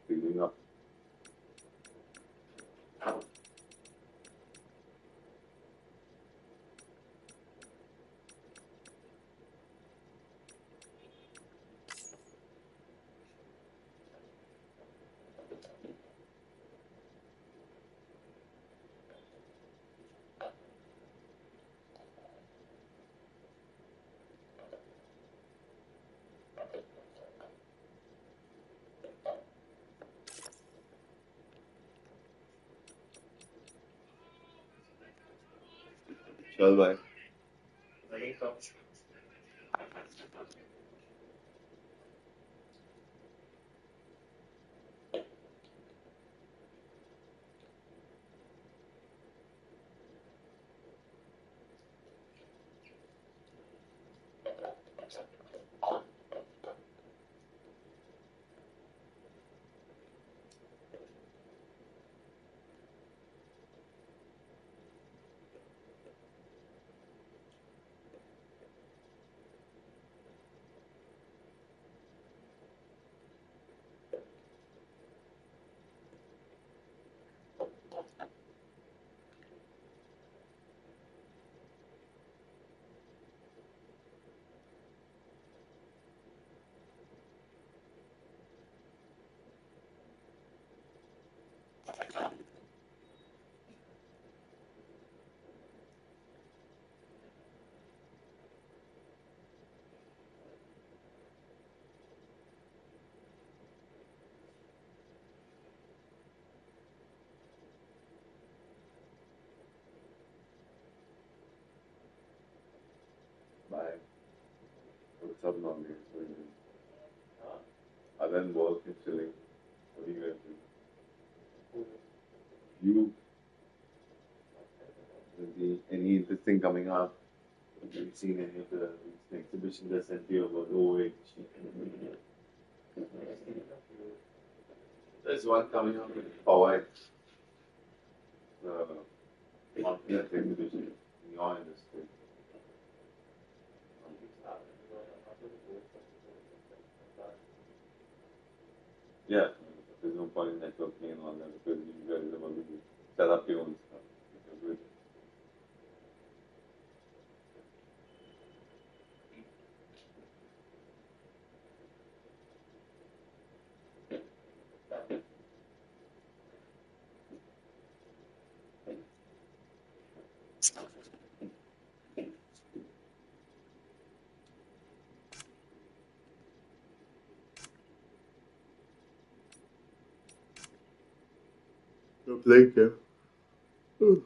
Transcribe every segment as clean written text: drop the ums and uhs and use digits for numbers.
Feeling up. चल भाई. Bye. What's up, mommy? other than work and chilling, what are you guys do? You any interesting coming up? Have you seen any of the exhibitions that sent you about OH? There's one coming up in Hawaii. The monthly exhibition in your industry. Yeah, there's no point in networking and all that because you guys have already set up your own stuff. Thank you. Oh.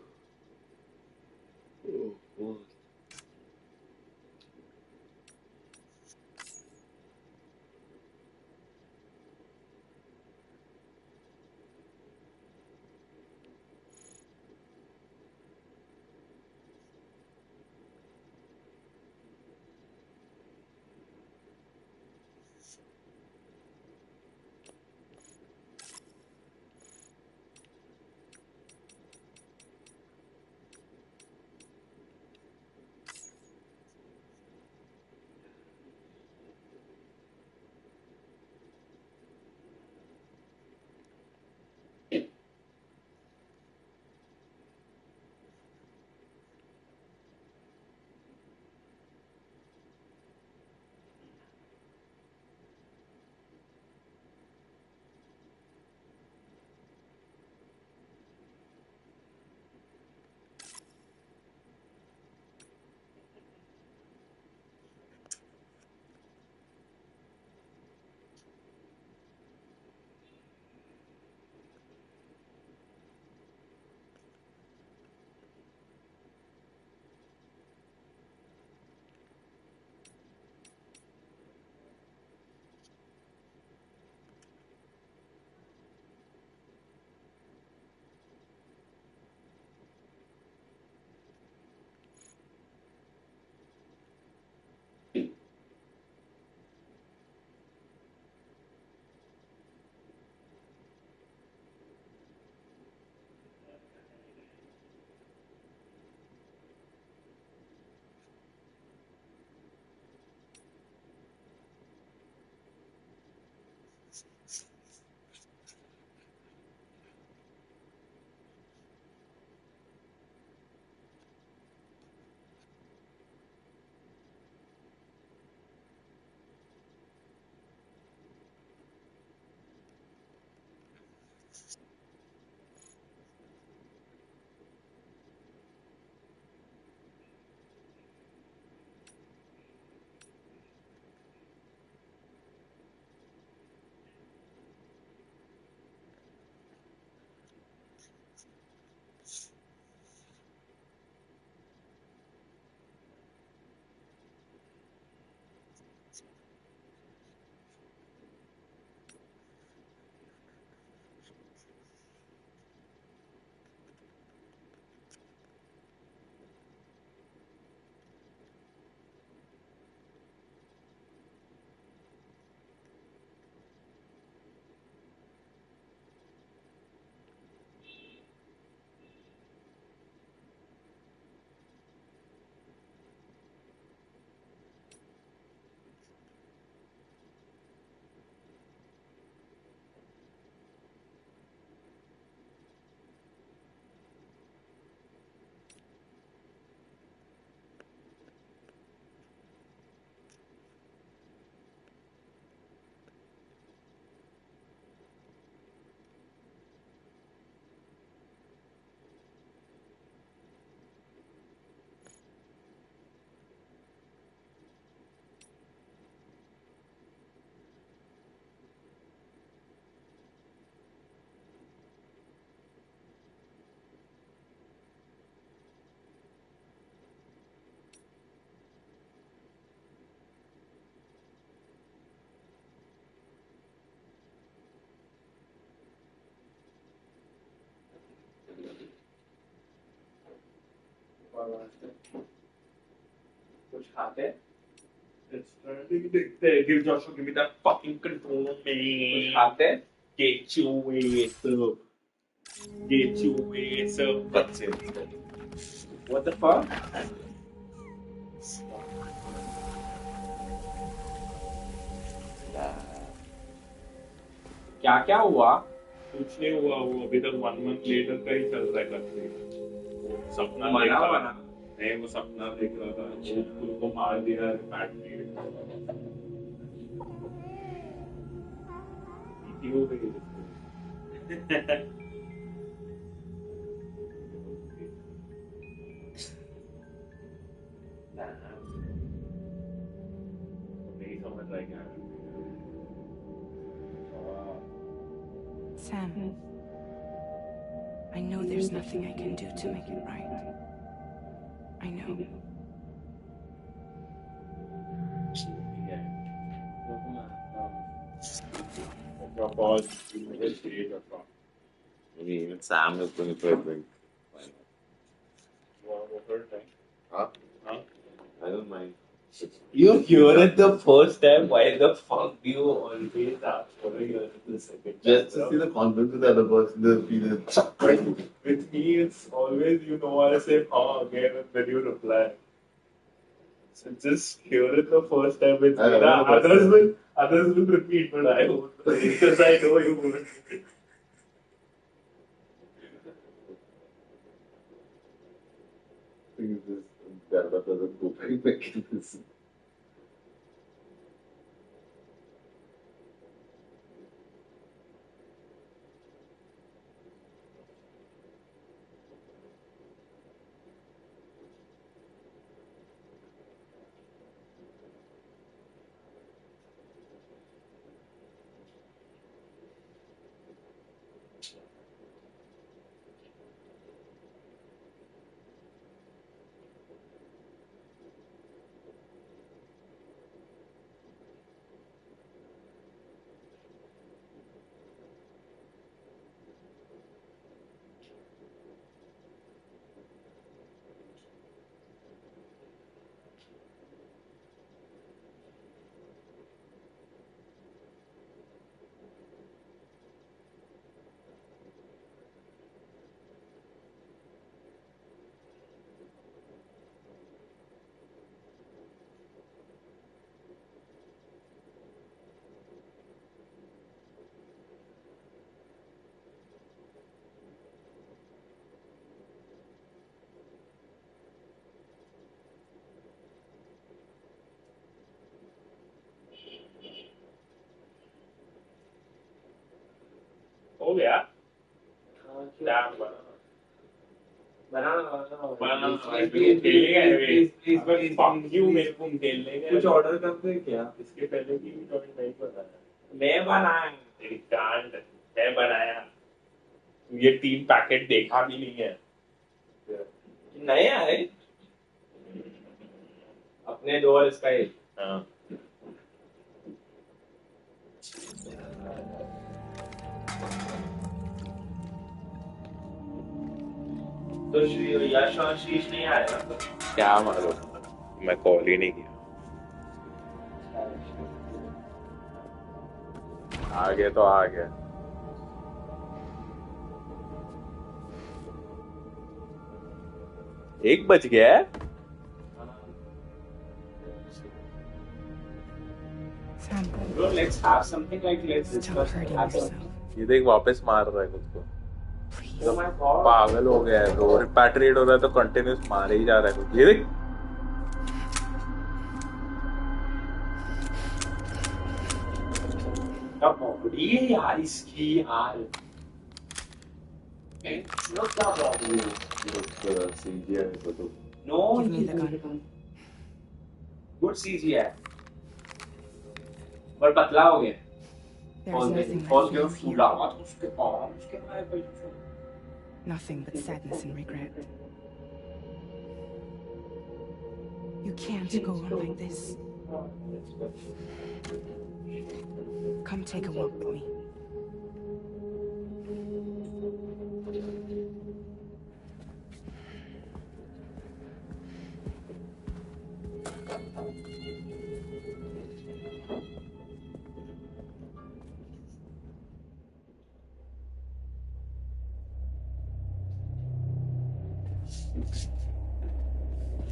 कुछ खाते हैं? Give Joshua, give me that fucking control, man. कुछ खाते हैं? Get your ass up. Get your ass up. That's it. What the fuck? क्या क्या हुआ? कुछ नहीं हुआ, वो अभी तक 1 month later का ही चल रहा है करते। सपना मना देखा वना? नहीं, वो सपना देख रहा था, उसको मार दिया बैटरी हो गई नहीं समझ रहा है क्या। Sam, I know there's nothing I can do to make it right. I know. Maybe even Sam is going for a drink. Why not? Huh? I don't mind. You hear it the first time. Why the fuck do you always ask for a hear it the second time? Just to see the confidence of the other person, the feeling. With me, it's always, you know, I say, oh, again, and then you reply. So just hear it the first time with me. Others will repeat, but I won't. Because I know you won't. I think it's just that as a coping mechanism. हो गया dam बनाना कुछ order करते हैं क्या? इसके पहले की join नहीं बनाया, मैं बनाया। मैं बनाया। ये 3 पैकेट देखा भी नहीं है। नए आए अपने 2 और इसका 1। हाँ तो यश और शीश नहीं आए ना? क्या मालूम, मैं कॉल ही नहीं किया। आ गया तो आ गया। एक बज गया है। Sam, Bro, let's have something like let's stop discuss hurting happen. yourself. ये देख वापस मार रहा है खुद को। Please. Oh my god. पागल हो गया है, तो रिपैट्रिएट हो रहा है तो कंटिन्यूस मार ही जा रहा है खुद। ये देख क्या बॉडी है यार इसकी यार। Look क्या बॉडी है। No. Give me the gun. Good CGI. पर पतला हो गया। There's nothing और left जो of फूला here. हुआ तो उसके arms के बारे में कुछ। Nothing but sadness and regret. You can't go on like this. Come take a walk with me.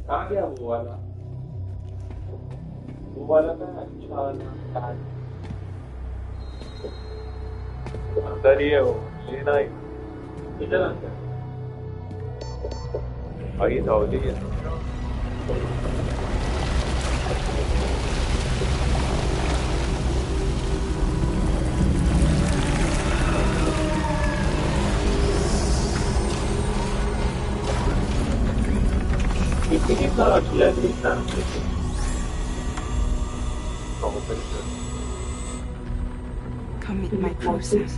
कहाँ गया वो वाला? वो वाला था अच्छा ना। अंदर ही है वो, लेना ही। इधर अंदर। वही था, वही है। कितना अच्छी लगती है। Come meet my process.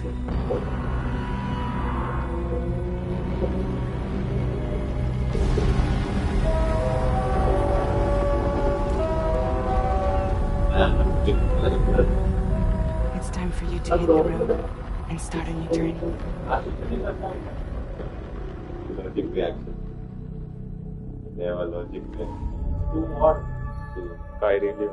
It's time for you to hit the road and start a new journey. Logic reaction. They have a logic reaction. To what? To Kyrie.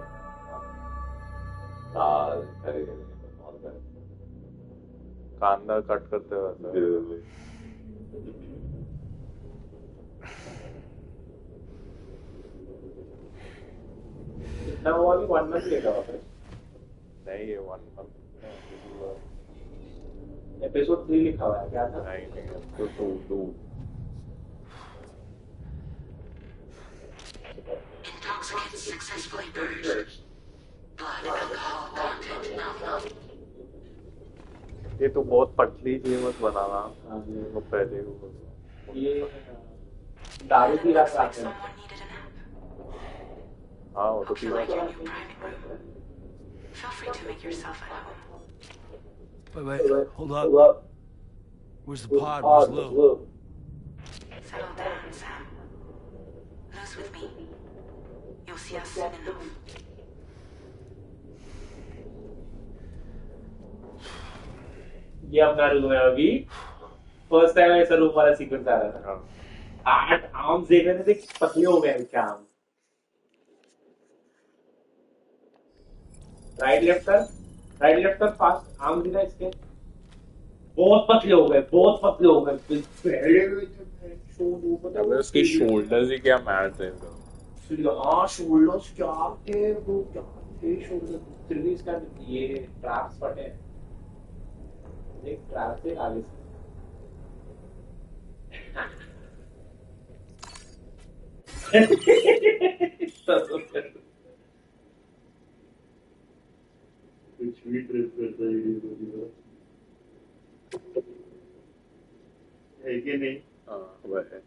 कांदा कट करते हुए इतना वो वाली 1 month लेगा वापस। नहीं, ये 1 month एपिसोड 3 लिखा हुआ है क्या था? नहीं, तो 2 Intoxicants successfully purged. Blood alcohol content nominal. ये तो बहुत पतली चीज मत बनाना। वो पहले वो ये दारू की रात आते हैं। Someone needed a nap. हाँ, वो तो Hope you पीवा like your new private room. Feel free to make yourself at home. Wait, hold up. Where's the pod? Where's Lou? Settle down, Sam. Lose with me. You'll see us soon enough. ये अपना room है अभी। First time ऐसा room वाला sequence आ रहा था। 8 arms देखने से पतले हो गए क्या आर्म? राइट लेफ्ट कर फास्ट। आर्म दिखा इसके बहुत पतले हो गए, बहुत पतले हो गए। अबे उसके शोल्डर्स ही क्या मैच है हाँ शोल्डर्स क्या थे, वो क्या थे शोल्डर। फिर भी इसका ये ट्रैप्स फटे हैं। एक ट्रैप से आगे से कुछ भी ट्रिप करता है कि नहीं? हाँ, वह है।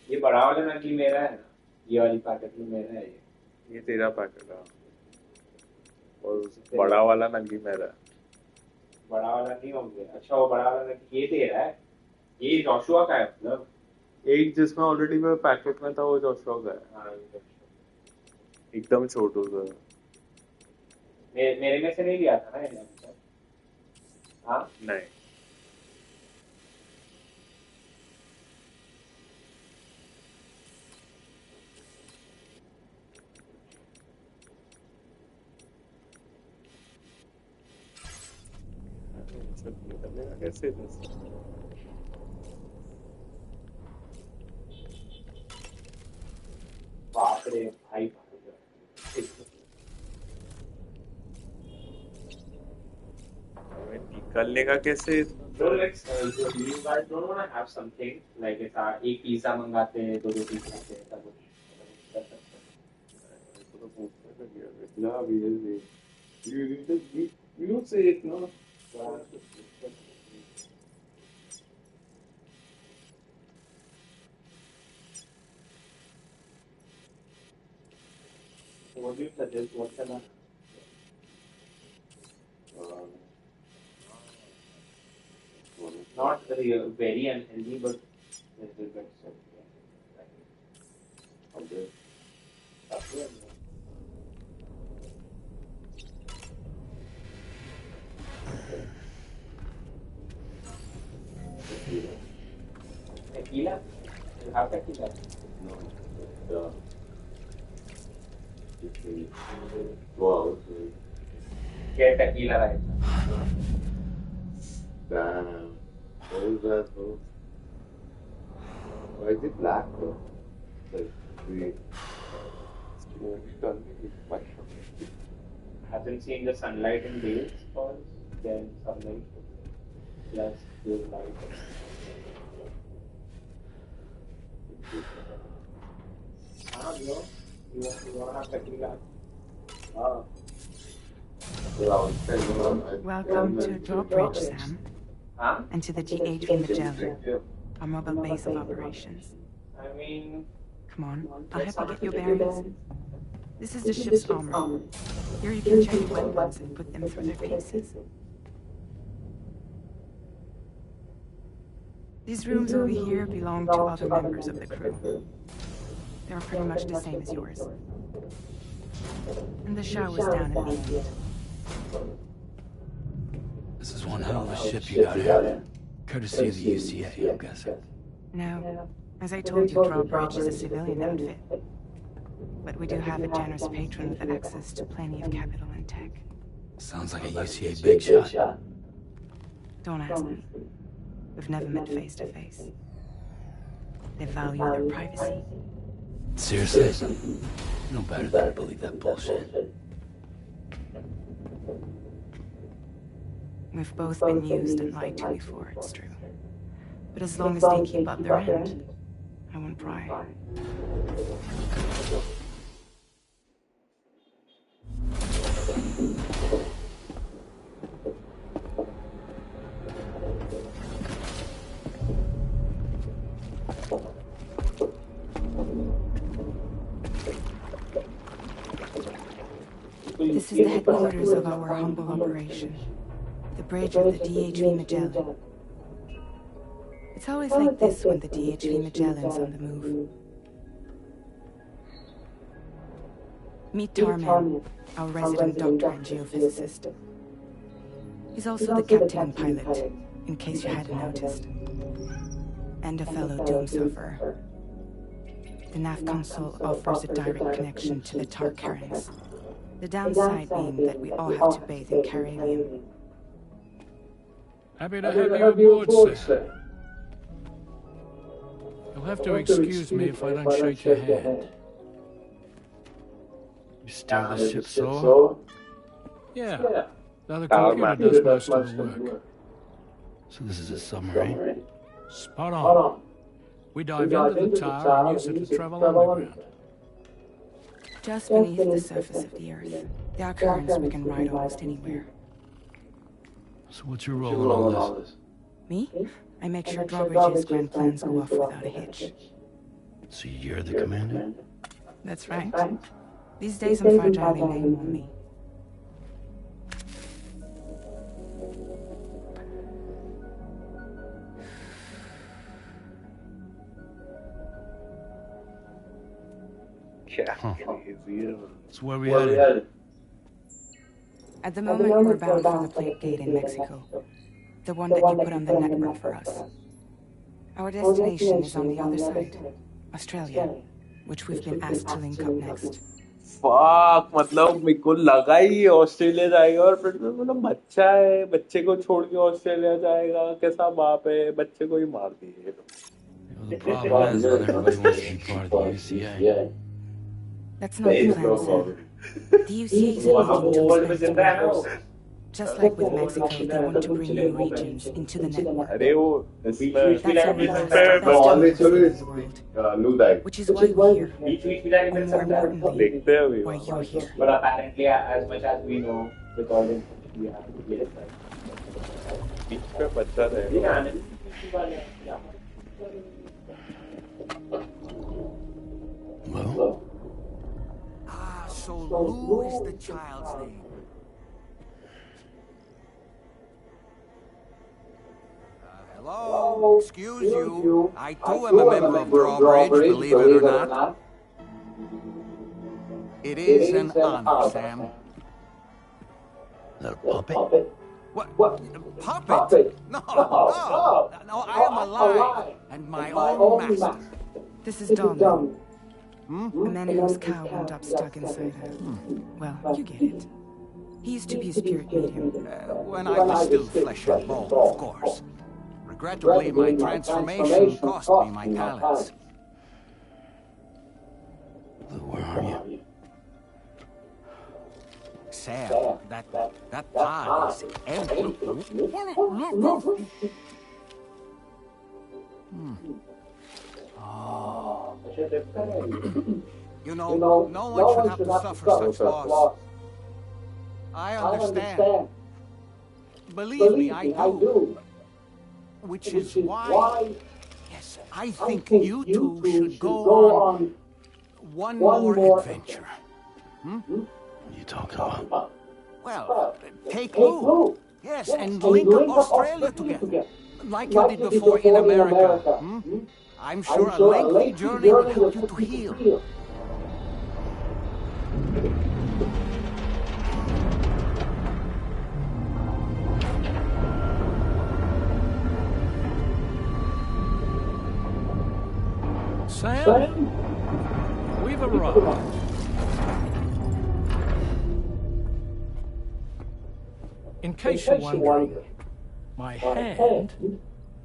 ये बड़ा वाला नकली मेरा है ना, ये वाली पैकेट में मेरा है। ये तेरा पैकेट है और बड़ा वाला नंगी मेरा है। बड़ा वाला नहीं होंगे। अच्छा वो बड़ा वाला नकली ये तेरा है, ये जोशुआ का है मतलब। एक जिसमें ऑलरेडी मैं पैकेट में था वो जोशुआ का है। हाँ एकदम छोटू सा। मेरे में से नहीं लिया था ना ये। हाँ नहीं, कैसे बाप रे भाई। निकलने का कैसे? Bro, let's you guys don't want to have something like एक पिज्जा मंगाते हैं, दो पिज्जा खाते हैं, सब You don't say it, no. What do you suggest? What shall I? Not very unhealthy, but little bit so. Tequila? You have tequila? No. Wow. Get tequila right now. Damn. What is that, bro? Why is it black, bro? Like, the smoke done with mushroom. Hasn't seen the sunlight in days, cause then sunlight plus the light. Bro. You want to have tequila? Welcome to Drawbridge, Sam, Huh? and to the DHV Magellan, our mobile base of operations. I mean, Come on, I'll help you get your bearings. This is the ship's armor. Here you can check your weapons and put them through their paces. These rooms over here belong to other members of the crew. They're pretty much the same as yours. And the shower's down at the end. This is one hell of a ship you got here. Courtesy of the UCA, I'm guessing. No, as I told you, Drawbridge is a civilian outfit. But we do have a generous patron with access to plenty of capital and tech. Sounds like a UCA big shot. Don't ask me. We've never met face to face. They value their privacy. Seriously? No better than to believe that bullshit. We've both been used and lied to before, it's true. But as long as they keep up their end, I won't pry. This is the headquarters of our humble operation. The bridge of the DHV Magellan. It's always like this when the DHV Magellan's on the move. Meet Tarman, our resident doctor and geophysicist. He's also the captain and pilot, in case you hadn't noticed. And a fellow doom sufferer. The nav console offers a direct connection to the tar cairns. The downside being that we all have to bathe in carradium. Happy to have you aboard, sir. You'll have to excuse me if I don't shake your hand. You steer the ship so? Yeah, now the computer does most of the work. So this is a submarine? Spot on. We dive into the tower and use it to travel underground. Just beneath the surface of the Earth, there are currents we can ride almost anywhere. So what's your role in all this? Me? I make sure Drawbridge's grand plans go off without a hitch. So you're the commander? That's right. These days I'm fragile in name only. So where we headed? At the moment, we're bound for the plate gate in Mexico. The one that you put on the network for us. Our destination is on the other side, Australia, which we've been asked to link up next. Fuck, मतलब मेरे को लगा ही Australia जाएगा और फिर मैं बोला बच्चा है बच्चे को छोड़ के ऑस्ट्रेलिया जाएगा कैसा बाप है बच्चे को ही मार दिए The problem is not everybody wants to be part of the UCA. That's not the plan, sir. The UCA is looking to expand borders. Just like with Mexico, they want to bring new regions into the network. अरे वो That's how we have the best in the world. Which is why we're here. And more importantly, देखते हैं अभी why you're here. but apparently, as much as we know, with all the information we have, yes, बीच पे बच्चा रहेगा Well? So Lou is the child's name. Hello? Excuse you. I too am a member of Drawbridge, believe it or not. It is an honor, Sam. Is that a puppet? What? Puppet? No, I am alive, and my own master. This is Don. The man whose cow wound up stuck inside her. Well, you get it. He used to be a spirit medium. When I was still flesh and bone, of course. Regrettably, my transformation cost me my talents. Lou, where are you? Sam, that pod is empty. You know, no one should have to suffer such loss. I understand. Believe me, I do. Which is why, yes, I think you two should go on one more adventure. What are you talking about? Well, take Lou. Yes, and link up Australia together. Like you did before in America. I'm sure a lengthy journey will help you to heal. Sam, we've arrived. In case you're wondering, my hand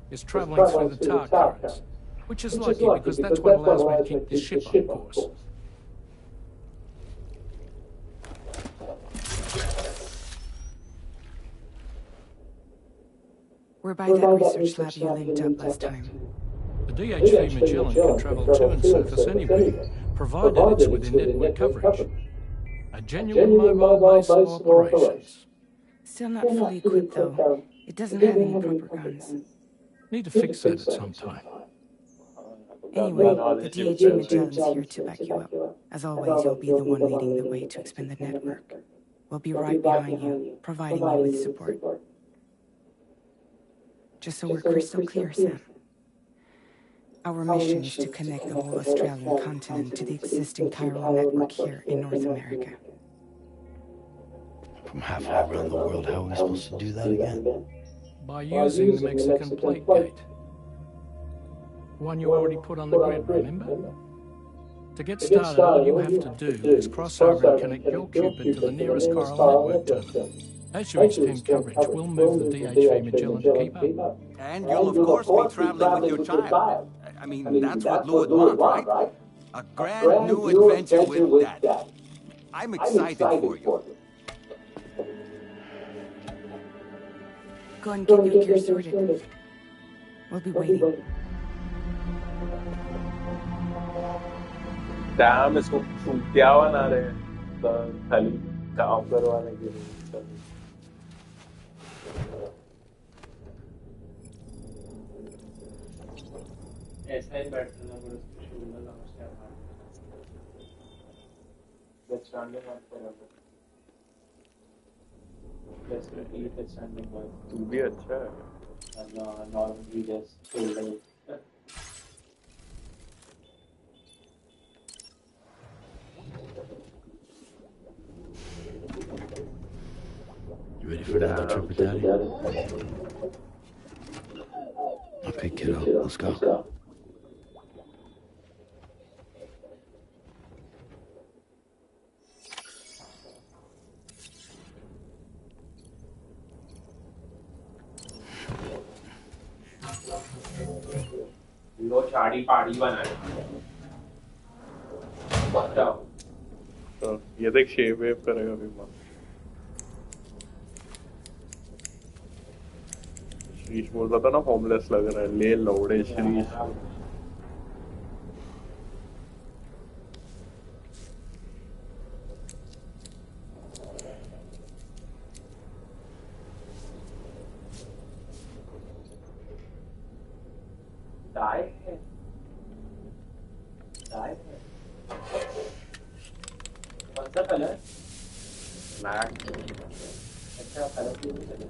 is traveling through the tar currents, which is lucky because that's what allows me to keep this ship on course. We're by that research lab you linked up last time. The DHV Magellan can travel to and surface anywhere, provided it's within network coverage. A genuine mobile base of operations. Still not fully equipped, though. It doesn't have any proper guns. Need to fix that at some time. Anyway, the DHV Magellan's here to back you up. As always, you'll be the one leading the way to expand the network. We'll be right behind you, providing you with support. Just so we're crystal clear, Sam. Our mission is to connect the whole Australian continent to the existing chiral network here in North America. From halfway around the world, how are we supposed to do that again? By using the Mexican plate gate. One you already put on the grid, remember? To get started, all you have to do is cross over and connect your Cupid to the nearest chiral network terminal. As you extend coverage, we'll move the DHV Magellan to keep up. And you'll of course be traveling with your child. I mean, that's what Lou would want, right? A brand new adventure with Dad. I'm excited for you. Go and get your gear sorted. We'll be waiting. Damn, इसको क्या बना रहे हैं? खाली काम करवाने के लिए. ऐसा ही बैठना बड़ा शुरू में नमस्कार Let's Stranding on forever. Let's repeat the Stranding one. तू भी अच्छा है. No, normally just feel like. You ready for another trip with Daddy? Okay, kiddo, let's go. लो चाड़ी पाड़ी बनाए. बताओ. तो ये देख शेप वेव करेगा अभी मां. श्रीश बोलता था ना होमलेस लग रहा है. ले लौड़े श्रीश. कौन सा कलर Black. अच्छा कलर भी चले.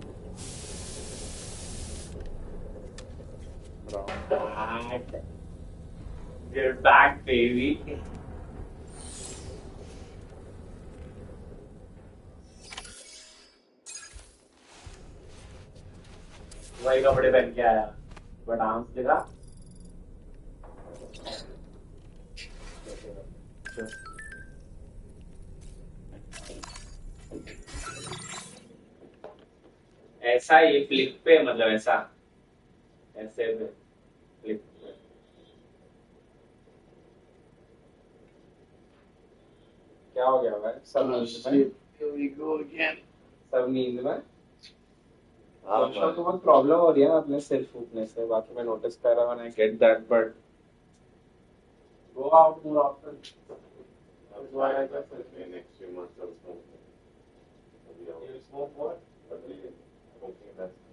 Black. We're back, baby. वही कपड़े पहन के आया. वो डांस दिखा. ऐसा ये फ्लिप पे मतलब ऐसा ऐसे फ्लिप पे. क्या हो गया भाई? सब नींद में. Here we go again. सब नींद में. हाँ तो बहुत प्रॉब्लम हो रही है ना अपने सिर फूकने से. बाकी मैं नोटिस कर रहा हूँ. I get that, but go out more often. That's why I got it. next few months I'll smoke. You smoke more? Smoking that's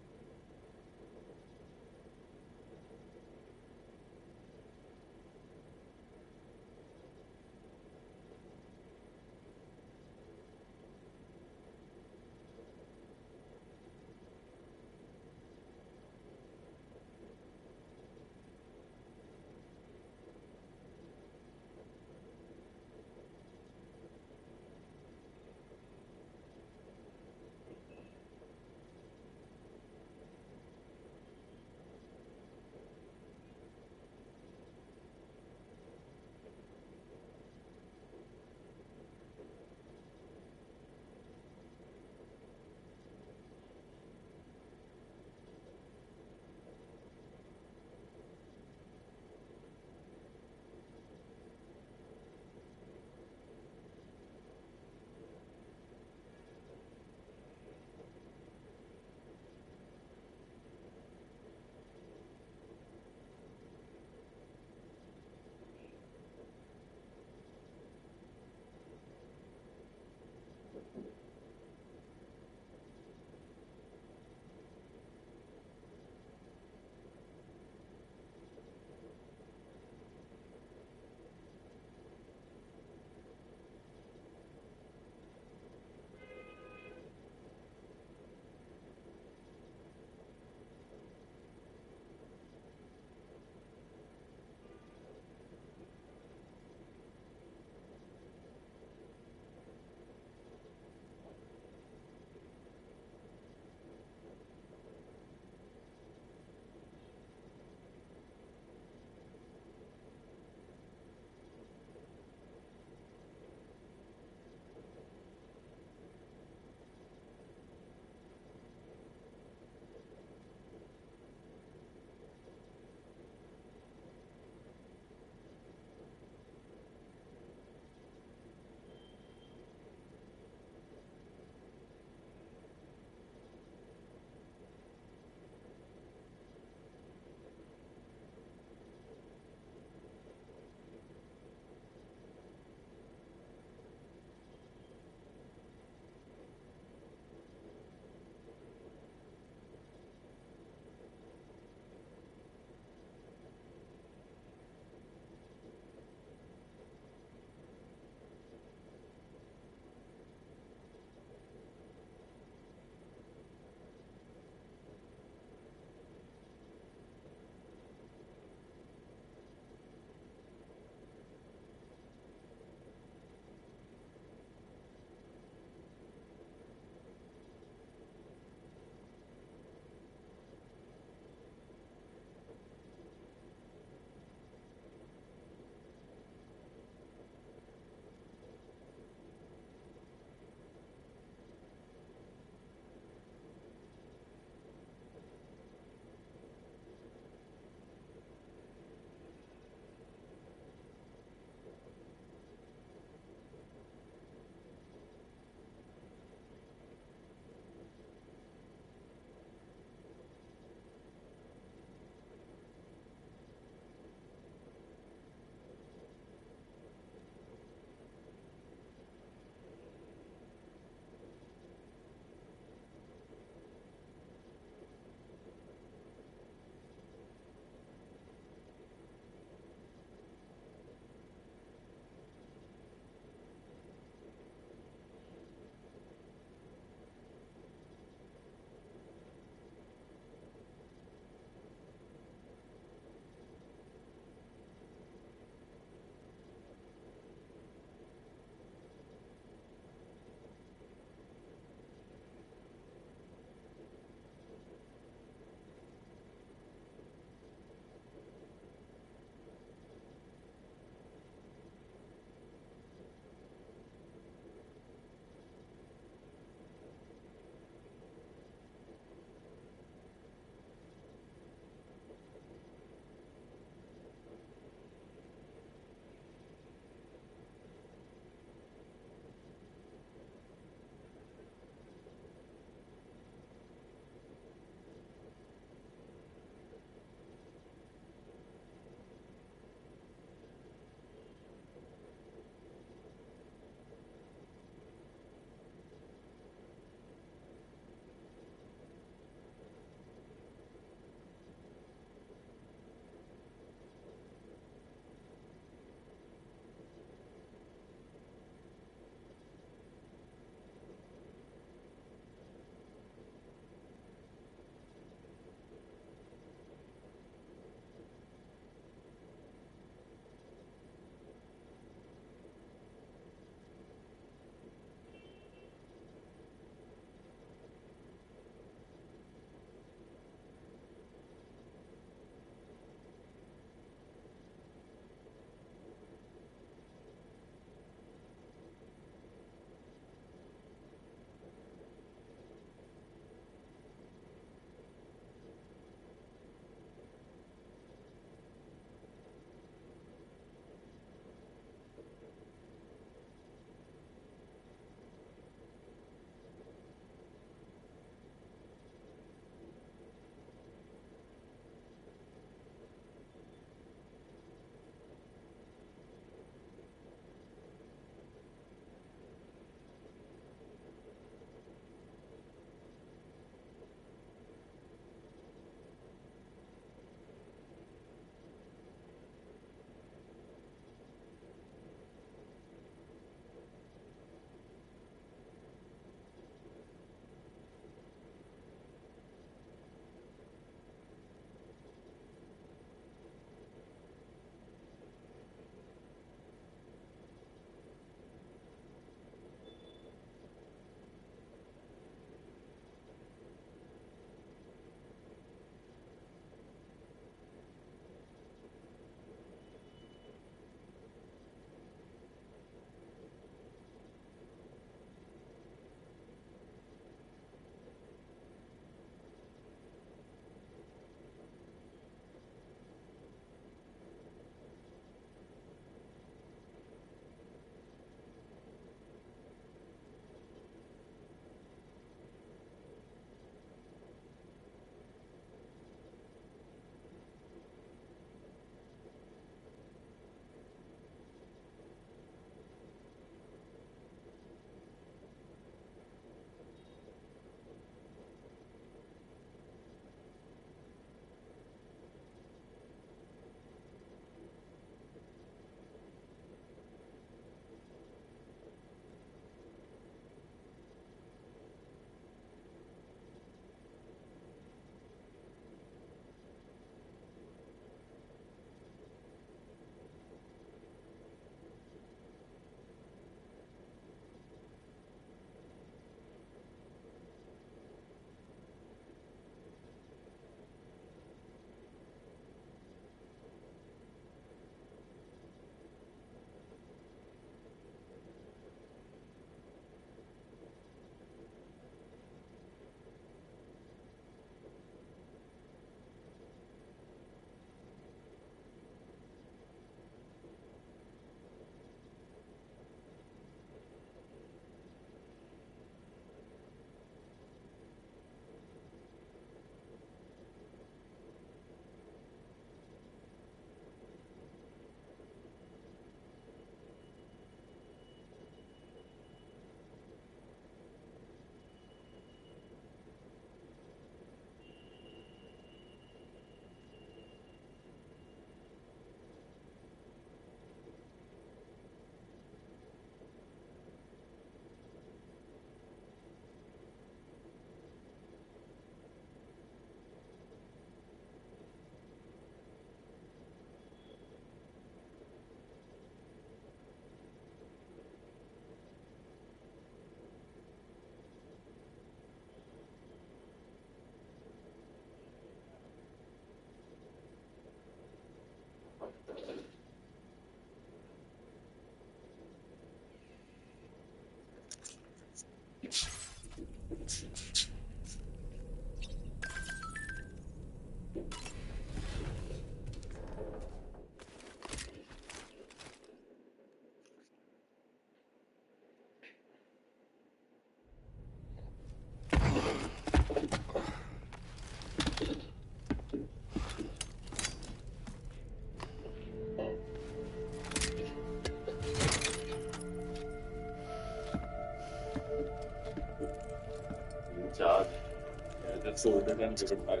the soda and give it back.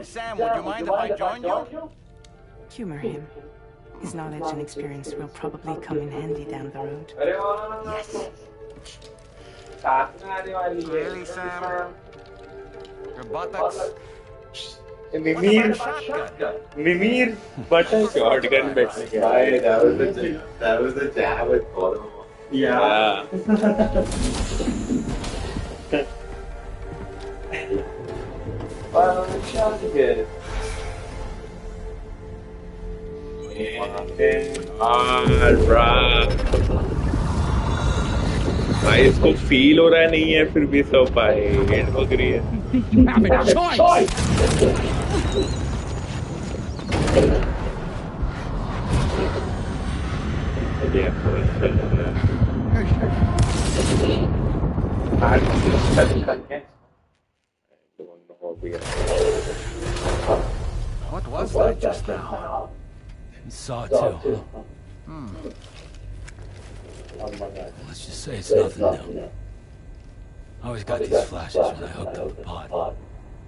Sam, would you mind if I join you? Humor him. His knowledge and experience will probably come in handy down the road. Yes. साथ में आने वाली है. Really, Sam? Your buttocks? Mimir, butter shotgun betting. That was the jab with Colin. Yeah. Shotgun. भाई इसको feel हो रहा है नहीं है फिर भी सब भाई एंड हो रही है. You have a choice! What was that just now? You saw it too, huh? Let's just say it's nothing new. I always got these flashes when I hooked up the pod.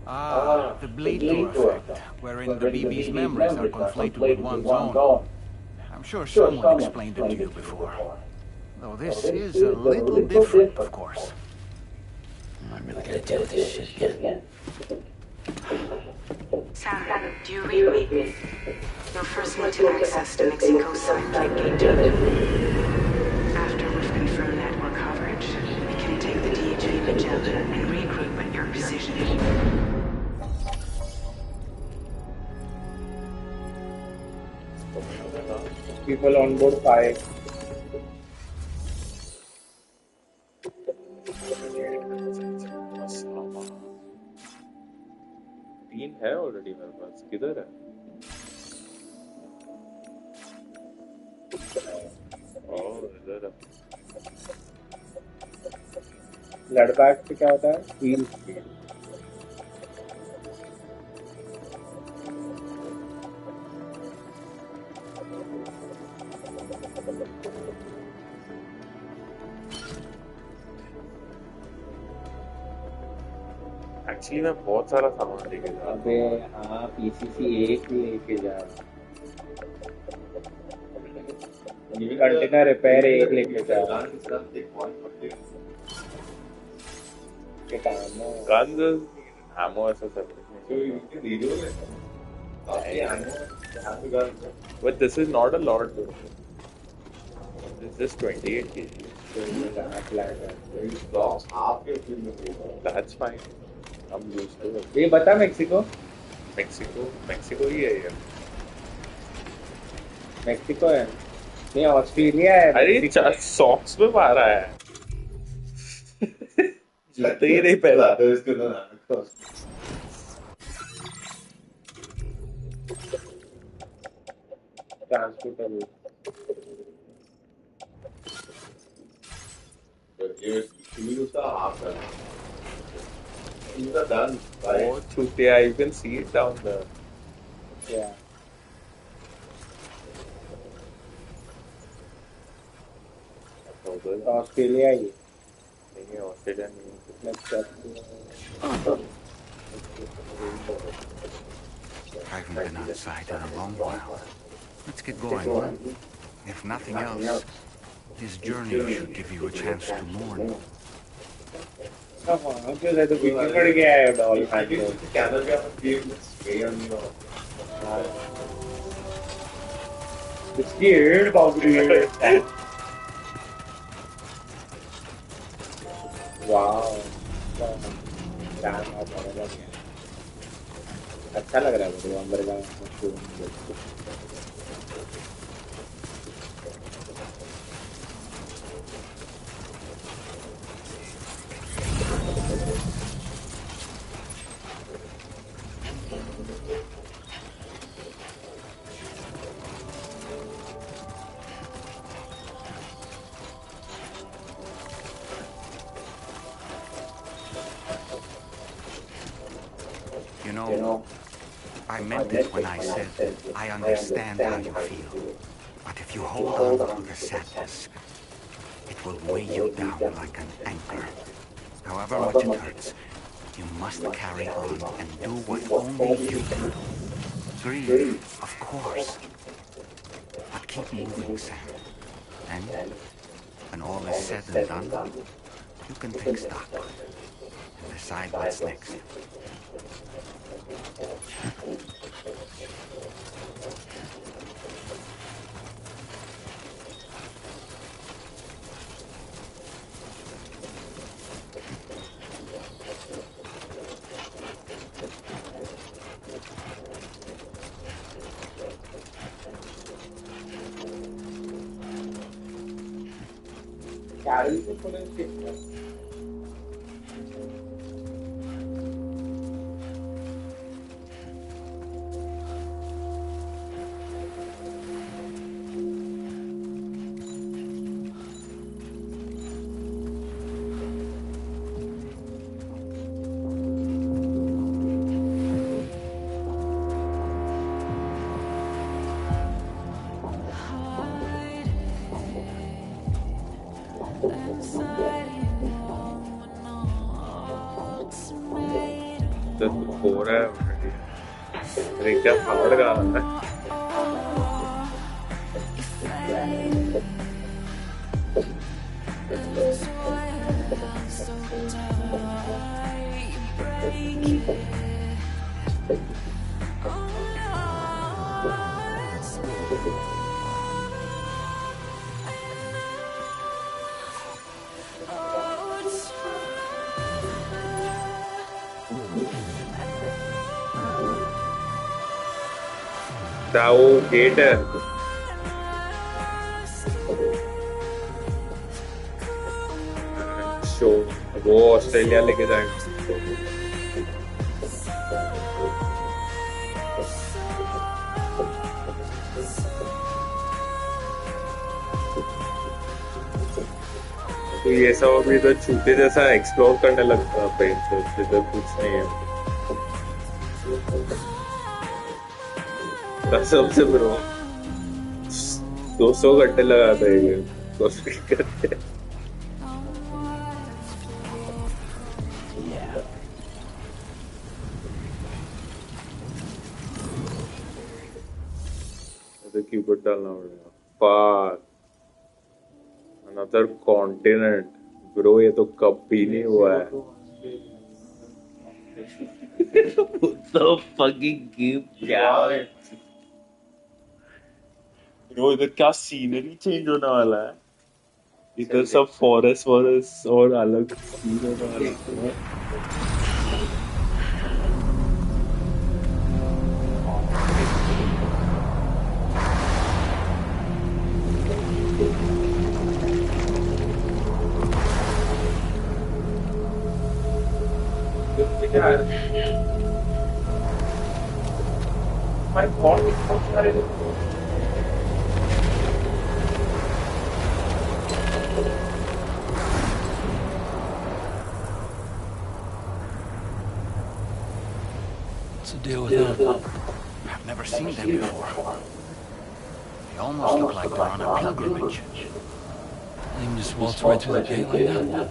Ah, the bleed-through effect, wherein the BB's memories are conflated with one's own. I'm sure someone explained it to you before. Though this is a little different, of course. I'm really gonna deal with this shit again. Sam, do you read me? Your first limited access to Mexico's sidetrack gated. After we've confirmed network coverage, we can take the DJ Magellan and regroup at your position. People on board 5. तीन है already मेरे पास. किधर है? इधर है. Blood bag पे क्या होता है? हील. एक्चुअली मैं बहुत सारा सामान लेके जा रहा हूँ. अबे हाँ, पीसीसी 1 लेके जा. कंटेनर रिपेयर 1 लेके जा. Guns, ammo ऐसा सब. But this is not a lot though. It's just 28 kg. That's fine. I'm used to it. ये बता मेक्सिको. मेक्सिको ही है ये. मेक्सिको है. नहीं ऑस्ट्रेलिया है. अरे सॉक्स में मारा है. तो ये नहीं पहला तो इसको ना. Transportable. Done. Oh, yeah, you can see it down there. Yeah. Australia ही. नहीं ऑस्ट्रेलिया नहीं. I haven't been outside in a long while. Let's get going. If nothing else, this journey should give you a chance to mourn. Come on, क्यों तो पीछे पड़ गया है doll खाने को. कैमरा पे अपन game spray on your. Scared about it. Wow. अच्छा लग रहा है मुझे अंदर का mushroom. You know, I meant it when I said I understand how you feel. But if If you hold on to the sadness, it will weigh you down like an anchor. However much it hurts, you must carry on and do what only you can do. Grieve, of course. But keep moving, Sam. And when all is said and done, you can take stock and decide what's next. Carry the full and picture. The Bora Rinka Power. वो gate है show वो Australia लेके जाएंगे तो ये सब अभी तो छूटे जैसा एक्सप्लोर करने लगता है पेन से इधर कुछ नहीं है सबसे ब्रो 200 घंटे लगाता है ये कोशिश करते हैं तो कीबोर्ड डालना पड़ेगा fuck another continent ब्रो ये तो कभी नहीं हुआ है What the fucking game क्या है ब्रो इधर क्या सीनरी चेंज होने वाला है इधर सब फॉरेस्ट और अलग सीन होने वाला है My God, What's the deal with them? I've never seen them before. They almost look like they're on a pilgrimage. They can just waltz right through the gate like that?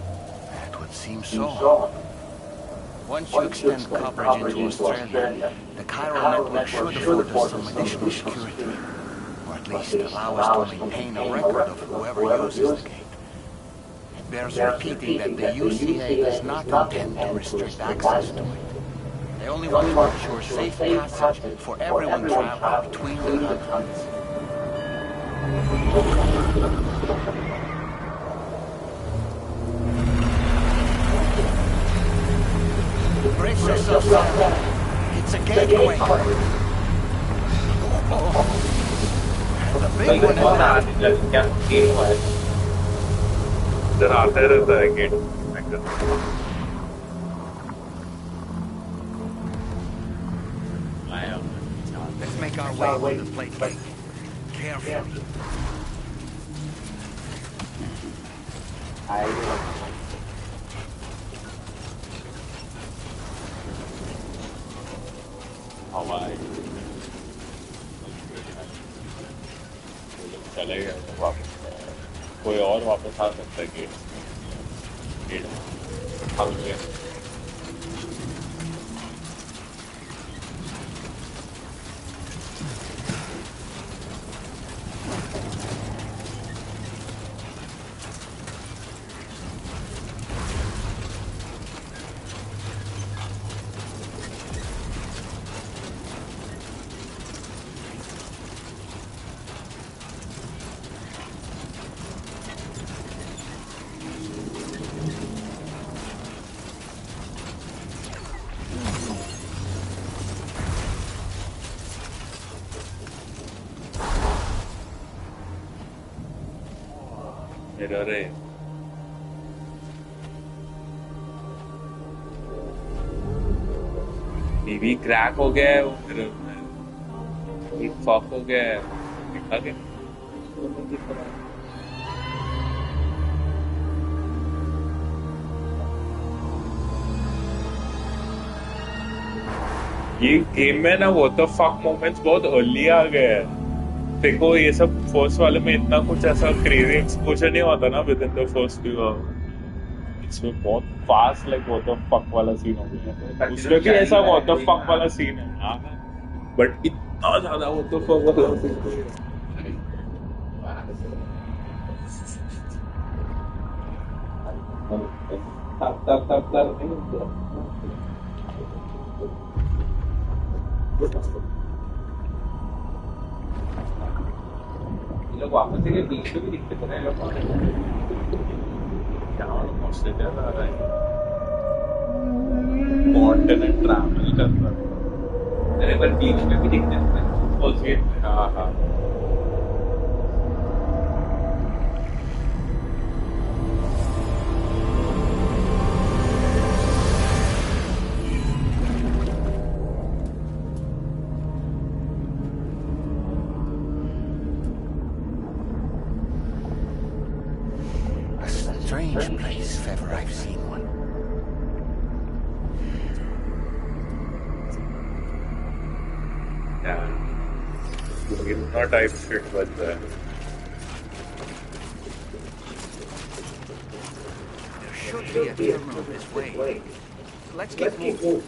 It would seem so. Once you extend coverage into Australia, the Cairo network should afford us some additional security, or at least allow us to maintain a record of whoever uses the gate. It bears repeating that the UCA does not intend to restrict access to it. They only want to ensure safe passage for everyone traveling between the continents. Brace yourself, Sam. It's a gateway. The big one is that. इधर आते रहता है gate Let's make our way to the plate gate. Carefully. हवाई चल चले गए तो वापस कोई और वापस आ सकता है गेट हम गए मिरर है टीवी क्रैक हो गया है वो मिरर में फक हो गया है दिखा के ये गेम में ना व्हाट द फक मोमेंट्स बहुत अर्ली आ गए हैं देखो ये सब फर्स्ट वाले में इतना कुछ ऐसा क्रेजी एक्सपोजर नहीं होता ना with in the first few इसमें बहुत fast like what the fuck वाला सीन हो गया उसमें भी ऐसा व्हाट द फक वाला सीन है बट इतना ज्यादा व्हाट द फक वाला सीन लोग वापस से बीच में भी दिखते थे ना लोग क्या ऑस्ट्रेलिया आ रहा है कॉन्टिनेंट ट्रैवल कर रहा है अरे पर बीच में भी दिखते थे उस गेट में हाँ Strange place if ever I've seen one. Yeah. Iतना टाइप शिट बच रहा है There should be a camera this way. Let's keep moving.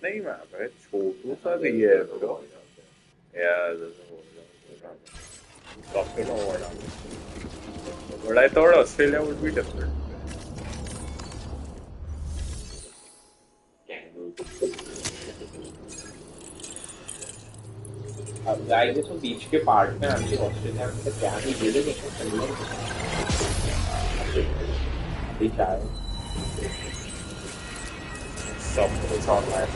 नहीं मैम है छोटू सा नहीं है ब्रो यार but I thought Australia would be different. अब जाएंगे तो बीच के पार्ट में आगे ऑस्ट्रेलिया में क्या ही गिरे अभी चाहे सब कुछ online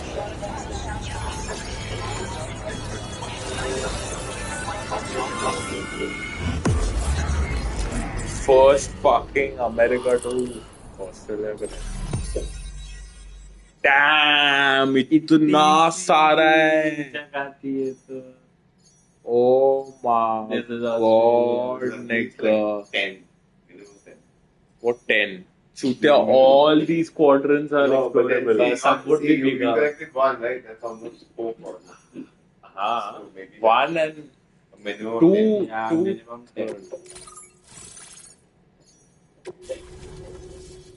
first fucking America to Australia. Damn, इतना सारा है. Oh my god, nigga. 10. What 10? Chutya, all these quadrants are explorable. Some would be bigger. You corrected one, right? That's almost 4 quadrants. So maybe 1 and minimum 2. 10. Yeah, two minimum 10.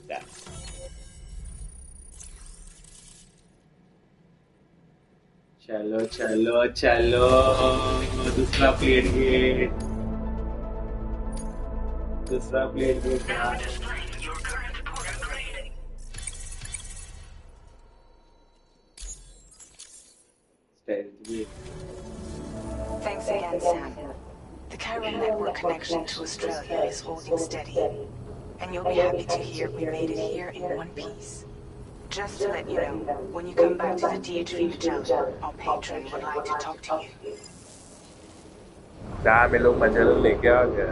Yeah. चलो चलो चलो दूसरा plate get Thanks again, Sam. The chiral network connection to Australia is holding steady, and you'll be happy to hear we made it here in one piece. Just to let you know, when you come back to the DHV battalion, our patron would like to talk to you. जहाँ में लोग मजल लेके आ गए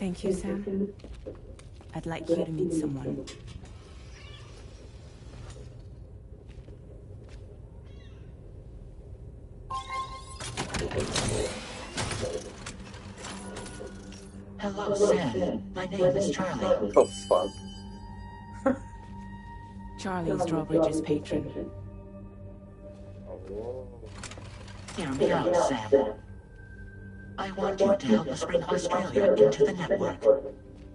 Thank you, Sam. I'd like you to meet someone. Hello, Sam. My name is Charlie. Oh, fuck. Charlie's Drawbridge's patron. Hear me out, Sam. I want you to help us bring Australia into the network.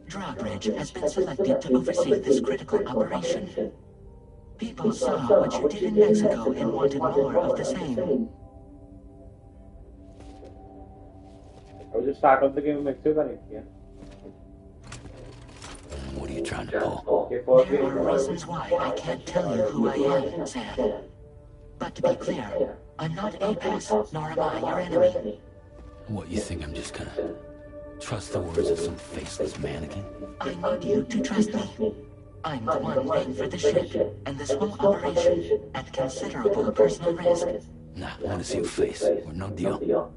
Drawbridge has been selected to oversee this critical operation. People saw what you did in Mexico and wanted more of the same. I was just start of the game Mexico here. What are you trying to pull? There are reasons why I can't tell you who I am, Sam. But to be clear, I'm not Apex, nor am I your enemy. What, you think I'm just gonna trust the words of some faceless mannequin? I need you to trust me. I'm the one paying for the ship and this whole operation at considerable personal risk. Nah, I wanna see a face, or no deal.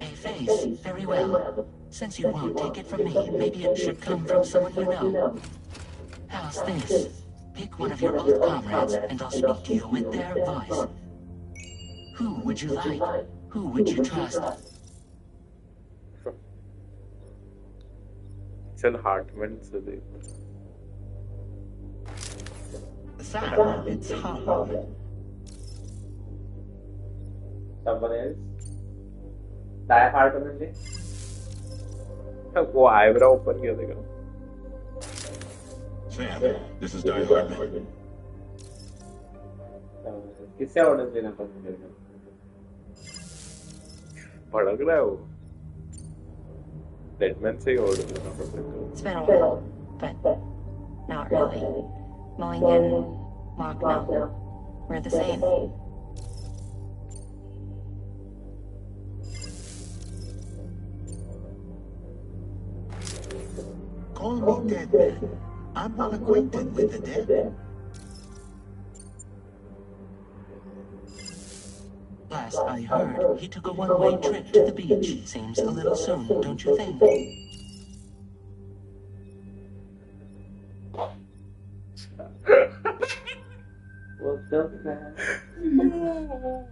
A face? Very well. Since you won't take it from me, maybe it should come from someone you know. How's this? Pick one of your old comrades and I'll speak to you with their voice. Who would you like? Who would you trust? चल Hartman से देख Sam, it's hard. Someone else? Die Hard only? वो eyebrow ऊपर किया देखा Sam, this is Die Hardman. किससे order देना पसंद करेगा? भड़क रहा है वो Deadman से ही ऑर्डर देना पड़ता है It's been a while, but not really. Mulligan, Lockno, we're the same. Call me Deadman. I'm well acquainted with the dead. Last I heard, he took a one-way trip to the beach. Seems a little soon, don't you think? What the fuck?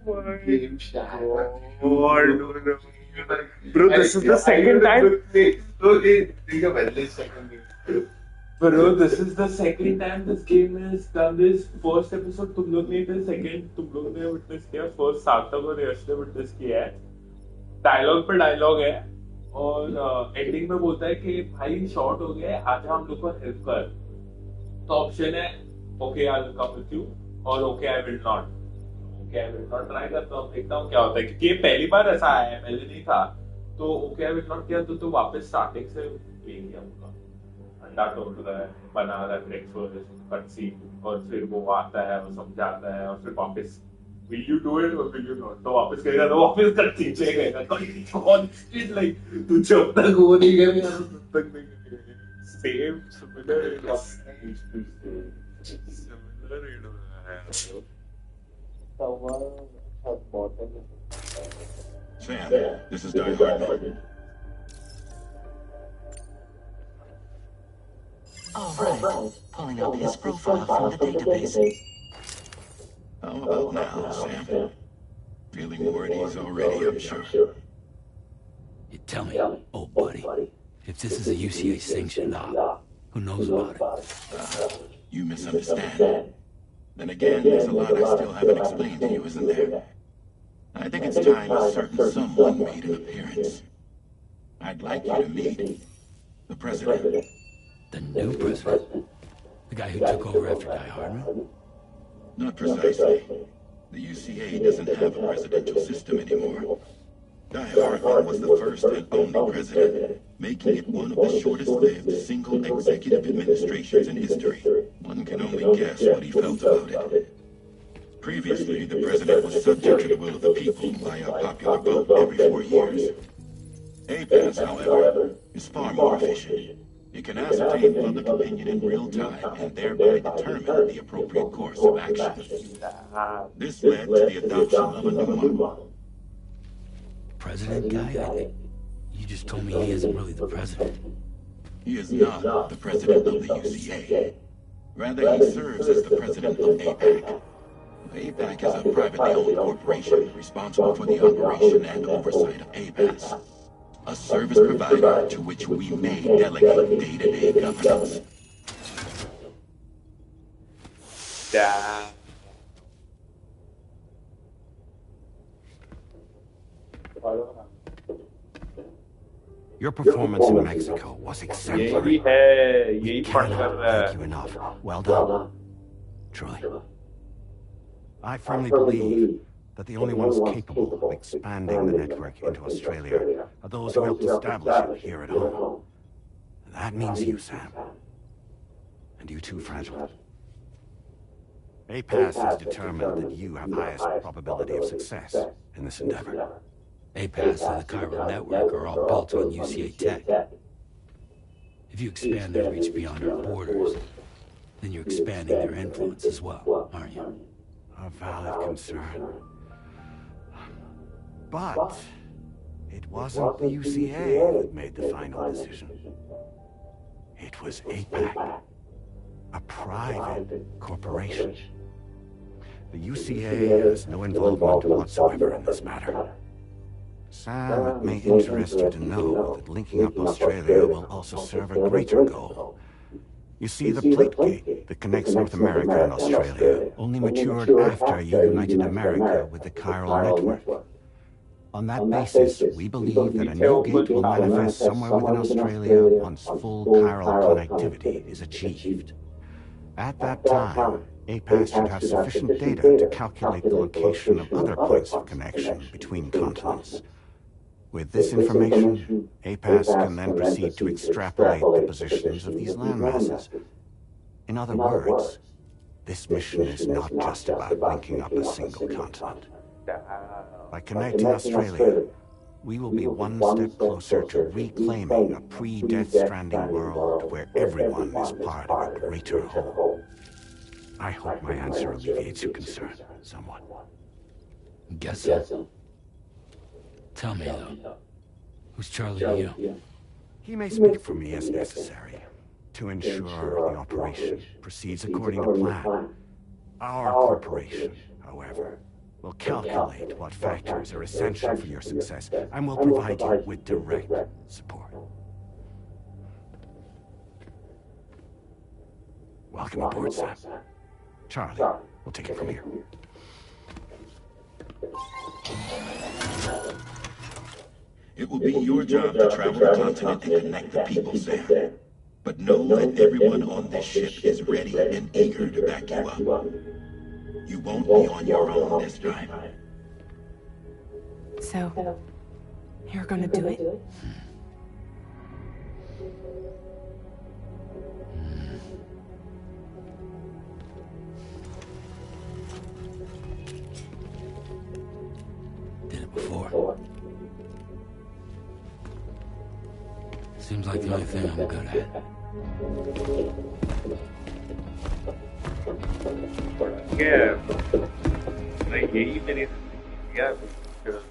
Oh my Game star. Bro, this is the second time. Bro, this is the second time this game has done this. First episode तुम लोग ने इधर, second तुम लोग ने witness किया, first सार्थक और यश ने witness किया है. Dialogue पे dialogue है और ending में बोलता है कि भाई short हो गया है, आजा हम लोग को help कर. तो option है okay I'll come with you और okay I will not. Okay I will not try करता हूँ, देखता हूँ क्या होता है क्योंकि ये पहली बार ऐसा आया है, पहले नहीं था. तो okay I will not किया तो वापस starting से ले लिया होगा. अंडा तोड़ रहा है, बना रहा है ब्रेकफास्ट, कट सीन और फिर वो आता है, वो समझाता है और फिर वापस will you do it or will you not? तो वापस करेगा तो वापस कट सीन चलेगा. Constant like तू जब तक वो नहीं करेगा तब तक नहीं करेगा. Same similar Sam, this is Die Hardman. All right, pulling up his profile from the database. How about now, Sam? Feeling more at ease already, I'm sure. You tell me, old buddy, if this is a UCA-sanctioned op, who knows about it? You misunderstand. Then again, there's a lot I still haven't explained to you, isn't there? I think it's time a certain someone made an appearance. I'd like you to meet the president. The new president? The guy who took over after Guy Hardman? Not precisely. The UCA doesn't have a presidential system anymore. Guy Hardman was the first and only president, making it one of the shortest-lived single executive administrations in history. One can only guess what he felt about it. Previously, the president was subject to the will of the people by a popular vote every 4 years. APAS, however, is far more efficient. It can ascertain public opinion in real time and thereby determine the appropriate course of action. This led to the adoption of a new model. President guy? You just told me he isn't really the president. He is not the president of the UCA. Rather, he serves as the president of APAC. APAC is a privately owned corporation responsible for the operation and oversight of APAS, a service provider to which we may delegate day-to-day governance. Damn. Your performance in Mexico was exemplary. We cannot thank you enough. Well done. Truly. I firmly believe that the only ones capable of expanding the network into Australia are those who helped establish it here at home. That means you, Sam. And you too, Fragile. APAS is determined that you have the highest probability of success in this endeavor. APAS and the Chiral Network are all built on UCA tech. If you expand their reach beyond our borders, then you're expanding their influence as well, aren't you? A valid concern. But it wasn't the UCA that made the final decision. It was APAC, a private corporation. The UCA has no involvement whatsoever in this matter. Sam, it may interest you to know that linking up Australia will also serve a greater goal. You see, the plate gate that connects North America and Australia only matured after you united America with the Chiral Network. On that basis, we believe that a new gate will manifest somewhere within Australia once full chiral connectivity is achieved. At that time, APAS should have sufficient data to calculate the location of other points of connection between continents. With this information, APAS can then proceed to extrapolate the positions of these landmasses. In other words, this mission is not just about linking up a single continent. By connecting Australia, we will be one step closer to reclaiming a pre-Death Stranding world where everyone is part of a greater whole. I hope my answer alleviates your concern somewhat. Guess so. Tell me, though, who's Charlie to you? He may speak for me as necessary to ensure the operation proceeds according to plan. Our corporation, however, will calculate what factors are essential for your success and will provide you with direct support. Welcome aboard, Sam. Charlie, we'll take it from here. It will be your job to travel the continent and connect the people, Sam. But know that everyone on this ship is ready and eager to back you up. You won't be on your own this time. So, you're gonna do it? Did it before. Seems like the only thing I'm good at. Yeah. Like, even if, yeah, because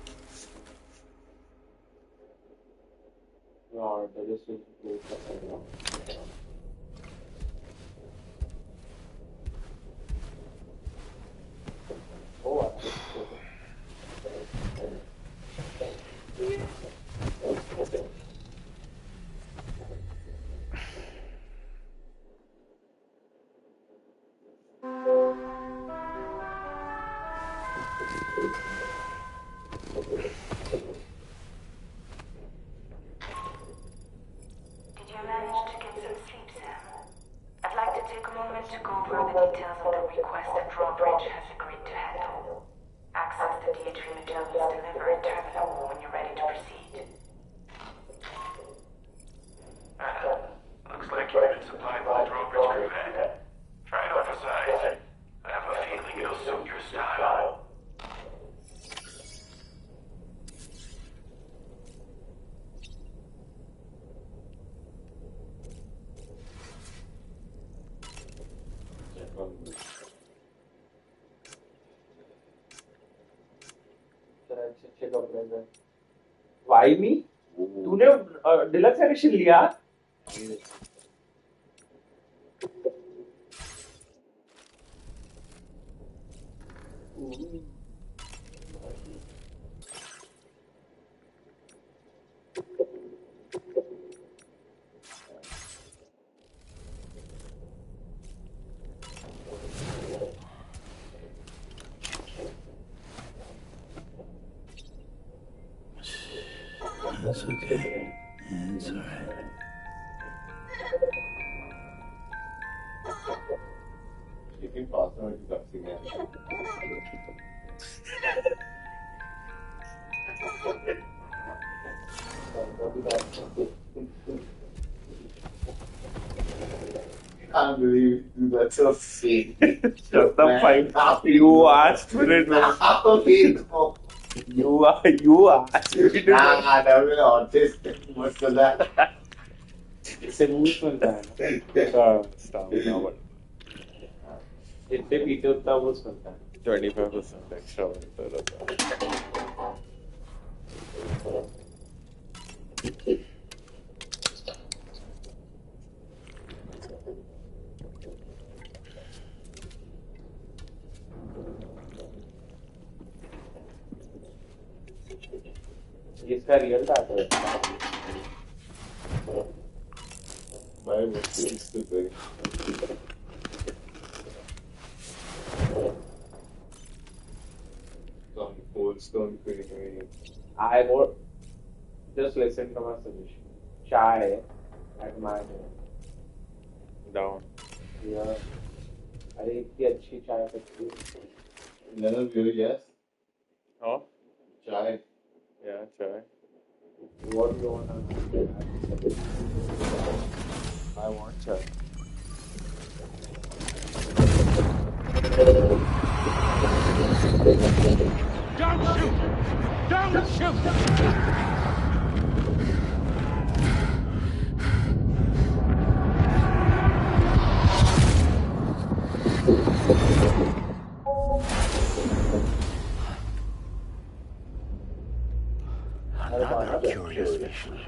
details of the request that Drawbridge has agreed to handle. Access the DHV materials delivery terminal when you're ready to proceed. Looks like you've been supplied with a Drawbridge crew head. Try it on for size. I have a feeling it'll suit your style. Why me? तूने deluxe addition लिया? That's okay. It's alright. You can pass on to Ducks again. I can't believe you do that so fake. Shut the fuck. You asked for it. You asked for it. Nah, that was autistic. What's that? इससे move सुनता है ना staff ना जितने पीते उतना वो सुनता है 25% एक्स्ट्रा रहता है इसका रियल डाटा है My work is today. Stone Creek. I would just listen to my solution. Chai at my home. Down. Yeah. अरे इतनी अच्छी चाय पत्ती None of you, yes? Oh? Chai. Yeah, chai. What do you want to I want chai. Don't shoot! Don't shoot! Another curious vision.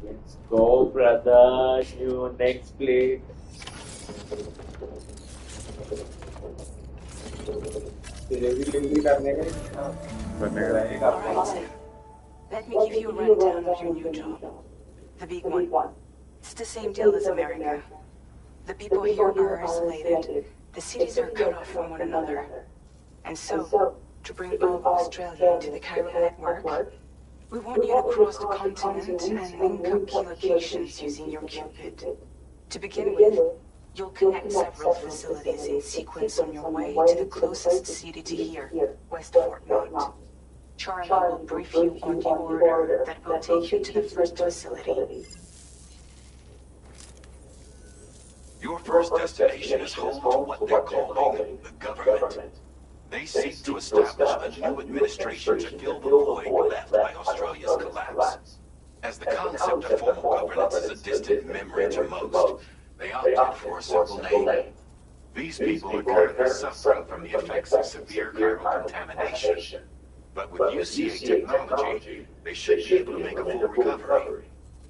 Let's go, brother. You next plate. Alright, let me give you a rundown of your new job. The big one. It's the same deal as America. The people here are isolated. The cities are cut off from one another. And so, to bring all of Australia into the Chiral network, we want you to cross the continent and link up key locations using your Cupid. To begin with, you'll connect several facilities in sequence on your way to the closest city to here, West Fort Mott. Charlie will brief you on the order that will take you to the first facility. Your first destination is home to what they're calling the government. They seek to establish a new administration to fill the void left by Australia's collapse. As the concept of formal governance is a distant memory to most, they opted for a simple name. These people are currently suffering from the effects of severe chiral contamination. But with UCA technology, they should be able to make a full recovery.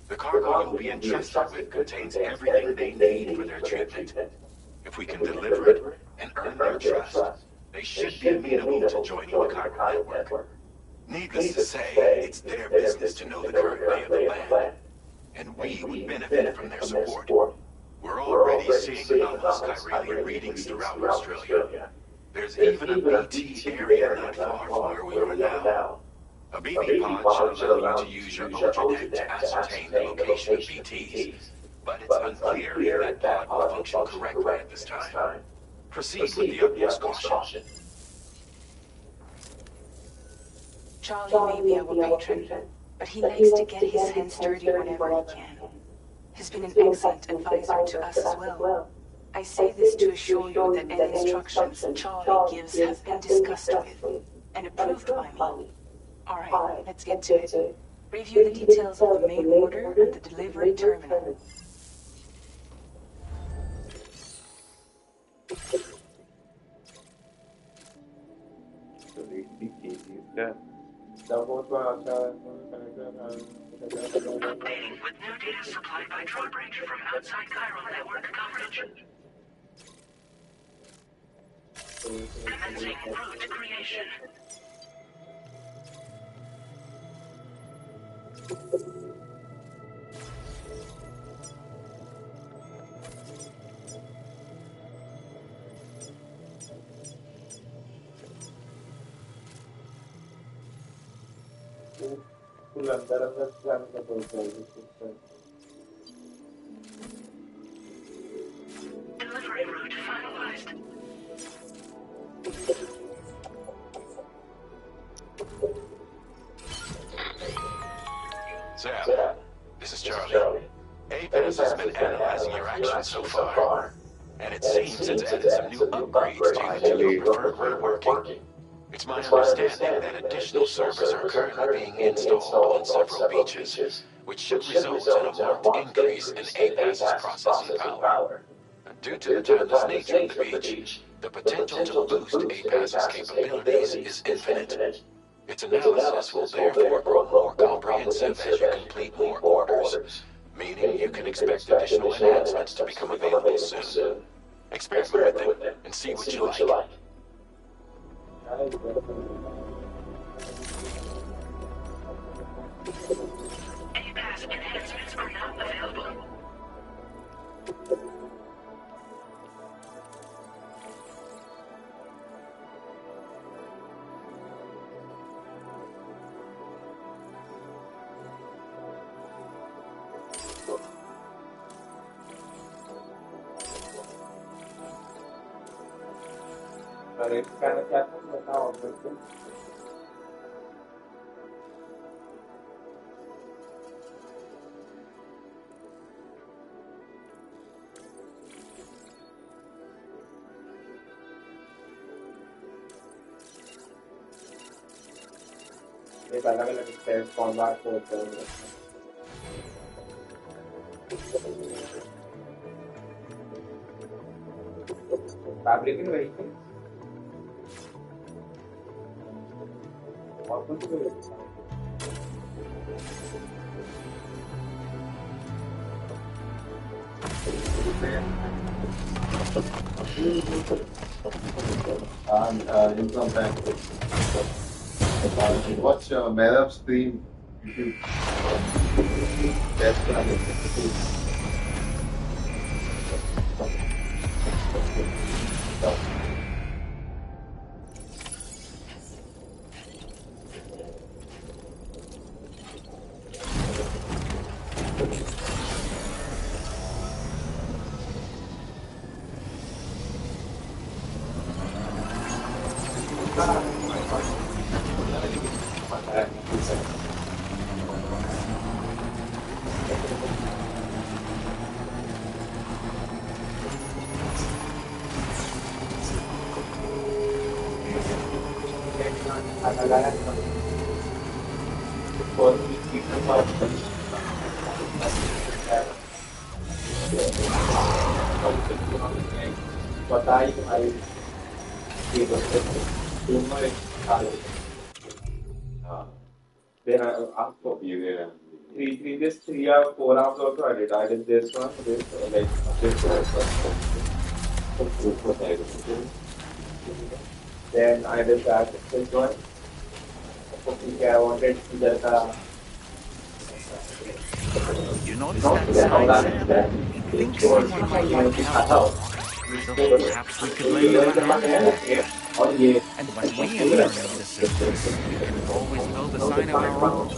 The cargo you'll be entrusted with contains everything they need for their treatment. If we can deliver it and earn their trust, they should be amenable to joining the chiral network. Needless to say, it's their business to know the current lay of the land, and we would benefit from their support. We're already seeing anomalous chiralian readings throughout Australia. There's even a BT area not far from where we are now. BB pod should allow you to use your Ultranet to ascertain the location of BTs, but it's unclear if that pod will function correctly at this time. Proceed with the utmost caution. Charlie may be our patron, but he likes to get his hands dirty whenever he can. He's been an excellent advisor to us as well. I say this to assure you that any instructions Charlie gives have been discussed with and approved by me. Alright, let's get to it. Review the details of the main order and the delivery terminal. Updating with new data supplied by Drawbridge from outside chiral network coverage. Commencing route creation. Delivery route finalized. Sam, this is Charlie. APAS has been analyzing your actions so far, and it seems it's added some new upgrades to your preferred way of working. It's my understanding that additional servers are currently being installed on several beaches, which should result in a marked increase in APAS's processing power. Due to the timeless nature of the beach, the potential to boost APAS's capabilities is infinite. Its analysis will therefore grow more comprehensive as you complete more orders, meaning you can expect additional enhancements to become available soon. Experiment with them and see what you like. APAS enhancements are now available. Income tax. Watch Madam Stream YouTube. That's Then I'll copy there. Just 3 or 4 hours also I did. I did this one, this Then I did that this one. Okay, I wanted to get You notice that sign, Sam? He thinks someone might like help. So perhaps we could lay you a hand. And when we enter enemy systems, we can always build a sign of our own.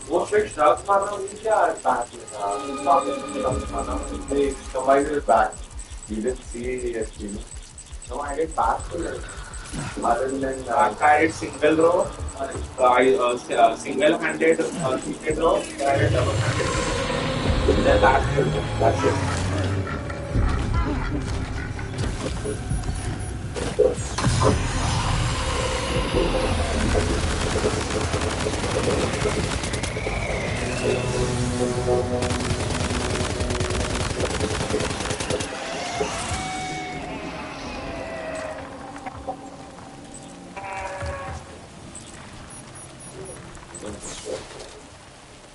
वो फिर drug मारना वो क्या back में था drug मारना they combined it back. You didn't see it, you know. No, I did back to it. Other than I did single row, single-handed seated row, I did double-handed. Then that's it.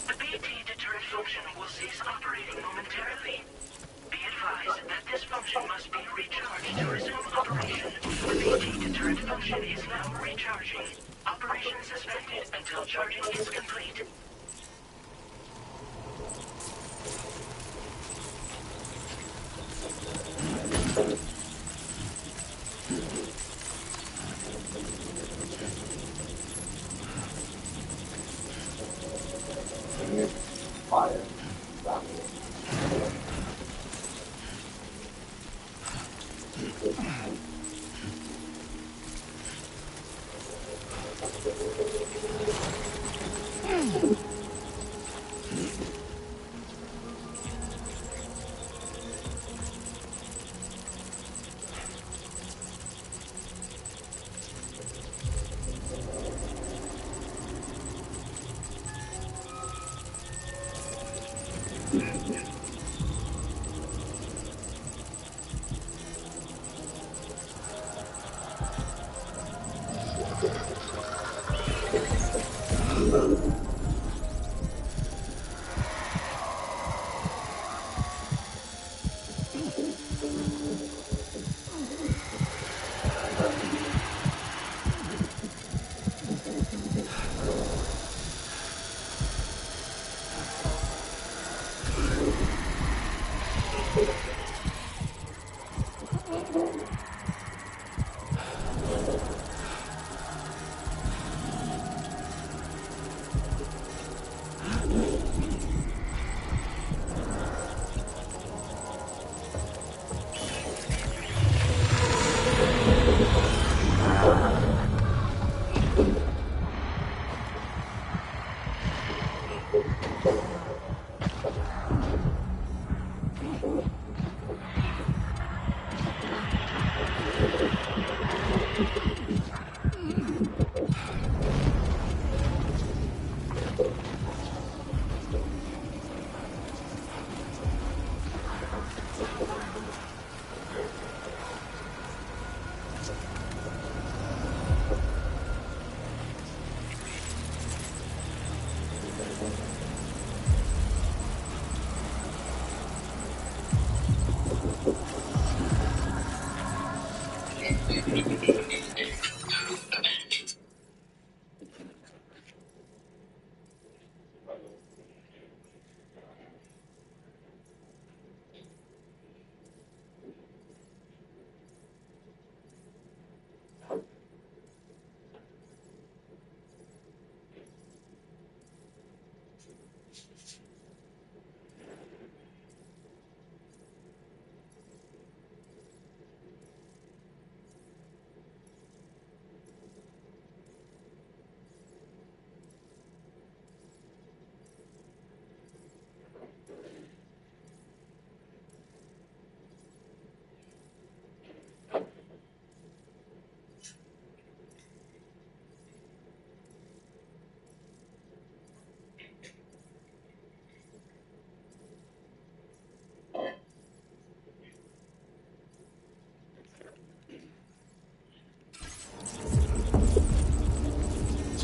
The BT deterrent function will cease operating momentarily. Be advised that this function must be recharged to resume operation. The BT deterrent function is now recharging. Operation suspended until charging is complete. Fire.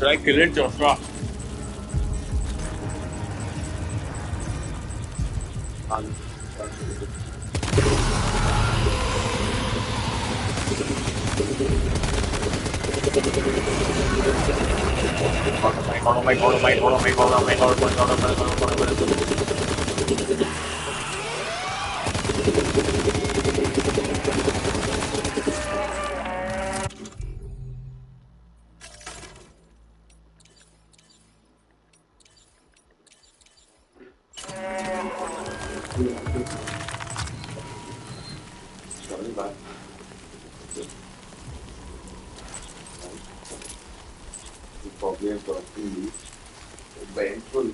Should I kill it, Joshua? Oh my god, oh my god, oh my god, oh my god, oh my god, oh my god, oh my god, oh my god. Sorry, bye. You probably have got to leave. Painful.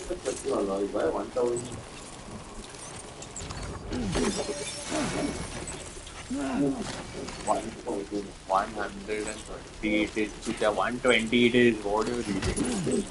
That's not all. Why 1,000? It is 120 it is what you reading.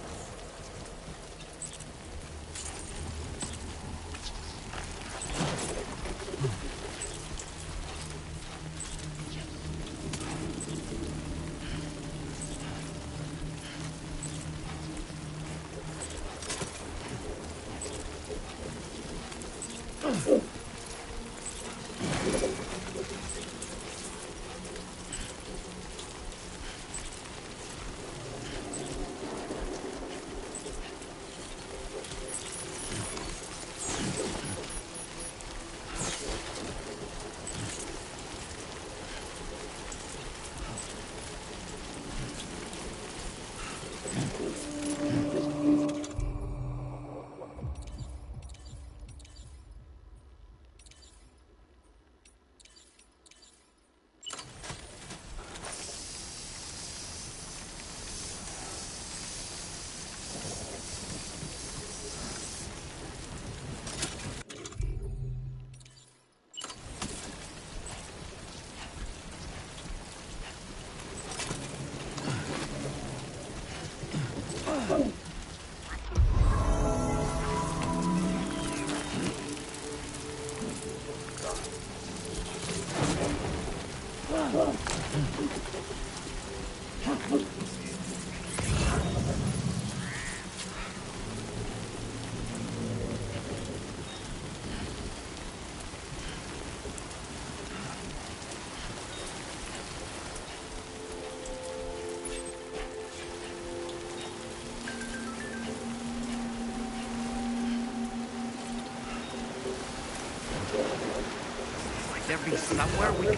There be somewhere we can...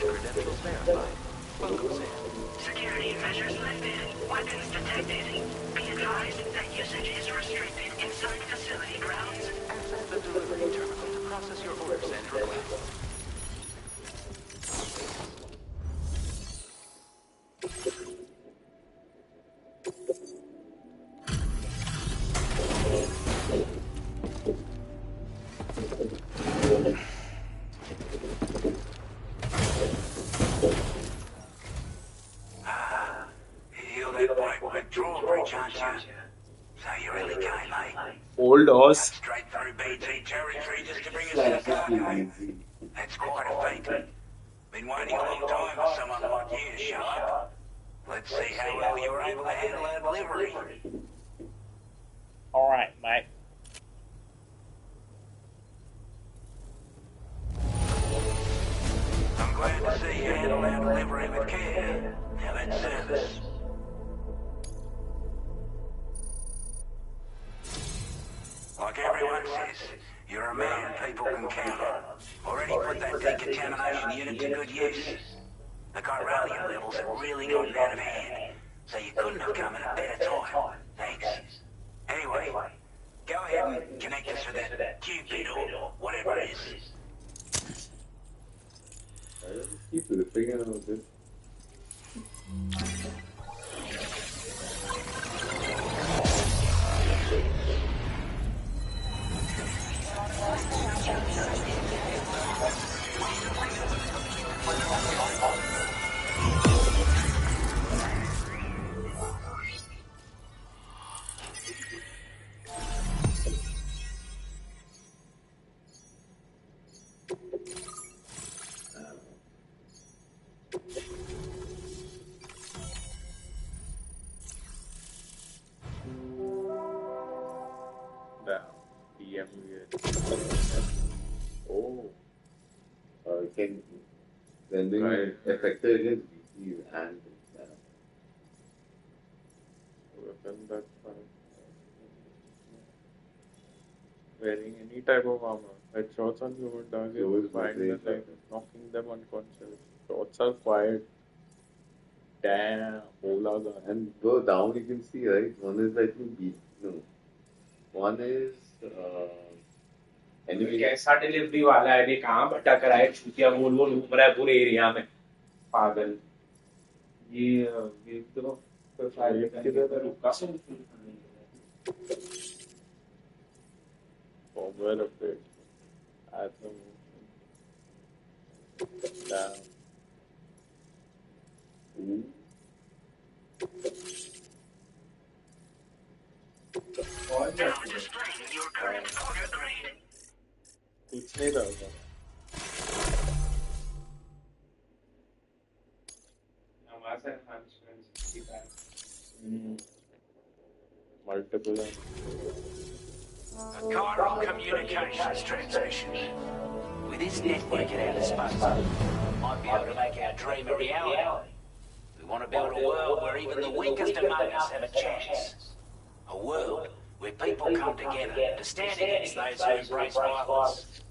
Credentials verified. Welcome, Sam. Security measures lifted. Weapons detected. Be advised that usage is restricted inside facility grounds. Access the delivery terminal to process your orders and requests. Old horse. Straight through BT territory just to bring us to the cargo. That's quite a feat. Been waiting a long time for someone like you to show up. Let's see how well you were able to handle our delivery. Alright, mate. I'm glad to see you handle our delivery with care. Now that's service. Like everyone says, you're a man people can count on. Already put that decontamination unit to good use. The chiralium levels have really gotten out of hand, so you couldn't have come at a better time. Thanks. Anyway, go ahead and connect us with that Cupid or whatever it is. I just keep ripping it out this. Oh. Can when they affected against VCs and weapon that's fine. Wearing any type of armor. Headshots on human targets, fine, knocking them unconscious. Shots are fired. Damn, Ola gun. And go down, you can see, right? One is like one is enemy. कैसा delivery वाला है? ये कहाँ भटक रहा है? छुट्टियां गोल गोल घूम रहा है पूरे एरिया में, पागल। ये तो किधर रुका? Firmware update. Add some down. Now displaying your current order grade. कुछ नहीं था multiple A chiral communications transmission. With this network at our disposal, we might be able to make our dream a reality. We want to build a world where even the weakest among us have a chance. A world where people come together to stand against those who embrace violence.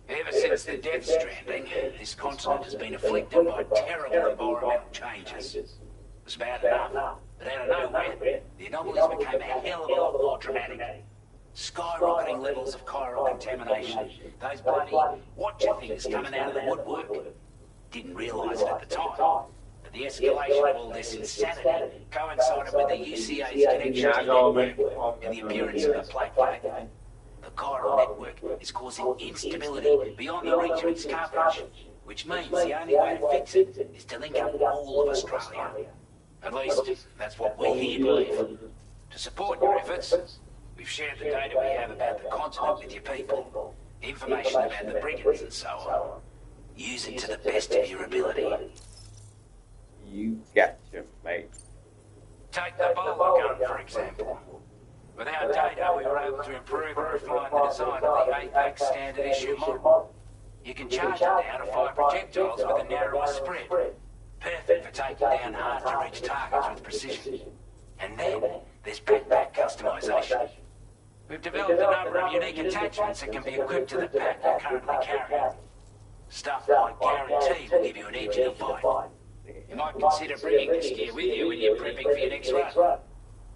Ever since the death stranding, this continent has been afflicted by terrible environmental changes. It's bad enough, but out of nowhere, the anomalies became a hell of a lot more dramatic. Skyrocketing levels of chiral contamination. Those bloody watcher things coming out of the woodwork. Didn't realise it at the time, but the escalation of all this insanity coincided with the UCA's connection to the network and the appearance of the Black Flag. The chiral network is causing instability beyond the reach of its coverage, which means the only way to fix it is to link up all of Australia. At least, that's what we here believe. To support your efforts, we've shared the data we have about the continent with your people, information about the brigands and so on. Use it to the best of your ability. You gotcha, mate. Take the bowler gun, for example. With our data, we were able to improve and refine the design of the Apex standard issue model. You can charge it now to fire projectiles with a narrower spread. Perfect for taking down hard-to-reach targets with precision. And then there's backpack customization. We've developed a number of unique attachments that can be equipped to the pack you're currently carrying. Stuff like guaranteed will give you an edge in a fight. You might consider bringing this gear with you when you're prepping for your next run.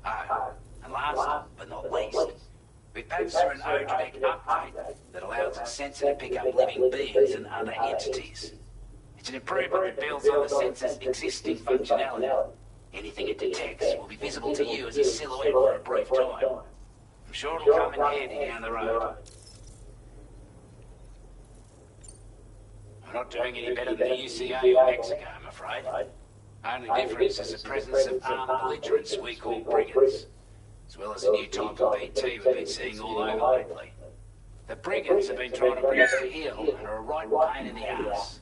Oh, and last but not least, we've patched through an ODVEC update that allows its sensor to pick up living beings and other entities. It's an improvement that builds on the sensor's existing functionality. Anything it detects will be visible to you as a silhouette for a brief time. I'm sure it'll come in handy down the road. We're not doing any better than the UCA or Mexico, I'm afraid. Only difference is the presence of armed belligerents we call brigands, as well as a new type of BT we've been seeing all over lately. The brigands have been trying to bring us to heel and are a right pain in the ass.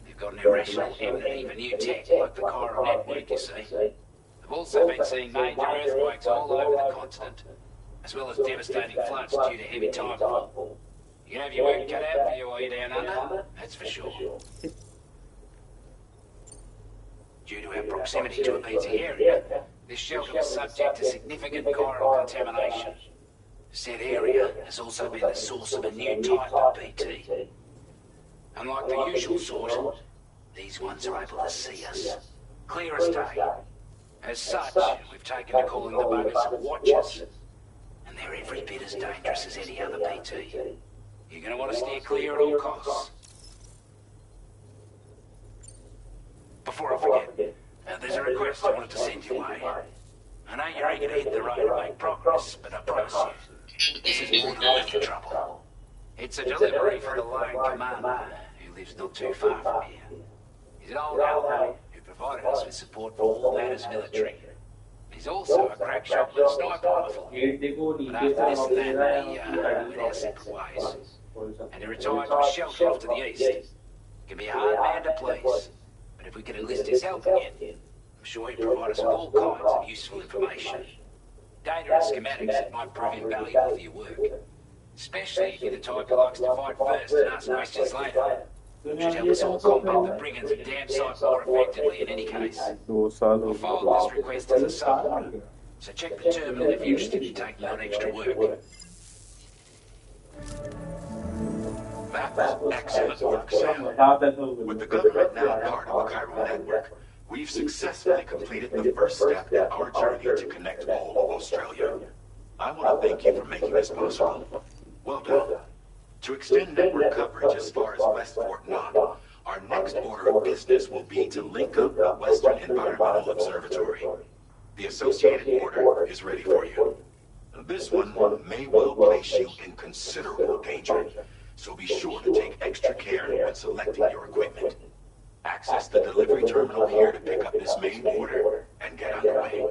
They've got an irrational enmity for new tech like the chiral network, you see. They've also been seeing major earthquakes all over the continent, as well as devastating floods due to heavy tidefall. You can have your work cut out for you while you're down under, that's for sure. Due to our proximity to a BT area, this shelter was subject to significant chiral contamination. Said area has also been the source of a new type of BT. Unlike the usual sort, These ones are able to see us. Clear as day. As such, we've taken to calling the buggers Watchers. And they're every bit as dangerous as any other BT. You're gonna want to steer clear at all costs. Before I forget, there's a request I wanted to send your way. I know you're eager to hit the road and make progress, but I promise you, this is more than a little trouble. It's a delivery for the Lone Commander, who lives not too far from here. He's an old ally who provided us with support for all matters military. He's also a crack shot with a sniper rifle. But after this and that, we went our separate ways. And he retired to a shelter off to the east. He can be a hard man to please, but if we could enlist his help again, I'm sure he'd provide us with all kinds of useful information. Data and schematics that might prove invaluable for your work. Especially if you're the type who likes to fight first and ask questions later. It should help us all combat the brigands a damn sight more effectively in any case. I'll follow this request as a sub, so check the terminal if you're interested in taking on extra work. That was excellent work, Sam. With the government now part of the Cairo network, we've successfully completed the first step in our journey to connect all of Australia. I want to thank you for making this possible. Well done. To extend network coverage as far as West Fort Knox, our next order of business will be to link up the Western Environmental Observatory. The associated order is ready for you. This one may well place you in considerable danger, so be sure to take extra care when selecting your equipment. Access the delivery terminal here to pick up this main order and get underway.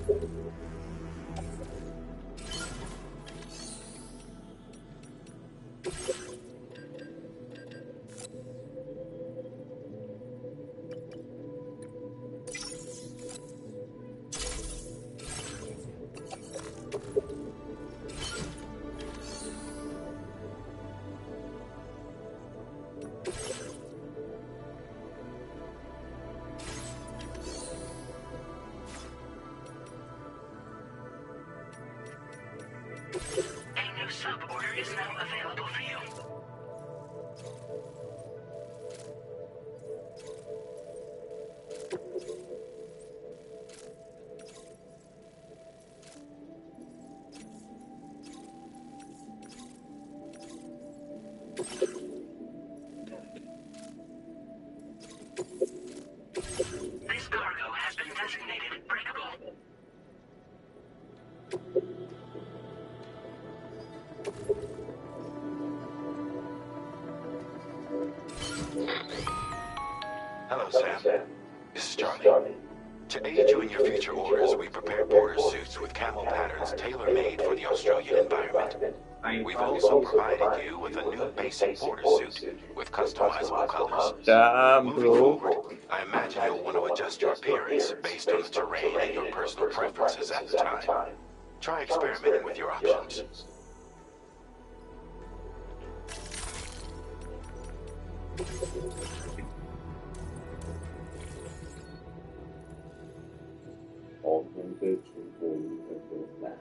A new sub-order is now available for you. This cargo has been designated breakable. Hello, Sam. This is Charlie. To aid you in your future orders, we prepared border suits with camo patterns tailor-made for the Australian environment. We've also provided you with a new basic border suit with customizable colors. Damn, Moving bro. forward, I imagine you'll want to adjust your appearance based on the terrain and your personal preferences at the time. Try experimenting with your options. Augmented control plan.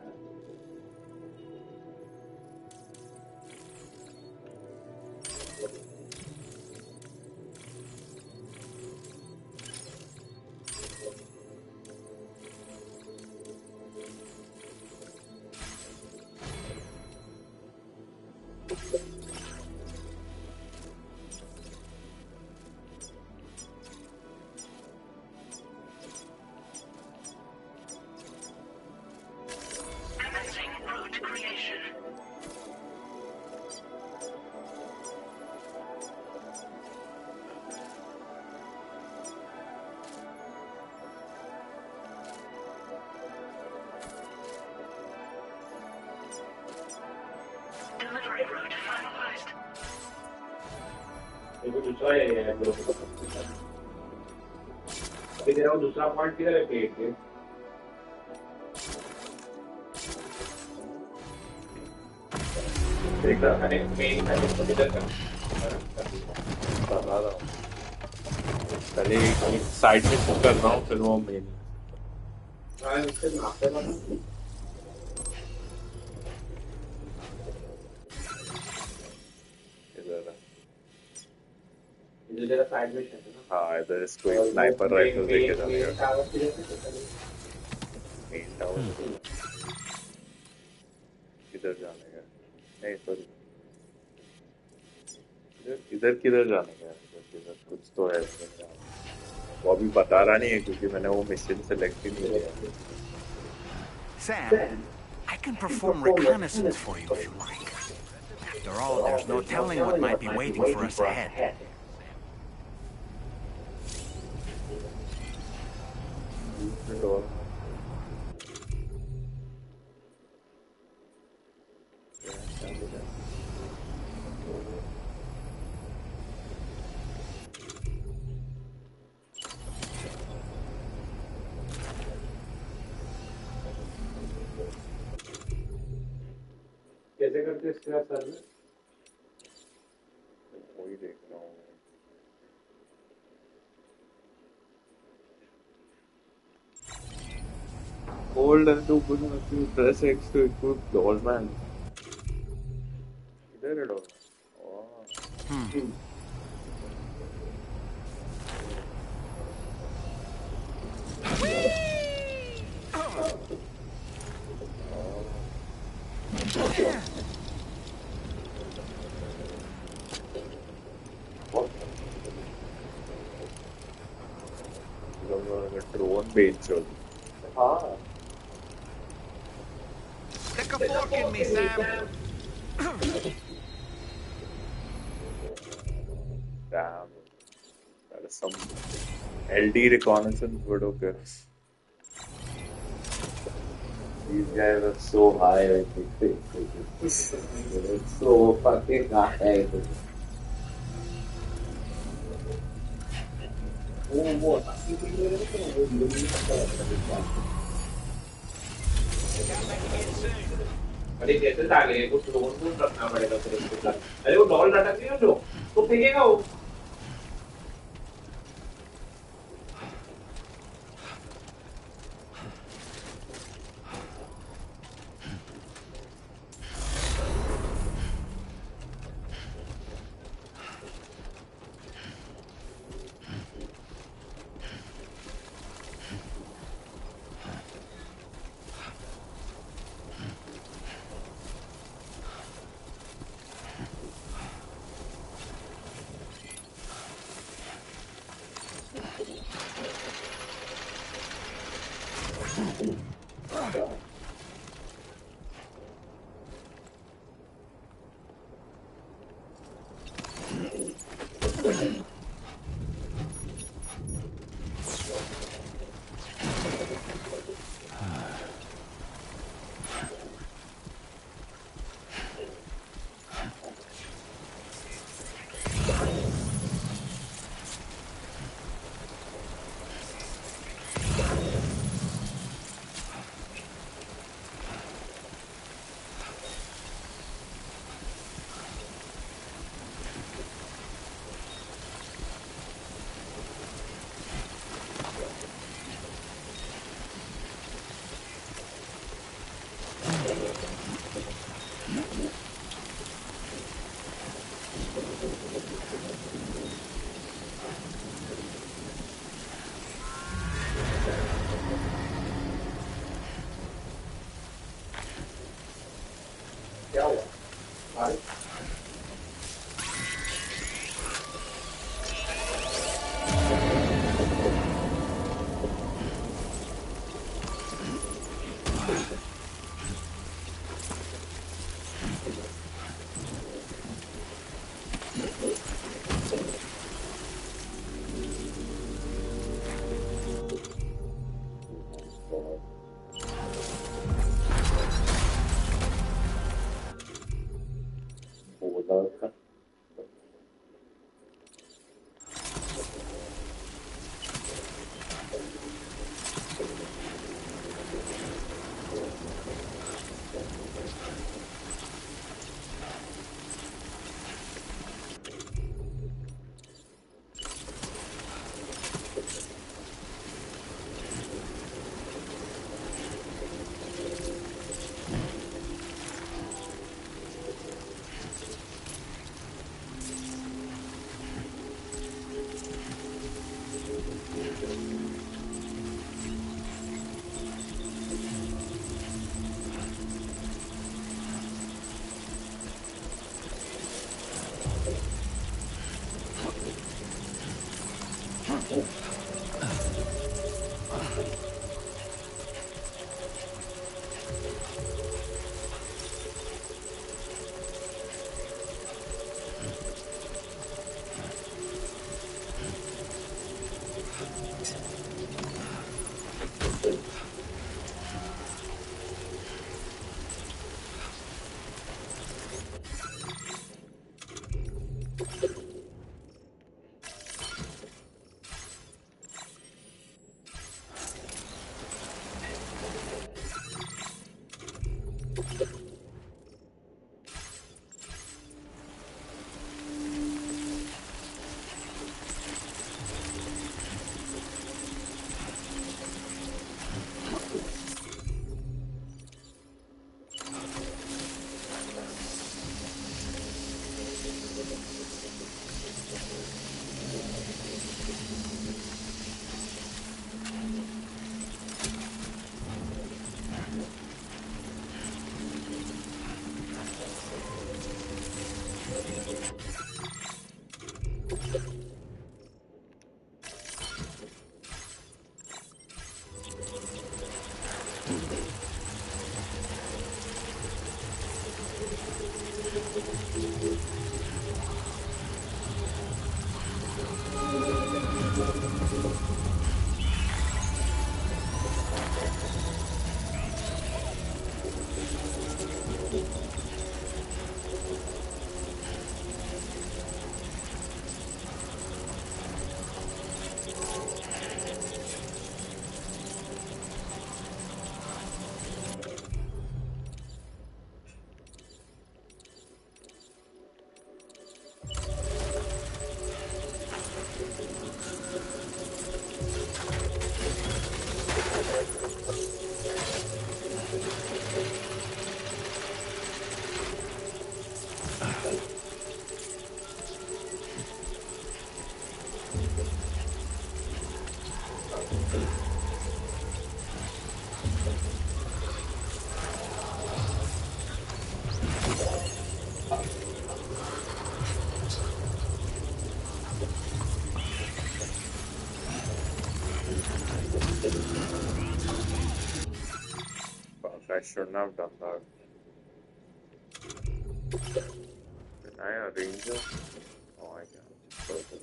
Commencing route creation. Delivery route finalized. मेरे को दूसरा ये है bro अभी तेरा वो दूसरा point किधर है पेट के देखा मैंने मेन है तो किधर का बता रहा हूँ पहले साइड में कुक कर रहा हूँ फिर वो मेन हाँ इससे नापे ना इधर है इधर तेरा साइड में है ना हाँ इधर इसको एक स्नाइपर राइफल देके जाएगा मेन टावर किधर जाने का नहीं सॉरी इधर किधर जाने का इधर कुछ तो है इसमें वो अभी बता रहा नहीं है क्योंकि मैंने वो मिशन सेलेक्ट ही नहीं किया Sam, I can perform reconnaissance for you if you like. After all, there's no telling what might be waiting for us ahead. कैसे करते हैं इसका सर में वही देख रहा हूँ Hold and to open the press X to equip Dollman. इधर है डॉल ड्रोन बेच चल हाँ Stick a fork in me, Sam. Damn. That is some LD reconnaissance, but okay. These guys are so high, I think. It's so fucking high. अरे कैसे डाले कुछ drone को रखना पड़ेगा फिर उसके साथ अरे वो डॉल लटक रही है जो तो फेंकेगा वो I shouldn't have done that. Can I arrange it? Oh, I can't.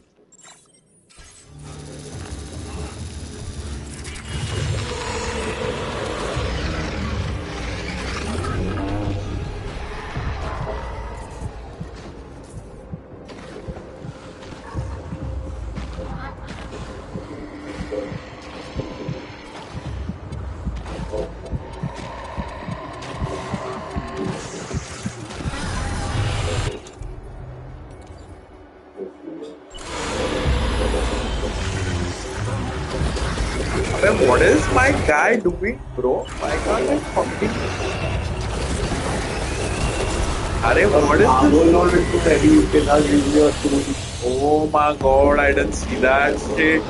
What is my guy doing, bro? Why can't I fucking... what is this? Oh my god, I didn't see that shit.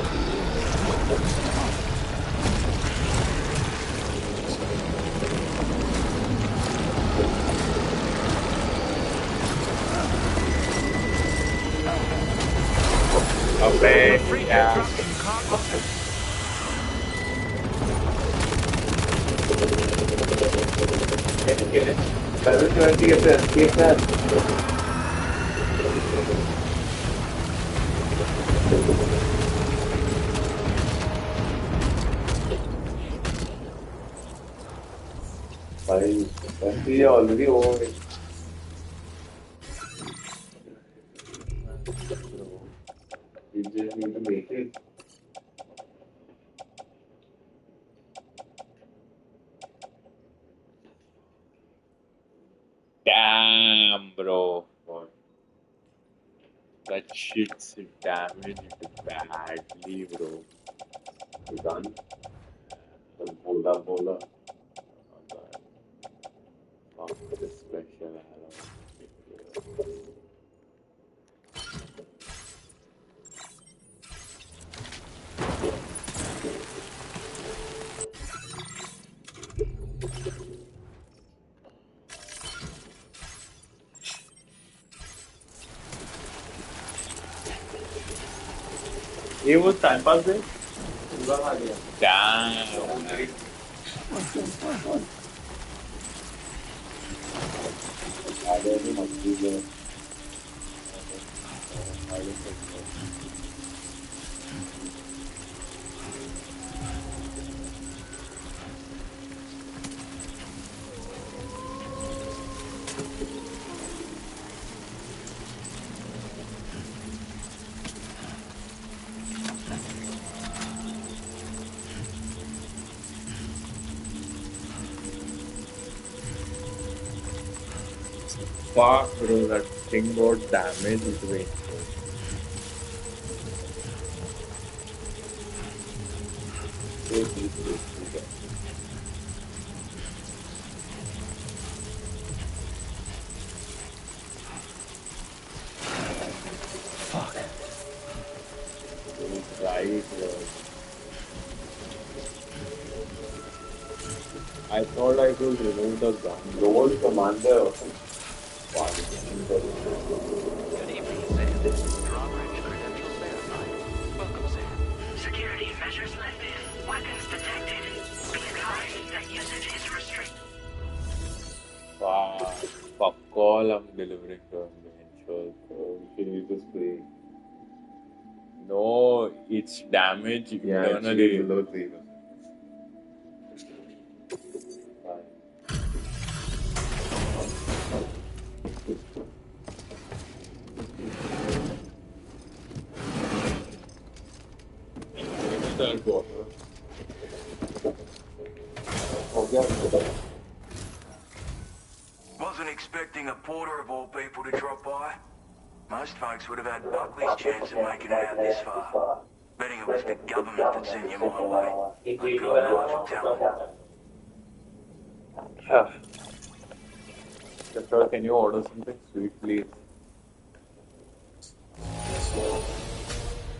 Okay, yeah. Already over. You just need to make it. Damn, bro. That shit's damaged badly, bro. You done? Bola. Fuck this special arrow. ये वो time pass है पूरा खा गया Fuck, bro, that thing got damaged way. Fuck. Right, bro. I thought I could remove the gun. Roll commander. Good evening, Sam. Drawbridge credentials verified. Welcome, Sam. Security measures lifted. Weapons detected. Be advised that usage is restricted. Fuck all, I'm delivering to him. Sure. Can you just play? No, it's damaged internally. Below 3%. Wasn't expecting a porter of all people to drop by. Most folks would have had Buckley's chance of making it out this far. Betting it was the government that sent you my way. I've got a knife of talent. Sir, can you order something sweet, please?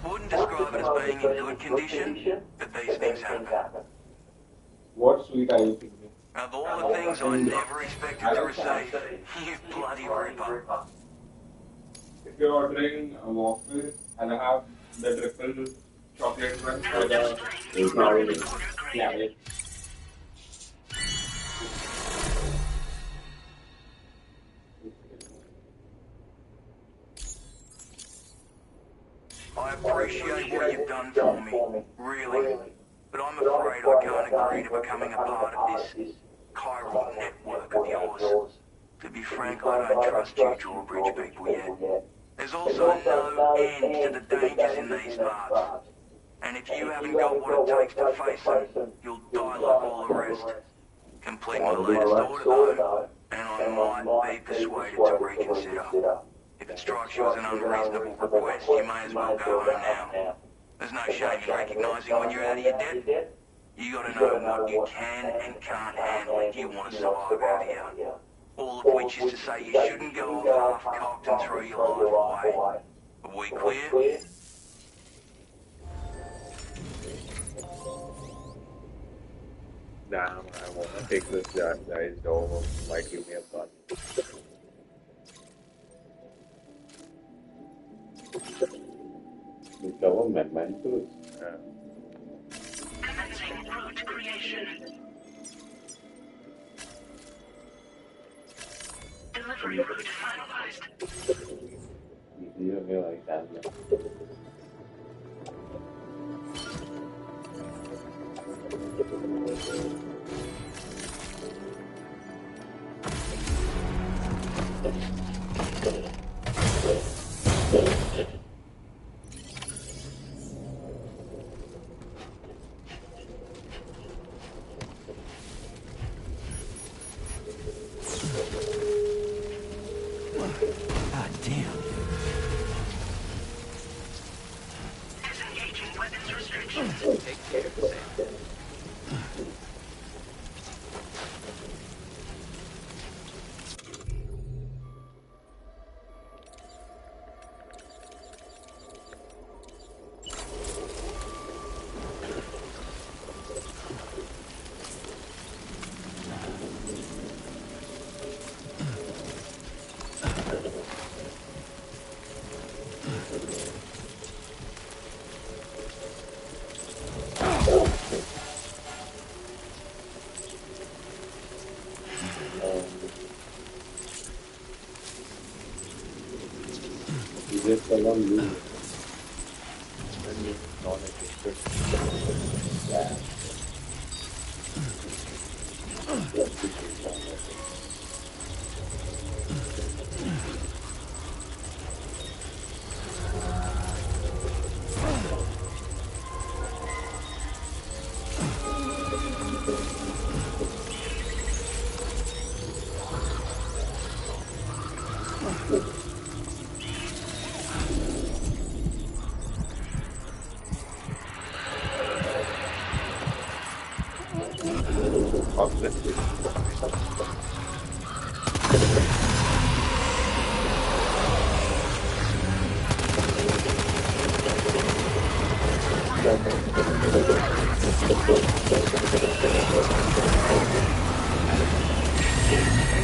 Wouldn't describe it as being in good condition, but these things happen. What sweet are you thinking? Of all the things I never expected to receive, you bloody ripper. If you're ordering a waffle, I'll have the triple chocolate one for the... Yeah. appreciate what you've done for me, really. But I'm afraid I can't agree to becoming a part of this chiral network of yours. To be frank, I don't trust you drawbridge people yet. There's also no end to the dangers in these parts. And if you haven't got what it takes to face them, you'll die like all the rest. Complete my latest order though, and I might be persuaded to reconsider. If it strikes you as an unreasonable request, you may as well go home now. There's no shame in recognising when you're out of your depth. You gotta know what you can and can't handle if you want to survive out here. All of which is to say you shouldn't go off half-cocked and throw your life away. Are we clear? Damn, I wanna take this guy's dog. Might give me a gun. The government mentors. Commencing route creation. Delivery route finalized. Easier way like that. God damn. Disengaging weapons restrictions. Take care of yourself. Just along you. Non-existent. Yeah.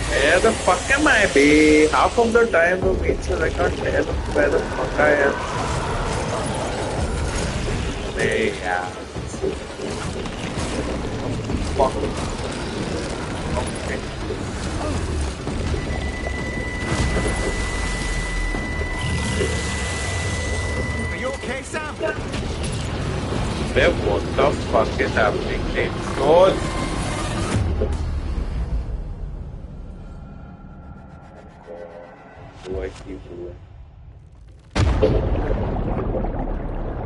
Where the fuck am I, be? Half of the time the means I can't tell where the fuck I am. Hey, yeah. Fuck. Okay. Are you okay, Sam? Where what the fuck is happening? Names goes. Do I keep doing?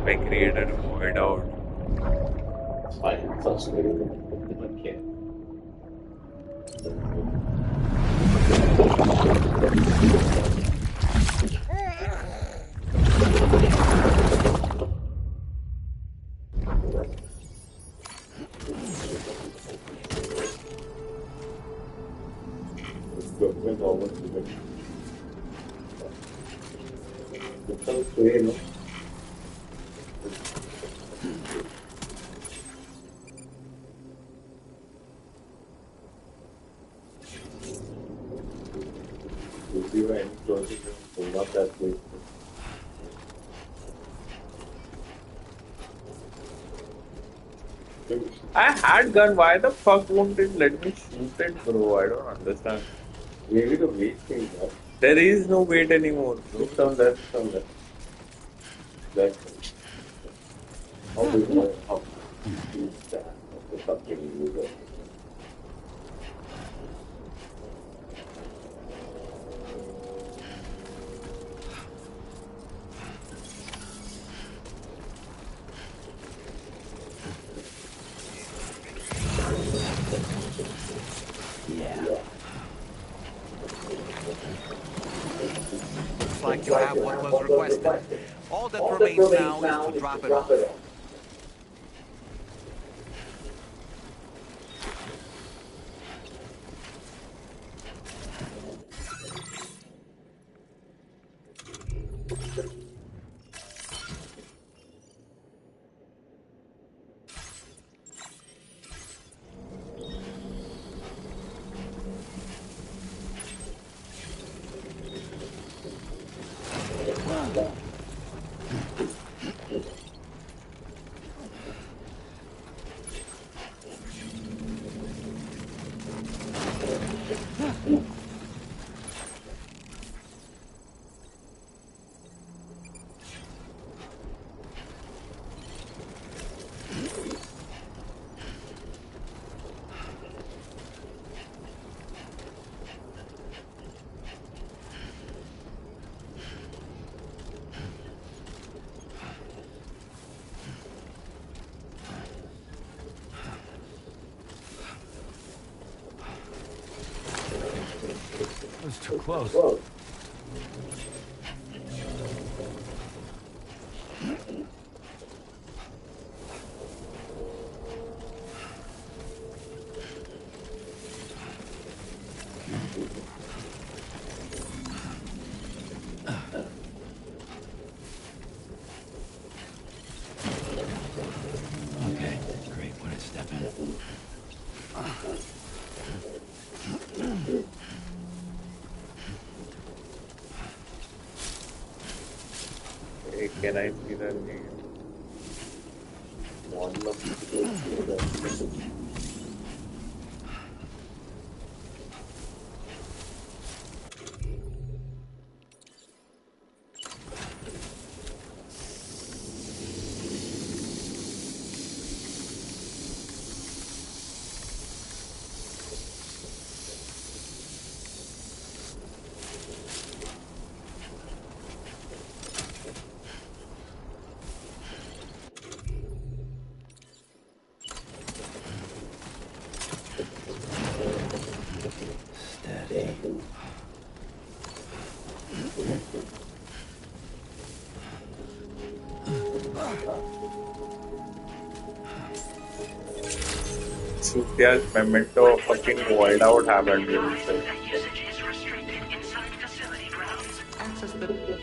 I created a void out. It's fine. It's also very good. Okay. Government almost no? If you were any closer to not that way. I had gun. Why the fuck won't it let me shoot it, bro? I don't understand. Maybe the weight thing, right? There is no weight anymore, bro. It's on that, it's on that. That. Looks like you have what was requested. All that remains now is to drop it off. That was too close. Okay, great. What a step in. Hey, can I see that name? One of Steady. Sutya's memento fucking void out happened. That usage is restricted inside facility grounds. Access the...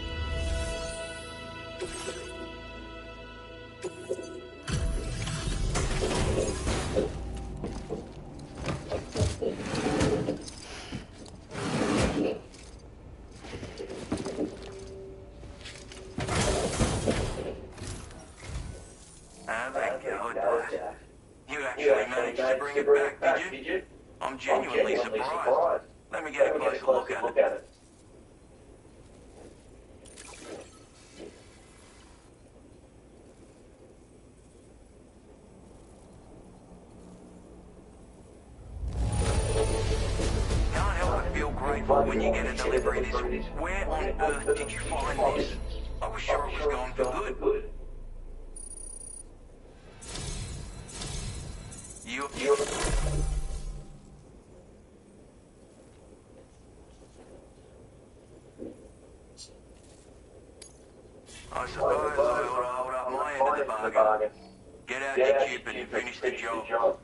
Ah, thank God, Dad. You actually managed to bring it back, did you? I'm genuinely surprised. Let me get a closer look at it. Can't help but feel grateful when you get a delivery this. Where on earth did you find this? I was sure it was gone for good. You... I suppose I ought to hold up my end of the bargain. Get out your chip and finish the job.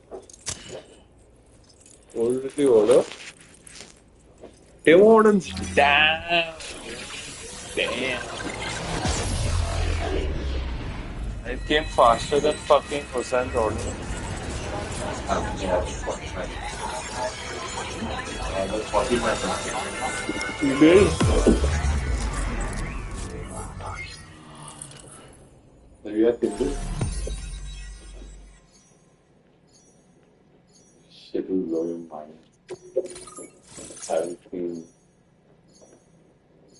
What was the order? Tim Hortons. Damn. It came faster than fucking Hussein's order. You did? You have to do. Shit will blow your mind.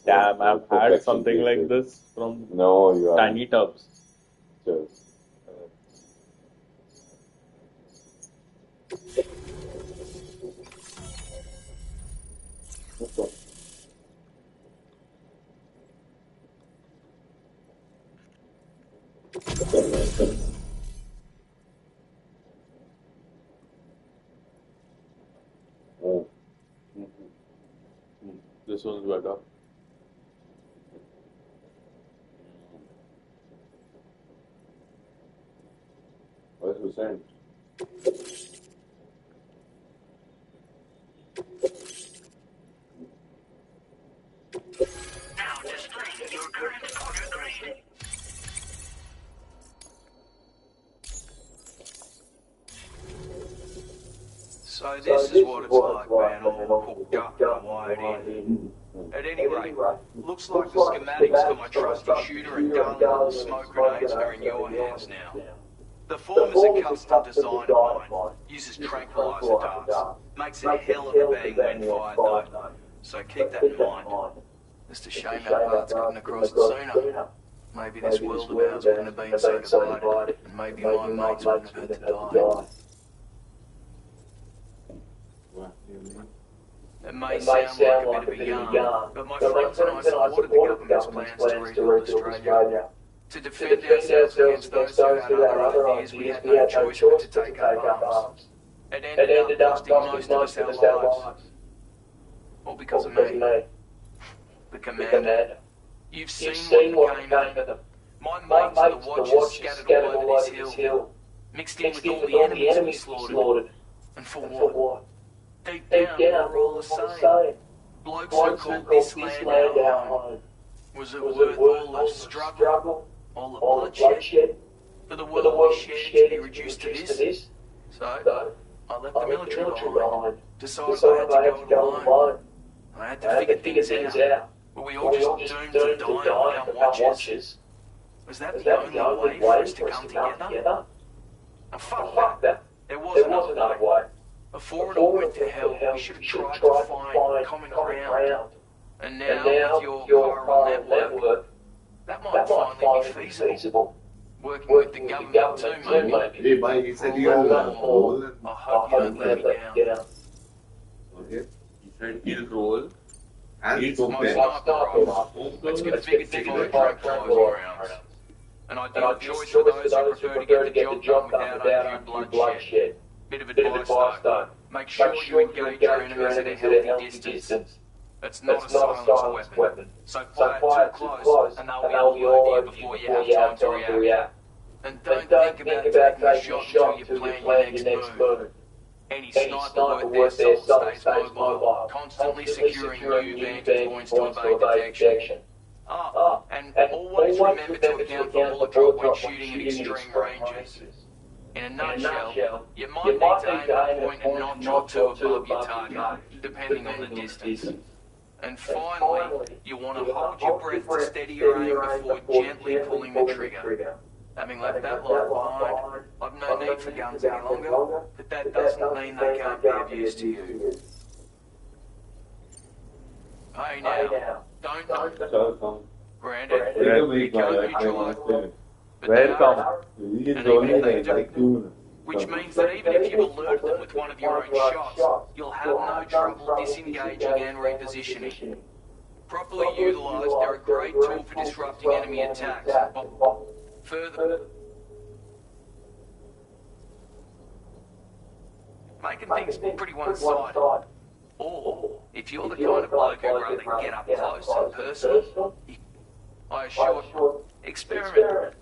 Damn, I've had something like this from No, you are Tiny Tubs. just Oh. This one's better. What was saying? Now displaying your current order grade. So this is what it's like being all hooked up and wired in. At any rate, looks like the schematics for my trusty shooter and darling little smoke grenades are in your hands now. The form is a custom design of mine, uses tranquilizer darts, makes a hell of a bang when fired though, so keep that in mind. Just a shame our paths couldn't have crossed sooner. Maybe this world of ours wouldn't have been so divided, and maybe my mates wouldn't have had to die. It may sound like a bit of a yarn, but my friends and I supported the government's plans to rebuild Australia. To defend ourselves against those who had other ideas, we had no choice but to take up arms. It ended up costing most of us our lives. All because of me. The commander. You've seen what came of them. My mates are the watchers scattered all over this hill, mixed in with all the enemies we slaughtered. And for what? Deep down, we're all the same. Blokes who called this land our home. Was it worth all the struggle, all the bloodshed, for the world we shared to be reduced to this? So, I left the military behind, decided I had to go it alone. I had to figure things out. Were we all just doomed to die and become watchers? Was that the only way for us to come together? And fuck that. There was another way. Before it all went to hell, we should have tried to find common ground. And now, with your viral network, that might finally be feasible. Working with the government too, maybe. Hey, Mike, he said you have a hole. I hope you don't let me down. Okay. He said he'll roll. And It's so my bad. sniper rifle. Let's configure to find tranquilizer rounds. An ideal choice for those who prefer to get the job done without undue bloodshed. Bit of advice though, make sure you engage your enemies at a healthy distance. It's not a silenced weapon, so fire too close and they'll be all over you before you have time to react. And don't think about taking a shot until you plan your next move. Any sniper worth their salt stays mobile, constantly securing new vantage points to evade detection. And always remember to account for bullet drop when shooting at extreme ranges. In a nutshell, you might need to aim at a point a notch or two above your target, depending on the distance. And finally, you want to hold your breath to steady your aim before gently pulling the trigger. Having left that lot behind, I've no need for guns any longer, but that doesn't mean they can't be of use to you. Hey now, don't... Granted, you can't neutralize... Welcome. He is rolling like tycoon. Which means that even if you alert them with one of your own shots, you'll have no trouble disengaging and repositioning. Properly utilised, they're a great tool for disrupting enemy attacks. Further, making things pretty one-sided. Or, if you're the kind of bloke who'd rather get up close and personal, I assure, experiment.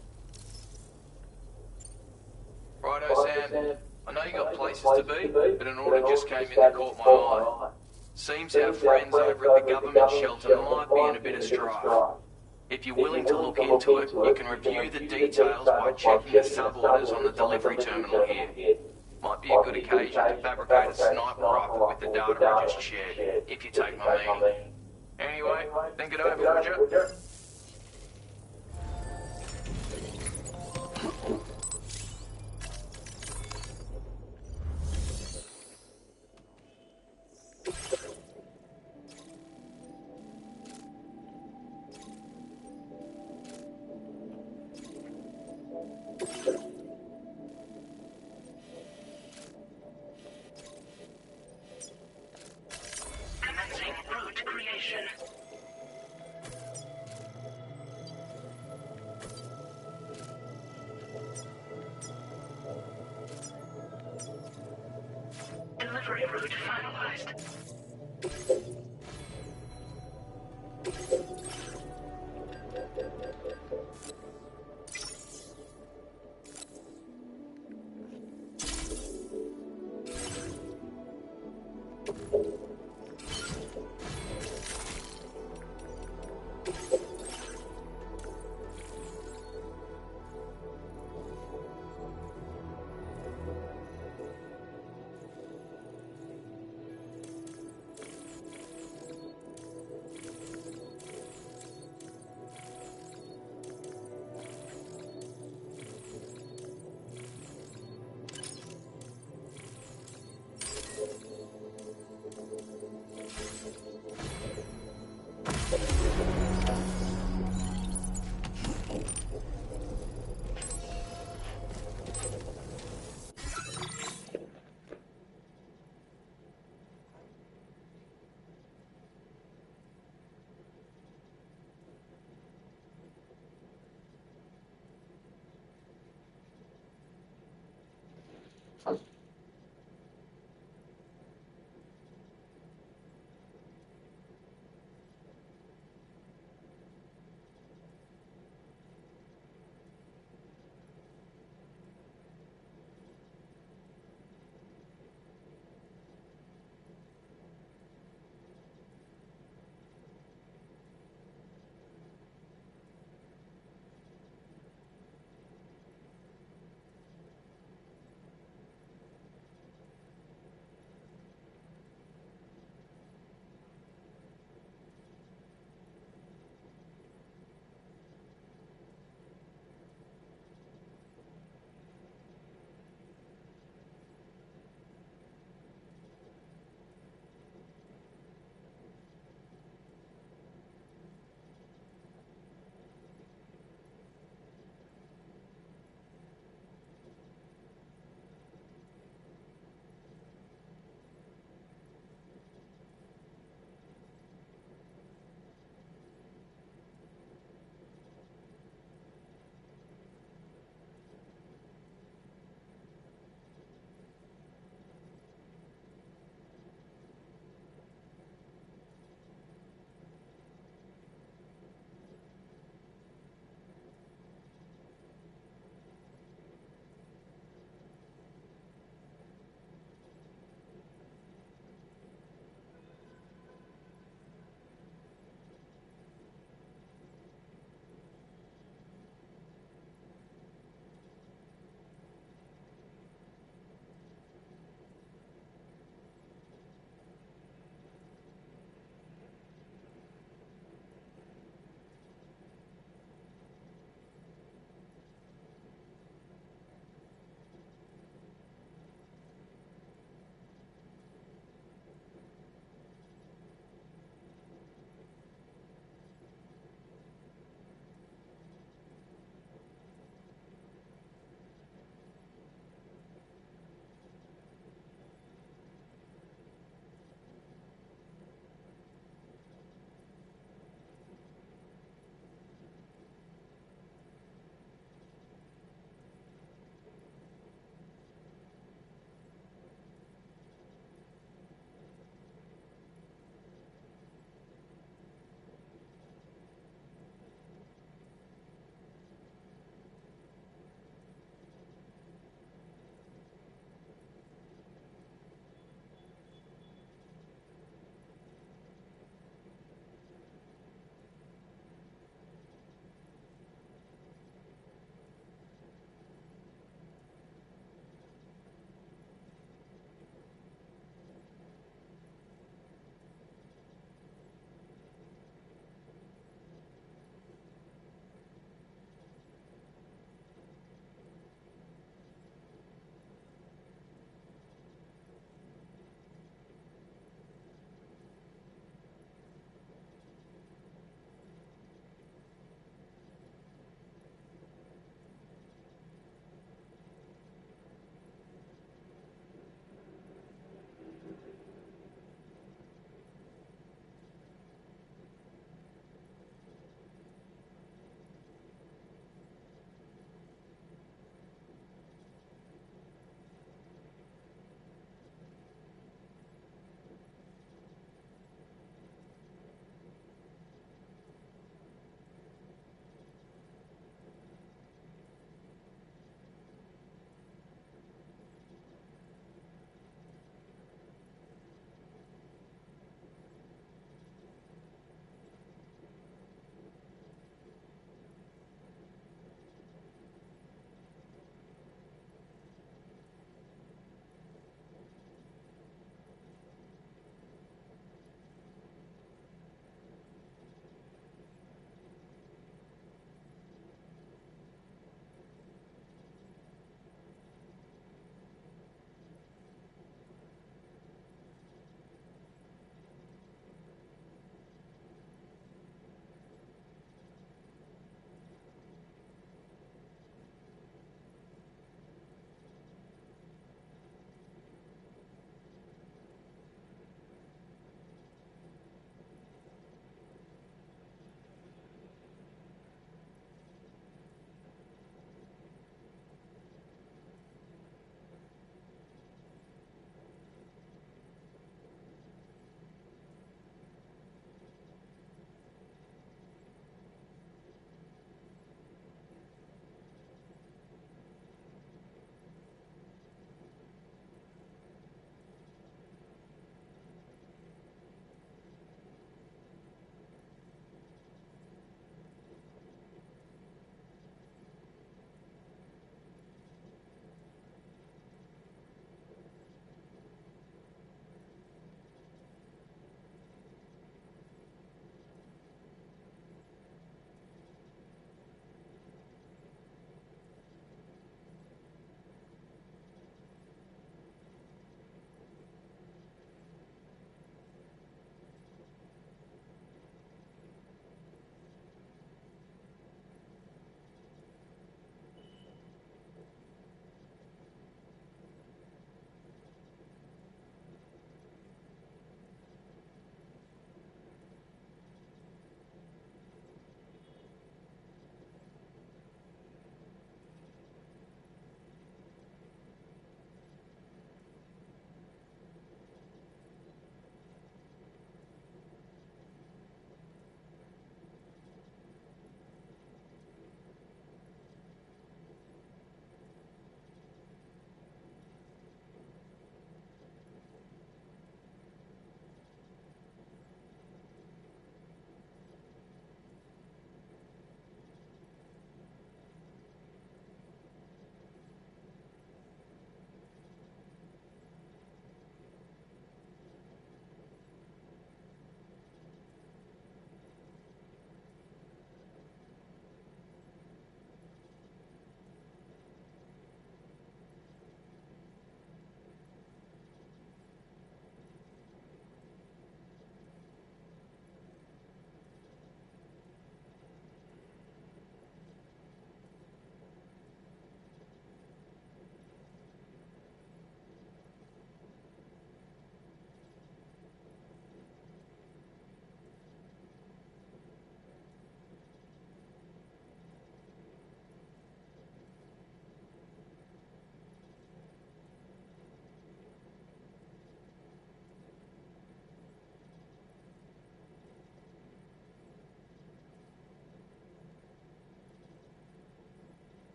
Righto, Sam. I know you got places to be, but an order just came in that caught my eye. Seems our friends over at the government shelter might be in a bit of strife. If you're willing to look into it, you can review the details by checking the sub-orders on the delivery terminal here. Might be a good occasion to fabricate a sniper rifle with the data I just shared, if you take my meaning. Anyway, think it over, would you? Commencing route creation. finalized.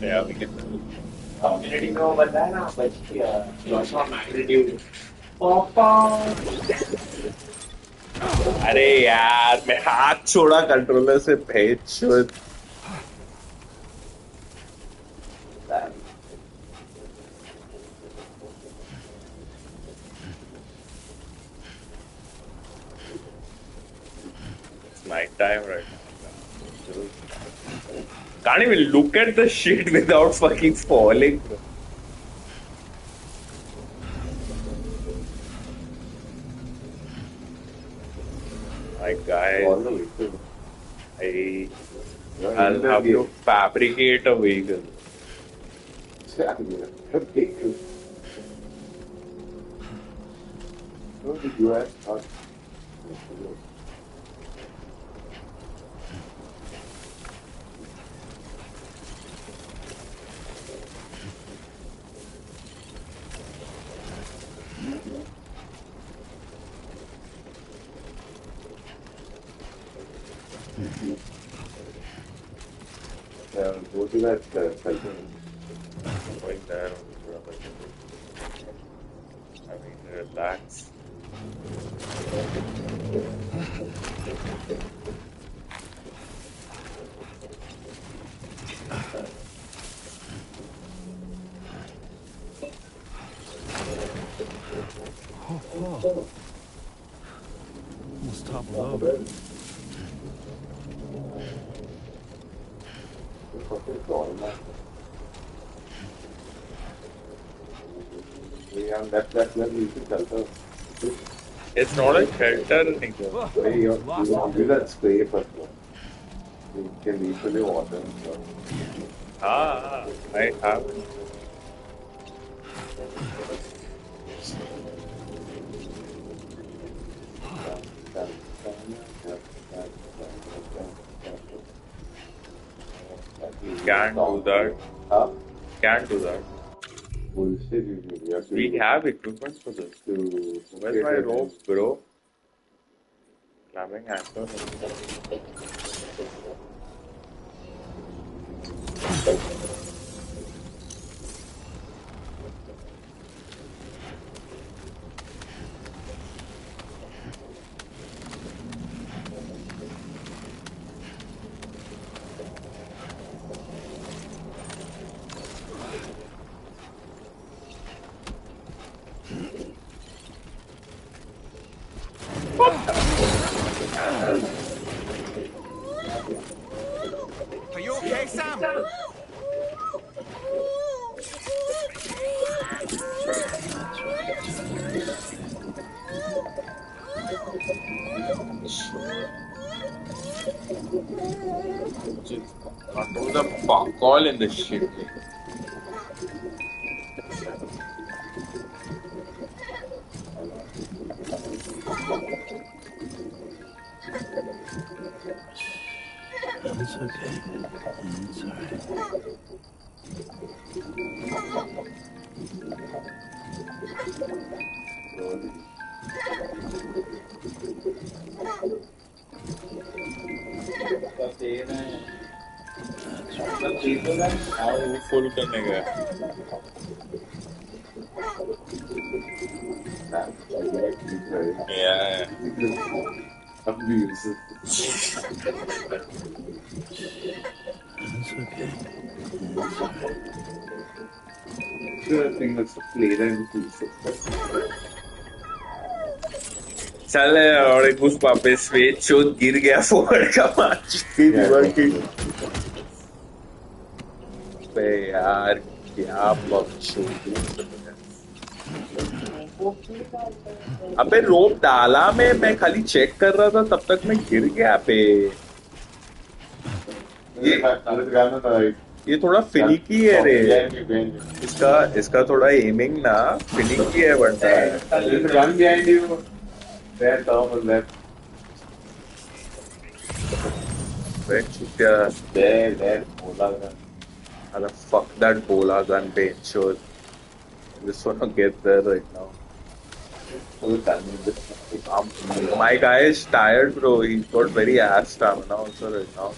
Yeah, we can. Community में वो बताया ना बच्ची loss of magnitude पापा अरे यार मैं हाथ छोड़ा कंट्रोलर से भेज शुद्ध It's night time right now. Can't even look at the shit without fucking falling. My guy, I'll have to fabricate a vehicle. What did you ask? Go to that cycle. Going there. I mean, relax. Oh. Almost toppled over. It's not a shelter thing. You do that spray first. You can easily water. I have. Can't do that. Can't do that. We have equipment for this. Where's my rope, bro? Climbing anchor. Are you okay, Sam? Control the fuck all in this shit. It's okay. It's alright. Full करने का It's okay. चल और एक उस पे sweat शोध गिर गया फोड़ का माच की दीवार की बे यार क्या बकचोदी अबे रोप डाला मैं खाली चेक कर रहा था तब तक मैं गिर गया पे ये ये थोड़ा फिनिकी है रे इसका थोड़ा एमिंग ना फिनिकी है बनता है There's a gun behind you. There, top on left. Where chutya There, bola gun. fuck that bola gun bitch sure I just wanna get there right now my guy is tired bro he's got very ass stamina also right now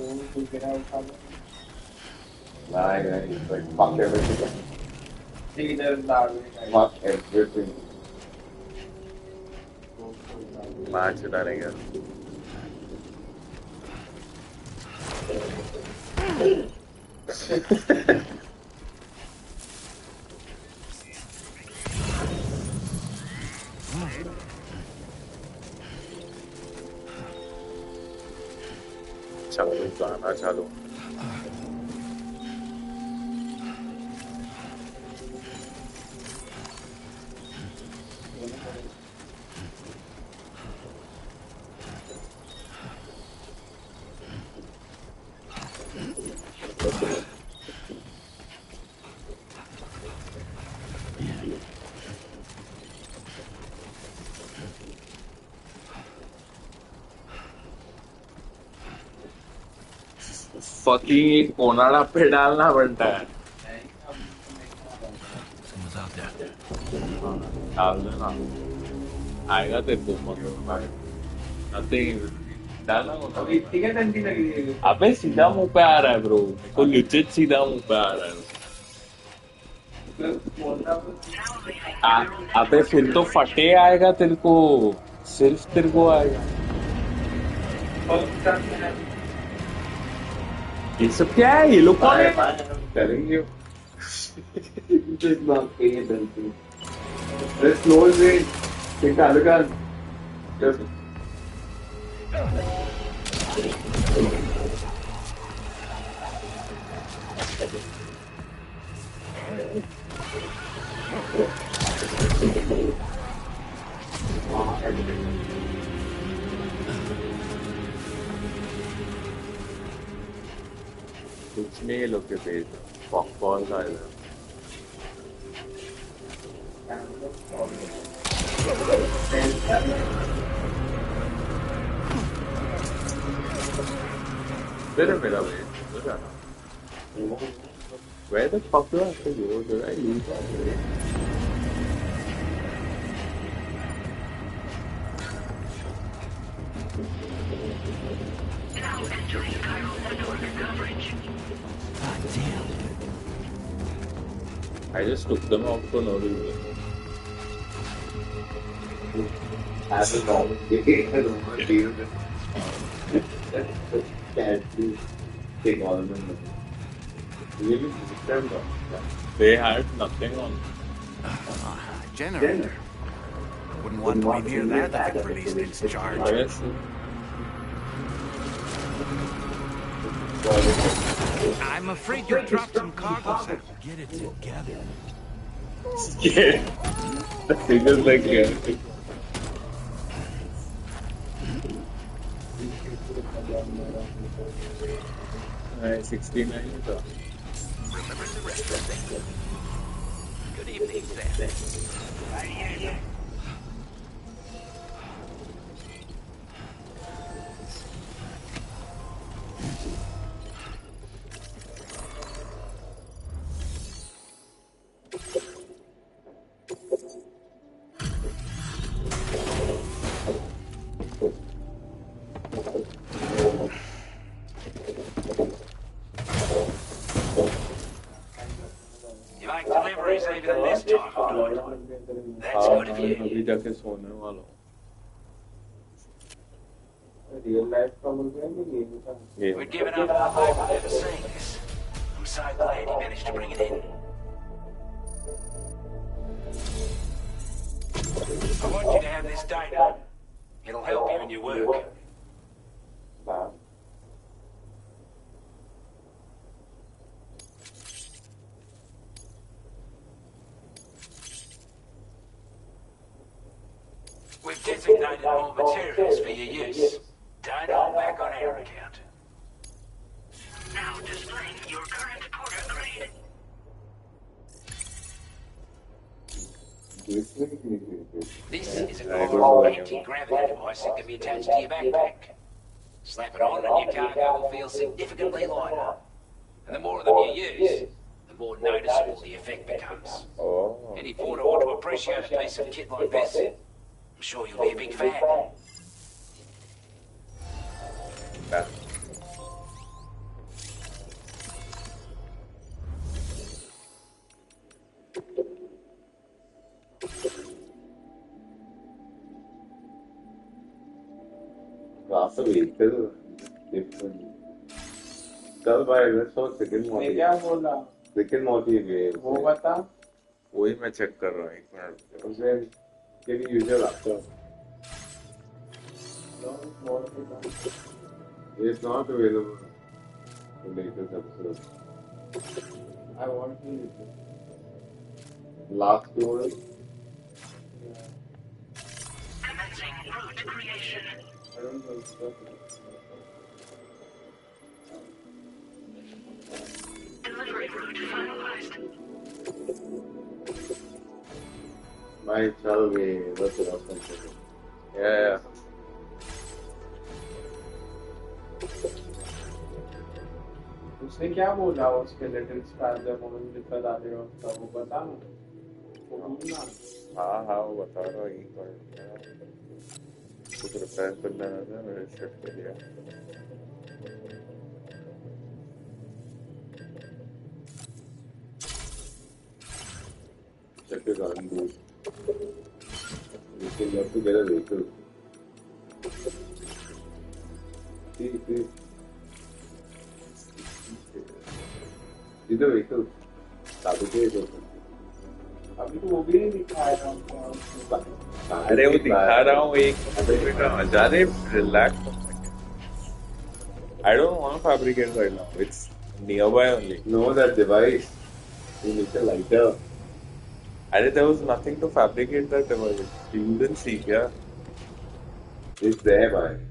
It's like fuck everything. Fuck everything. match डालेंगे चलो गाना चालू fucking कोनाडा पे डालना बनता है Someone's out there. डाल देना आएगा तेरे को nothing डालना अभी इतनी क्या टंकी लगी है? अबे सीधा मुंह पे आ रहा है ब्रो तो लिचित सीधा मुंह पे आ रहा है अबे फिर तो फटे आएगा तेरे को सिर्फ तेरे को आएगा ये सब क्या है ये लोग कौन है Telling you. Just not paying attention. Let's close it. Take the other gun. Just. कुछ नहीं लोग के पेज पॉपकॉर्न का है Where मेरा page Where the fuck do I have to go? Did I lose that? Now entering chiral network coverage. God damn. I just took them out for no reason. As a normal day, I don't want to deal with can't take all of them. Really them though. They had nothing on. Generator. Wouldn't want to be near that if it released its charge. Yes. I'm afraid you dropped some cargo, sir. Get it together. Yeah. The figures like yeah. 69 था. Remember the rest of things. Good evening, Sam. You make deliveries even in this time of night. That's good of you. अभी जाके सोने वाला हूँ. Real life problem है कि ये होता है? We'd given up on hope of ever seeing this. I'm so glad he managed to bring it in. I want you to have this data. It'll help you in your work. We've designated more materials for your use. Data all back on our account. This is a core anti-gravity device that can be attached to your backpack. Slap it on and your cargo will feel significantly lighter. And the more of them you use, the more noticeable the effect becomes. Any porter ought to appreciate a piece of kit like this. I'm sure you'll be a big fan. Class of vehicle different. चल भाई let's go second मैं motive. क्या बोला Second motive है वो बता वही मैं चेक कर रहा हूँ एक मिनट उसे can you use your laptop? It's not available in the latest episode. I want to use it. Last story. Commencing route creation. I don't know stuff. Delivery route finalized. भाई चल गए बस रास्ते में. Yeah. उसने क्या बोला उसके लिटिल स्टार जब उन्होंने लिखा डाले होता वो बता ना वो बोलना हाँ वो बता रहा हूँ एक मिनट कुछ रिपेयर कर लेना था मैंने सेट कर दिया check it out. You have to get a vehicle. See. See the vehicle. Fabricate it. अभी तो वो भी नहीं दिखाया था अरे वो दिखा रहा हूँ एक जाने relax. I don't want to fabricate right now. It's nearby only. No, that device. You need a lighter. And there was nothing to fabricate that device. You didn't see, yeah? It's there, man.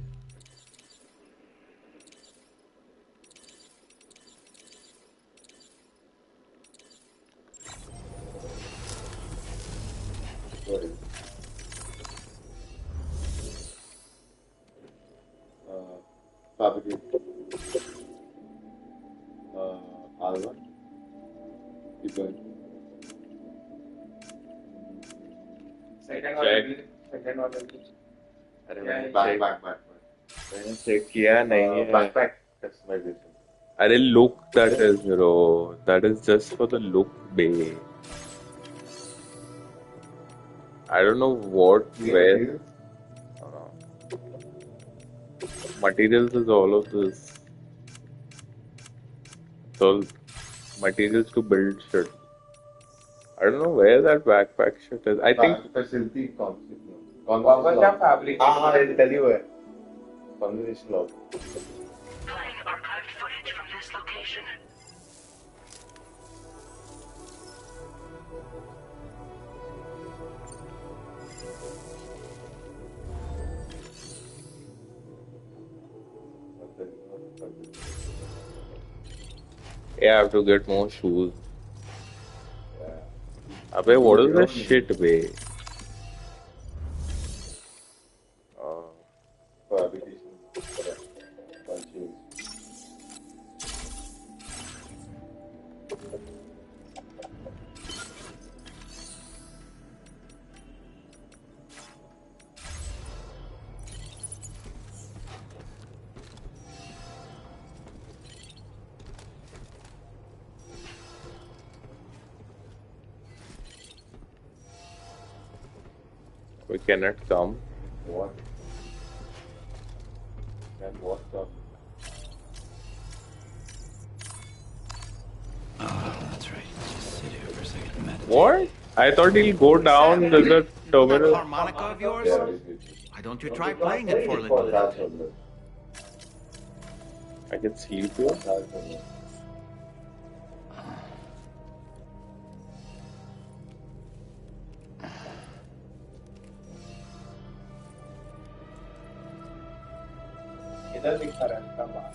Sorry. Fabricate. R1. Keep going. Second वाला अरे मैंने Back. मैंने check किया नहीं है Backpack customization. अरे look that is bro that is just for the look babe I don't know where materials is all of this it's all materials to build shit I don't know where that backpack shit is. I think facility concept. fabric. I'll tell you where. Conversation log. Playing archived footage from this location. yeah, I have to get more shoes. Abey, what is this shit, babe? We cannot come. What? And what stuff? Oh, that's right. Just sit here for a second and meditate. What? I thought he'll go down to the terminal. That harmonica of yours? Why don't you try playing it for a little bit? I can sleep here. इधर दिखा रहा है इसका बात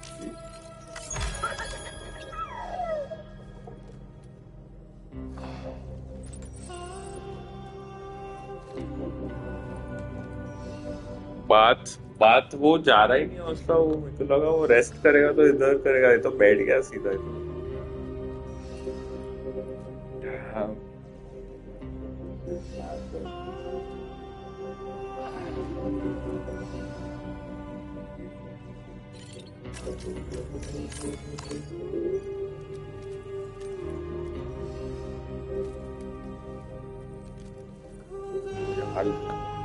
बात बात वो जा रहा ही नहीं है उसका। वो मेरे को लगा वो रेस्ट करेगा तो इधर करेगा, ये तो बैठ गया सीधा ही। हाँ।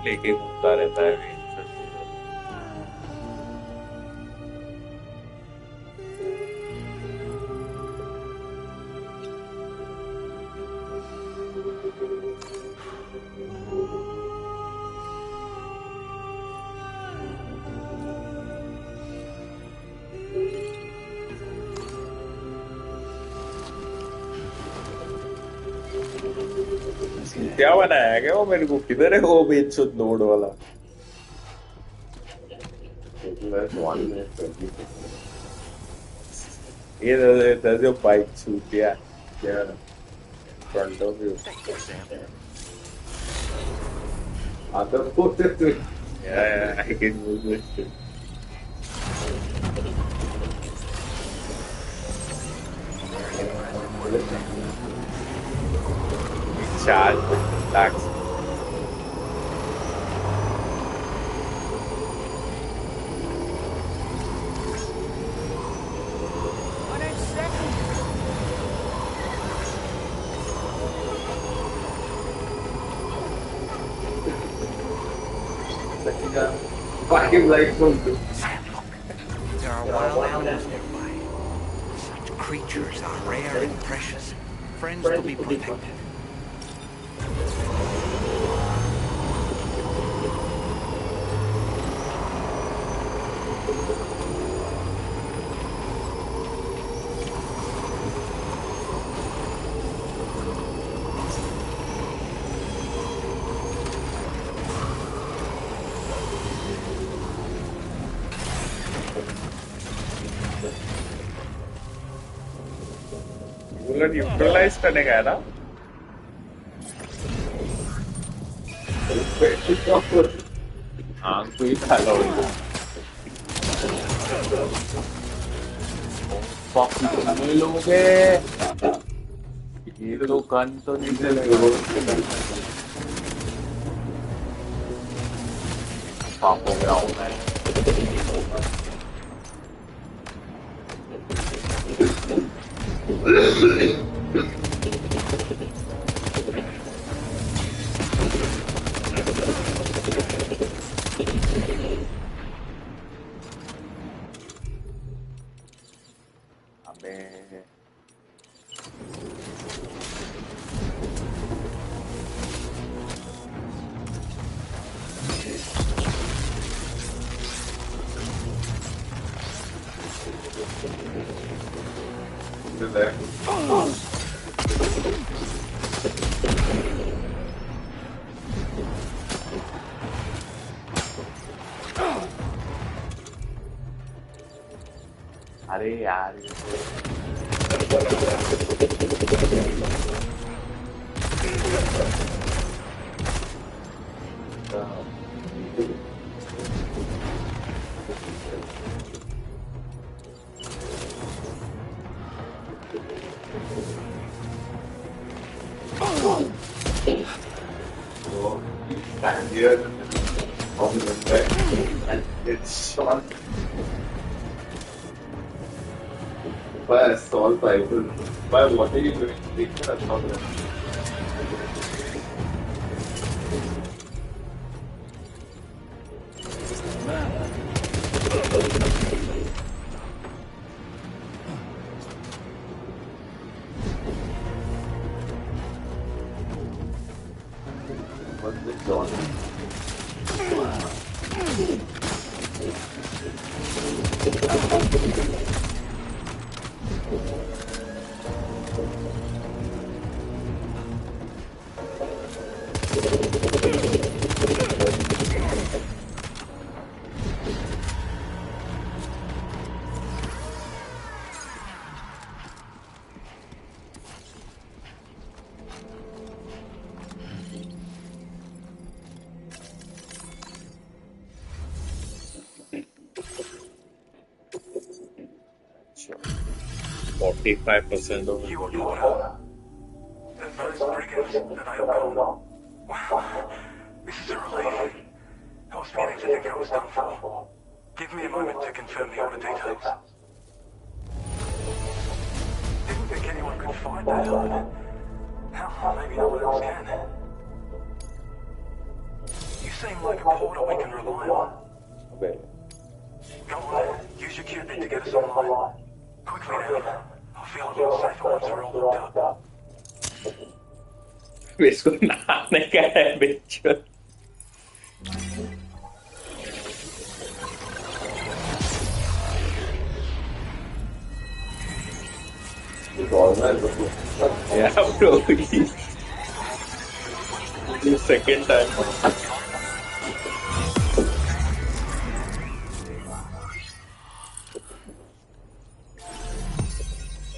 लेके घूमता रहता है। क्या बनाया है क्या वो मेरे को? किधर है वो बेचुद नोड वाला? Does your bike suit? Yeah. Yeah. In front of you. Other photos. Yeah, I can move this too. Charge. Tax. Fucking like something. There are wild animals nearby. Such creatures are rare and precious. Friends to be protected. Neutralise करने का है ना? हाँ कोई खाला होगा। कितने लोग हैं? ये तो कान तो नहीं चलेगा। पाप हो गया हूँ मैं। There. अरे यार stand here on the back and it's short. By assault rifle. By what are you doing? Take the assault rifle. What's this on? 45% of You would order. Those brigands, are they all gone? Wow, this is a relief. I was beginning to think I was done for. Give me a moment to confirm the order details. Didn't think anyone could find that order. Hell, maybe no one else can. You seem like a porter we can rely on. Go on, use your Cupid to get us online. Quickly now. I'll feel a little safer once we're all looked up. इसको नहाने का है बिल्कुल Yeah, bro. The second time.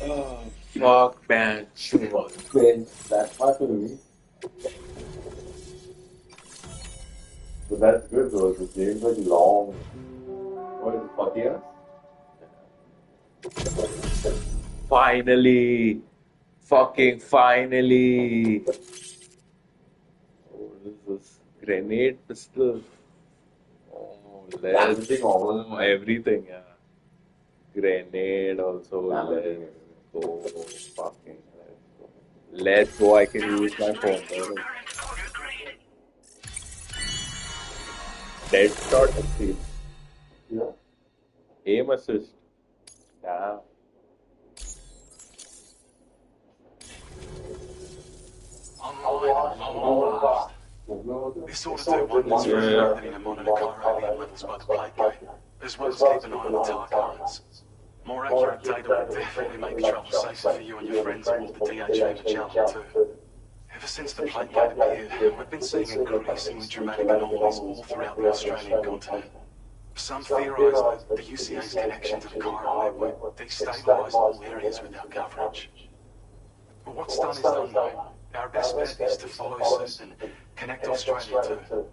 Oh, fuck, man. That's hard to me. But that's good though. The game's like long. What is it, 40 years? Finally. Fucking finally. Oh, what is this? Grenade pistol. Oh, let's go. Everything, yeah. Grenade also. Let's go. Fucking let's go. Let's go. I can use my phone. Dead shot assist. Yeah. Aim assist. Yeah. This ought to do wonders for everything in a modern Cairo levels by the plague gate, as well as keep an eye on the tar currents. More accurate data will definitely make travel safer for you and your friends aboard the DHA Magellan too. Ever since the plague gate appeared, we've been seeing increasingly dramatic anomalies all throughout the Australian continent. Some theorise that the UCA's connection to the Cairo network destabilised all areas without coverage. But what's done is done though. Our best bet is to follow suit and connect Australia too.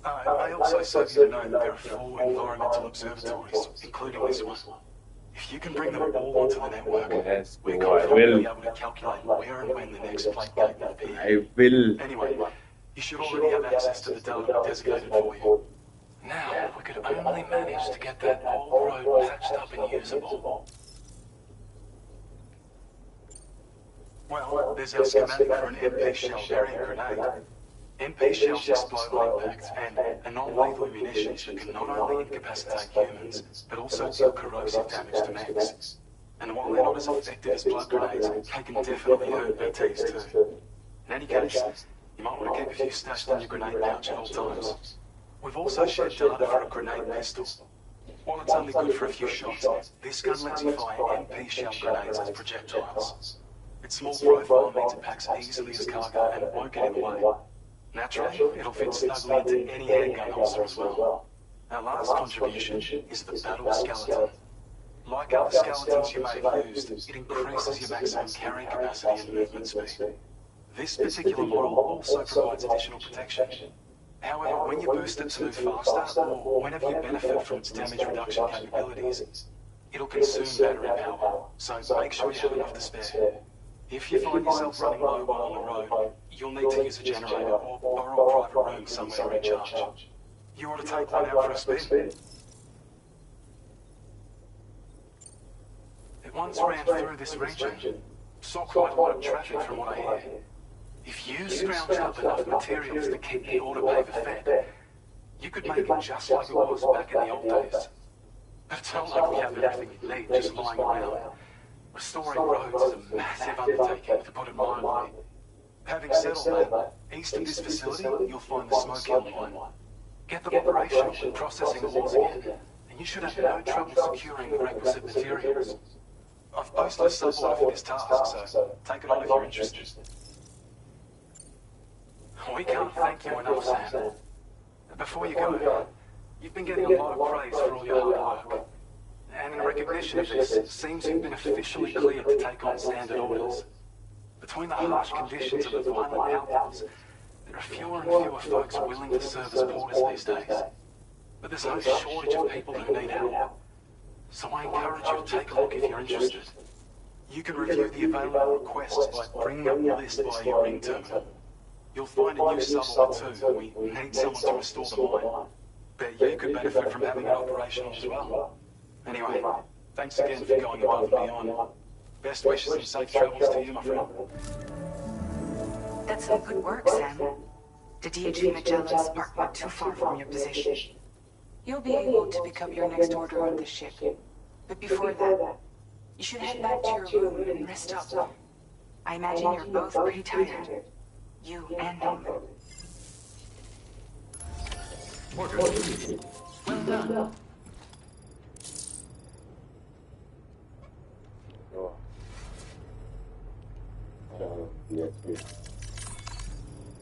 I also serve you to know that there are 4 environmental observatories, including this one. If you can bring them all onto the network, we're confidently be able to calculate where and when the next plague gate will appear. I will. Anyway, you should already have access to the data designated for you. Now, if we could only manage to get that whole road patched up and usable. Well, there's a schematic for an MP shell bearing grenade. MP shells explode on impact, and non-lethal munitions that can not only incapacitate humans, but also deal corrosive damage to mechs. And while they're not as effective as blood grenades, they can definitely hurt BTs too. In any case, you might want to keep a few stashed in your grenade pouch at all times. We've also shared data for a grenade pistol. While it's only good for a few shots, this gun lets you fire MP shell grenades as projectiles. Its small profile means it packs easily as cargo and it won't get in the way. Naturally, it'll fit snugly into any handgun holster as well. Our last contribution is the battle skeleton. Like other skeletons you may have used, it increases your maximum carrying capacity and movement speed. This particular model also provides additional protection. However, when you boost it to move faster, or whenever you benefit from its damage reduction capabilities, it'll consume battery power, so make sure you have enough to spare. If you find yourself running low while on the road, you'll need to use a generator or borrow a private room somewhere to recharge. You ought to take one out for a spin. It once ran through this region. Saw quite a lot of traffic from what I hear. If you scrounged up enough materials to keep the order paper fed, you could make it just like it was back in the old days. But it's not like we have everything you need just lying around. Restoring roads is a massive undertaking, to put it mildly. Having said all that, east of this facility, you'll find the Smoke Hill mine. Get them operational and processing ores again, and you should have no trouble securing the requisite materials. I've posted a sub-order for this task, so take it on if you're interested. We can't thank you enough, Sam. Before you go, you've been getting a lot of praise for all your hard work. And in recognition of this, it seems you've been officially cleared to take on standard orders. Between the harsh conditions of the violent outlaws, there are fewer and fewer folks willing to serve as porters these days. But there's no shortage of people who need help. So I encourage you to take a look if you're interested. You can review the available requests by bringing up the list via your ring terminal. You'll find a new sub or two, and we need someone to restore the mine. Bet you could benefit from having it operational as well. Anyway, thanks again for going above and beyond. Best wishes and safe travels to you, my friend. That's some good work, Sam. The DHV Magellan's parked not too far from your position. You'll be able to pick up your next order on the ship. But before that, you should head back to your room and rest up. I imagine you're both pretty tired. You and Norman. Order. Well done.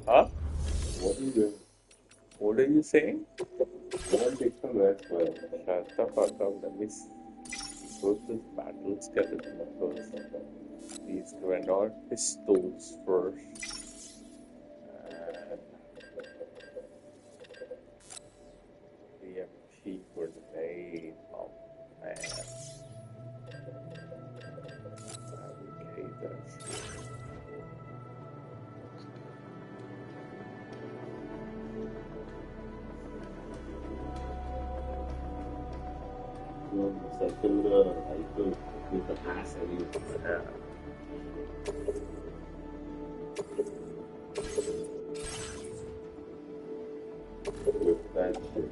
Huh? What are you doing? What are you saying? Don't take some rest, man. Shut the fuck up. Let me go to this battle skeleton first. These grenade pistols first. And the MP grenade. Oh man. Fabricators. Circle the rifle with the mass heavy. Yeah. With that shit.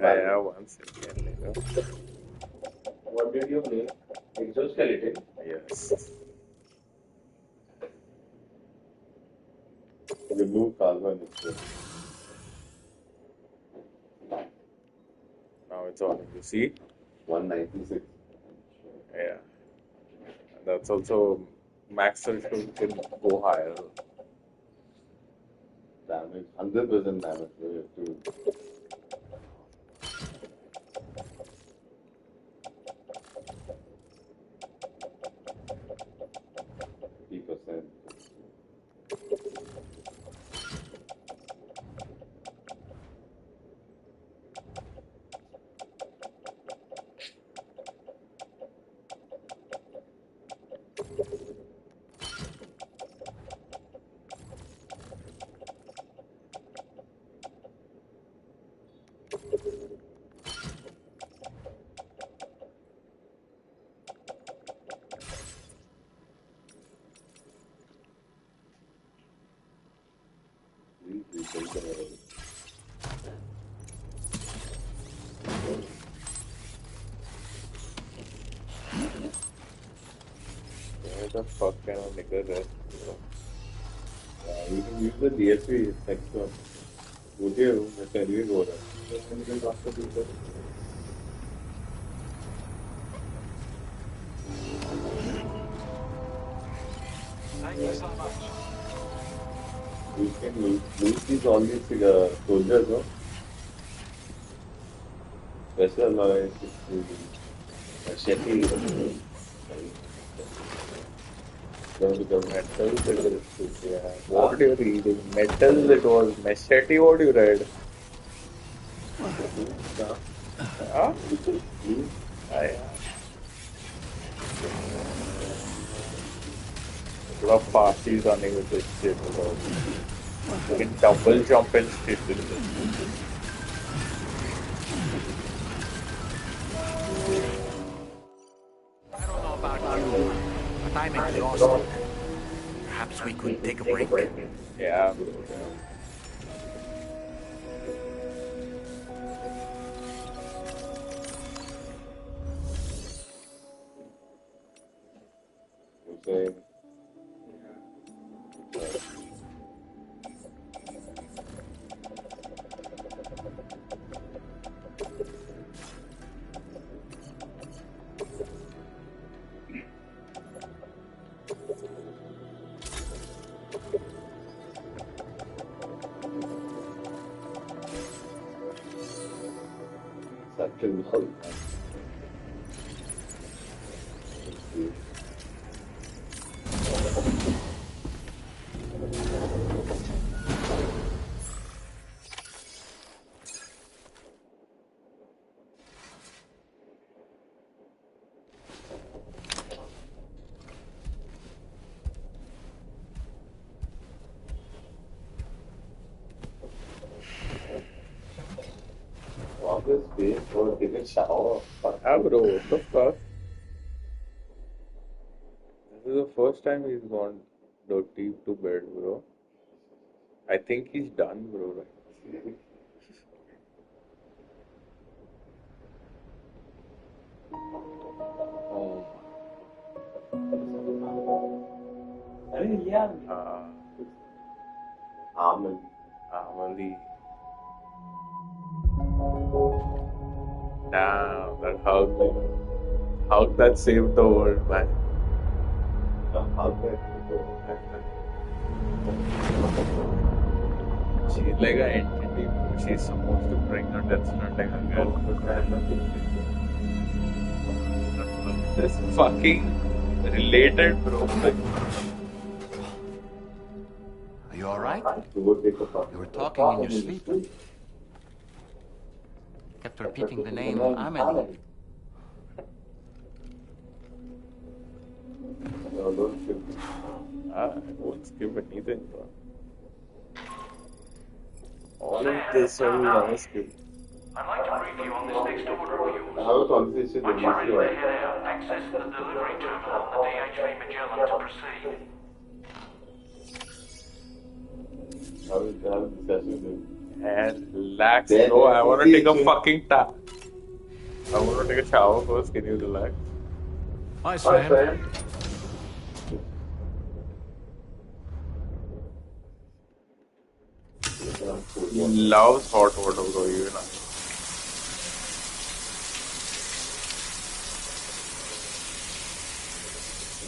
Yeah, one second. What did you play? Exoskeleton? Yes. Remove carbon. Now it's on. You see? 196. Yeah. And that's also max threshold can go higher. Damage. 100% damage. We have to. Where the fuck can I make a rest? You can use the DSP sector. Go to your room, I tell you go there. And you can talk to people. Thank you so much. You can lose all these soldiers, no? Special alloy, machete. Metals it is. Yeah. What are you reading? Metals it was. Machete, what you read? Huh? A lot of parties running with this shit. You can double jump and shit. I don't know about you, but I'm exhausted. Perhaps we could take a break? Yeah. Okay. Ah, bro, what the fuck? This is the first time he's gone dirty to bed, bro. I think he's done, bro. Right? Oh. Amelie. Damn, that hug that saved the world, man. She's like an entity. She's supposed to bring her Death Stranding again. This fucking related, bro. Are you alright? You were talking in your sleep. Kept repeating the name Amelie. I won't skip anything, bro. All of this I will never skip. I'd like to brief you on this next order of yours. I have a conversation Once with you're ready you. to head out, access the delivery terminal on the DHV Magellan to proceed. I will have a discussion with him. And relax, bro. I want to take a fucking tap. I want to take a shower first. Can you relax? Hi, Sam. He loves hot water, bro. Even I.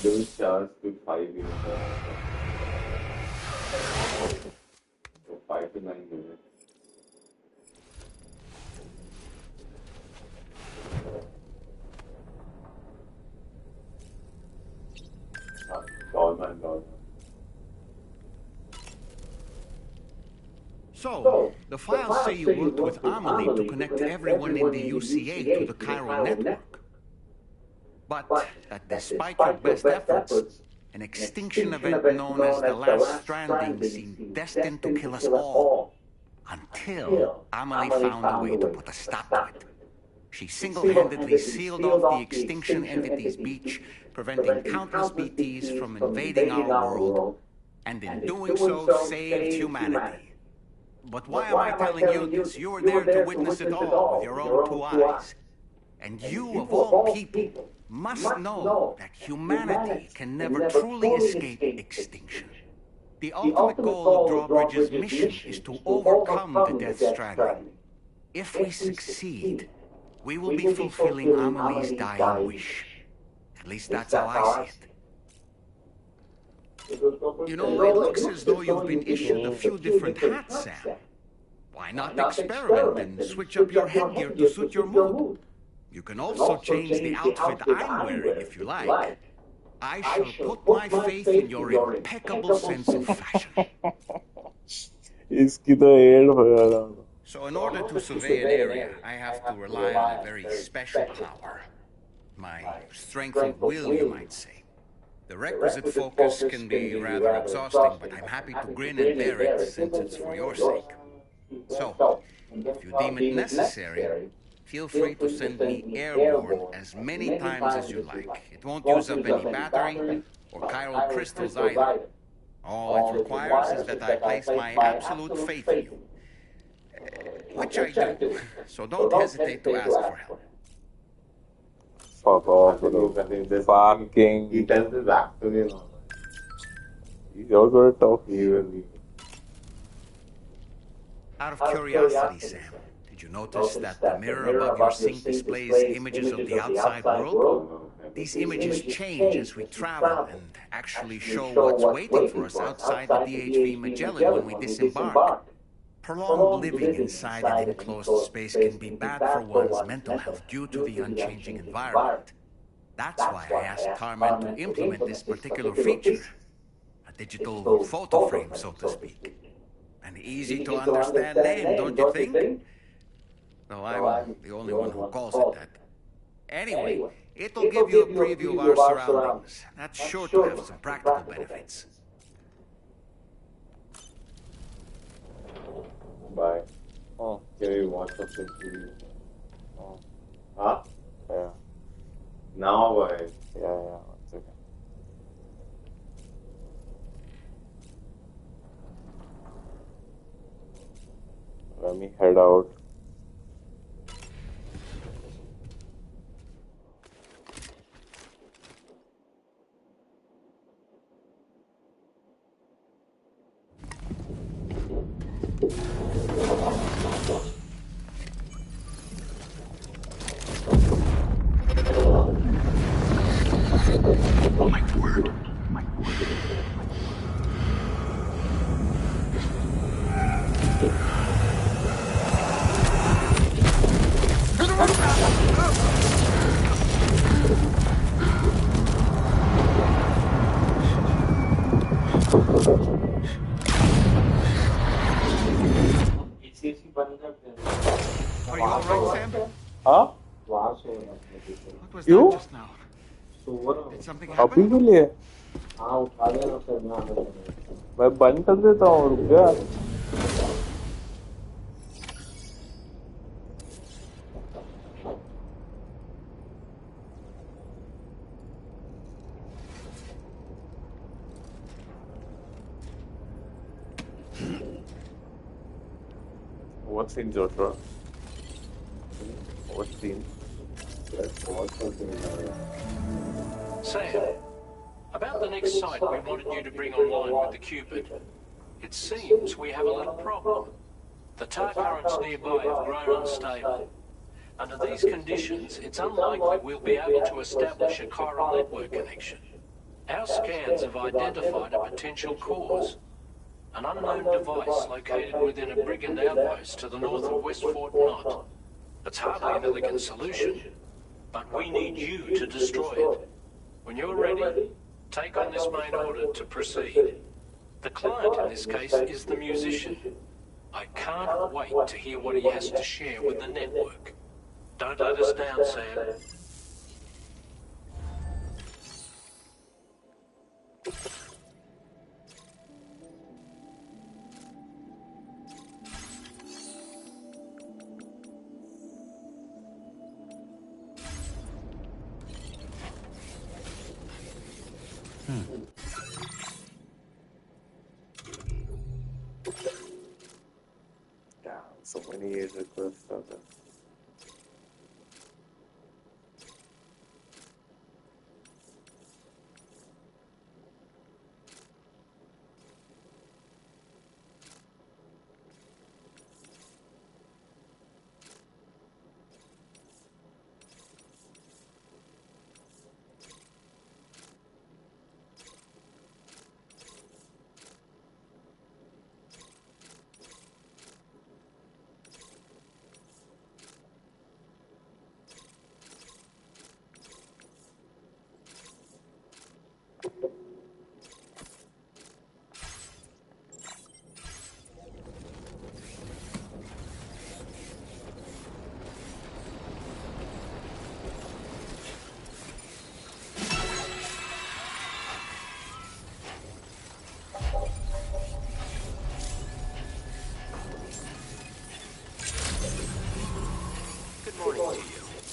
Those showers took 5 years. 5 to 9 minutes. God. So, the files say you worked with Amelie to connect everyone in the UCA to the chiral network. But that despite your best efforts, an extinction event known as the Last Stranding seemed destined to kill us all. Until Amelie found a way to put a stop to it. She single-handedly sealed off the extinction entity's beach, preventing countless BTs from invading our world, and in doing so saved humanity. But why am I telling you this? You were there to witness it all with your own 2 eyes. And you, of all people, must know that humanity can never truly escape extinction. The ultimate goal of Drawbridge's mission is to overcome the Death Stranding. If we succeed, we will be fulfilling Amelie's dying wish. At least that's how I see it. You know, it looks as though you've been issued a few different hats, Sam. Why not experiment and switch up your headgear to suit your mood? You can also change the outfit I'm wearing if you like. I shall put my faith in your impeccable sense of fashion. So in order to survey an area, I have to rely on a very special power. My strength of will, you might say. The requisite focus can be rather exhausting, but I'm happy to grin and bear it since it's for your sake. So, if you deem it necessary, feel free to send me airborne as many times as you like. It won't use up any battery or chiral crystals either. All it requires is that I place my absolute faith in you. Which I do, so don't hesitate to ask for help. Fuck off, bro. Fucking. He tells his actor, you know. You're gonna talk. Out of curiosity, Sam, did you notice that the mirror above your sink displays images of the outside world? These images change as we travel and actually show what's waiting for us outside the DHV Magellan when we disembark. Prolonged living inside an enclosed space can be bad for one's mental health due to the unchanging environment. That's why I asked Tarman to implement this particular feature. A digital photo frame, so to speak. An easy-to-understand name, don't you think? Though I'm the only one who calls it that. Anyway, it'll give you a preview of our surroundings. That's sure to have some practical benefits. Bye. Oh, can you watch something TV? Oh. Huh? Yeah. Now bye. Yeah, it's okay. Let me head out. Are you alright, Sam? Huh? What was You? that just now? Did something happen? अभी के लिए मैं बंद कर देता हूँ रुक जा What scene, Joshua? What scene? Sam, about the next site we wanted you to bring online with the Cupid. It seems we have a little problem. The tar currents nearby have grown unstable. Under these conditions, it's unlikely we'll be able to establish a chiral network connection. Our scans have identified a potential cause. An unknown device located within a brigand outpost to the north of West Fort Knott. It's hardly an elegant solution, but we need you to destroy it. When you're ready, take on this main order to proceed. The client in this case is the musician. I can't wait to hear what he has to share with the network. Don't let us down, Sam. Damn, so many age requests are there.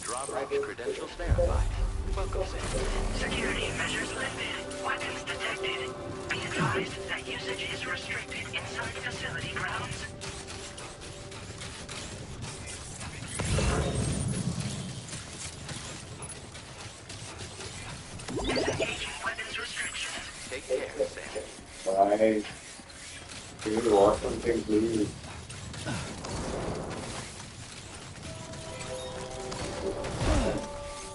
Drawbridge credentials verified. Welcome, Sam. Security measures lifted. Weapons detected. Be advised that usage is restricted inside facility grounds. Disengaging weapons restrictions. Take care, Sam. Bye. Can you watch something, please?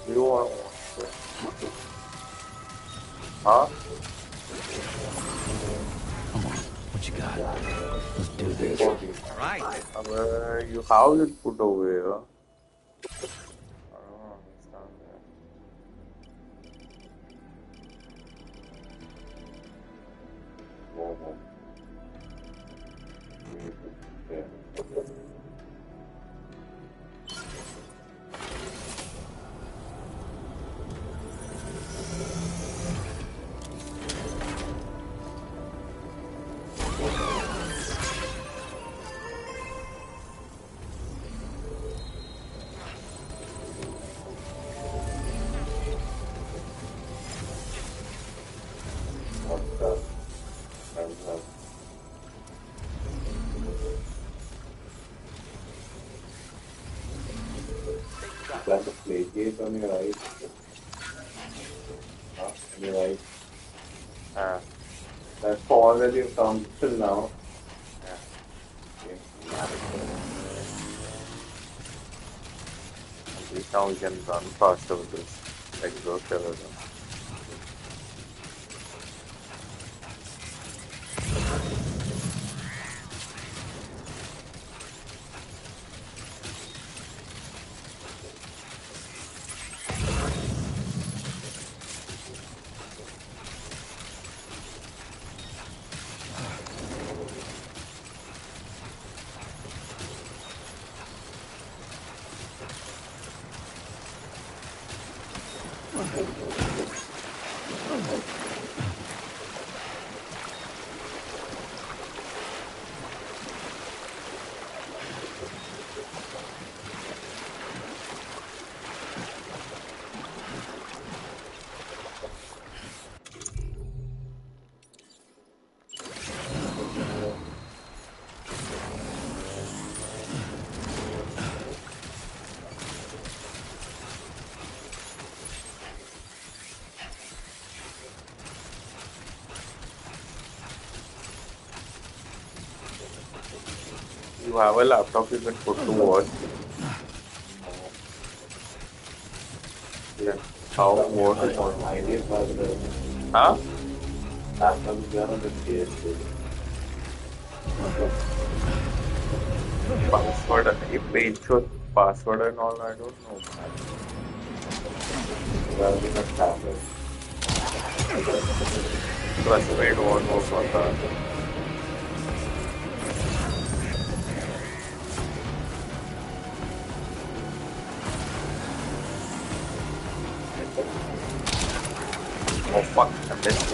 You want Huh? Come on, what you got? Let's do this. All right. How is it put away? Huh? I don't understand that. Like a play gate on your right. On your right. That's all that you've come till now. Okay. At least now we can run faster with this exoskeleton. You have a laptop you can put to watch. Yeah. How more to watch? Huh? Password, if page shows password and all, I don't know. Plus, wait, won't work on that. Oh fuck, I missed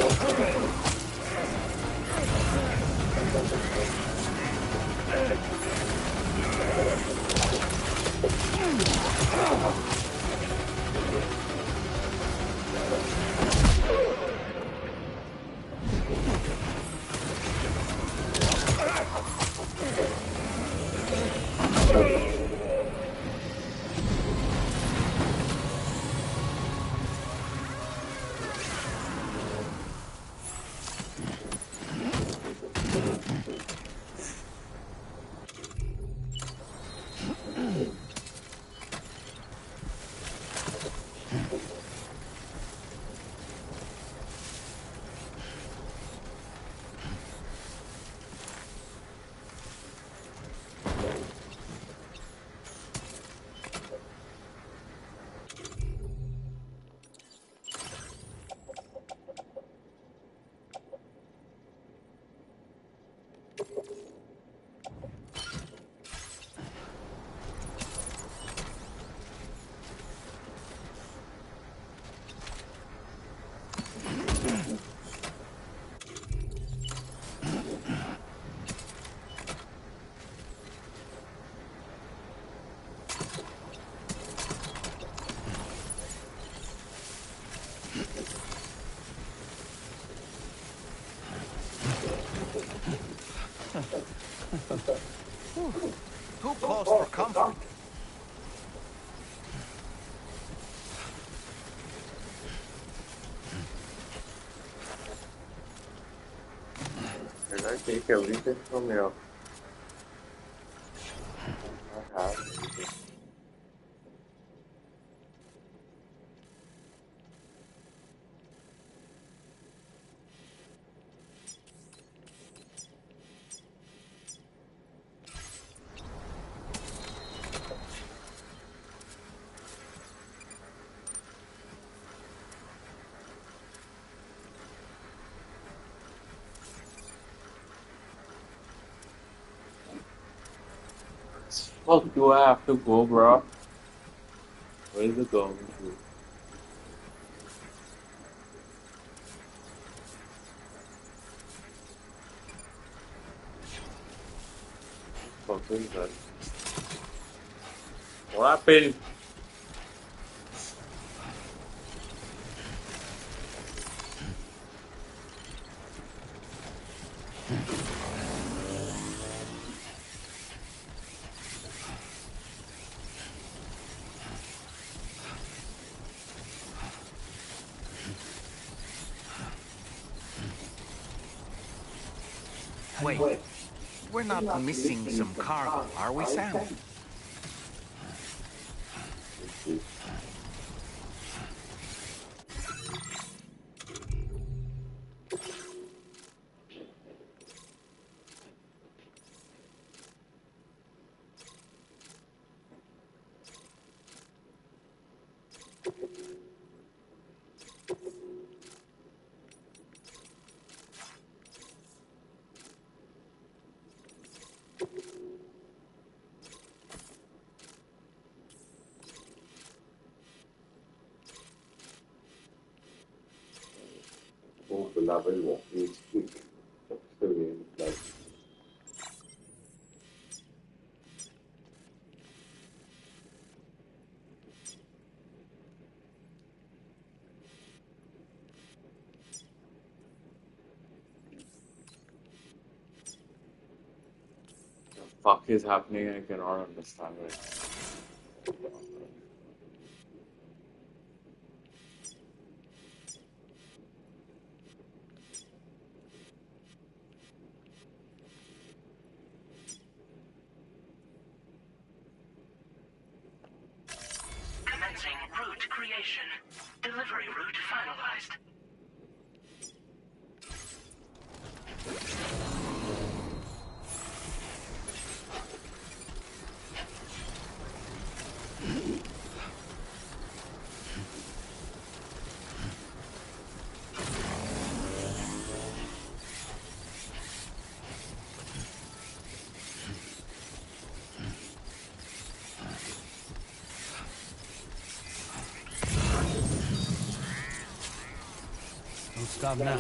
Too close for comfort. Did I take everything from here? I have everything. fuck do I have to go, bro? Where's the government? Fuck is that? What happened? Wait, we're not missing some cargo, are we, Sam? Oh, the level walking is quick. That's the way it's like. Fuck is happening? I cannot understand it. Commencing route creation. Delivery route finalized. Don't stop now.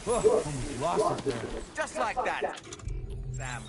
Whoa, almost lost it there. Just like that, Sam.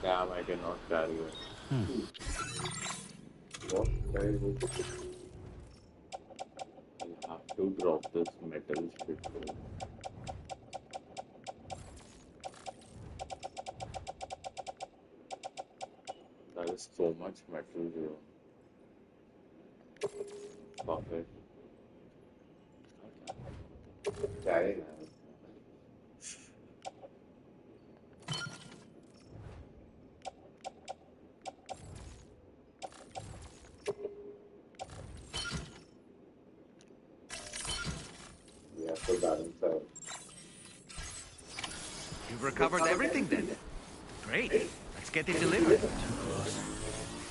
Damn, I cannot carry it. What? Very good. I have to drop this metal shit. There is so much metal here. Fuck it. Carry now. We have to balance out. You've recovered everything then. Great. Let's get it delivered. Too close.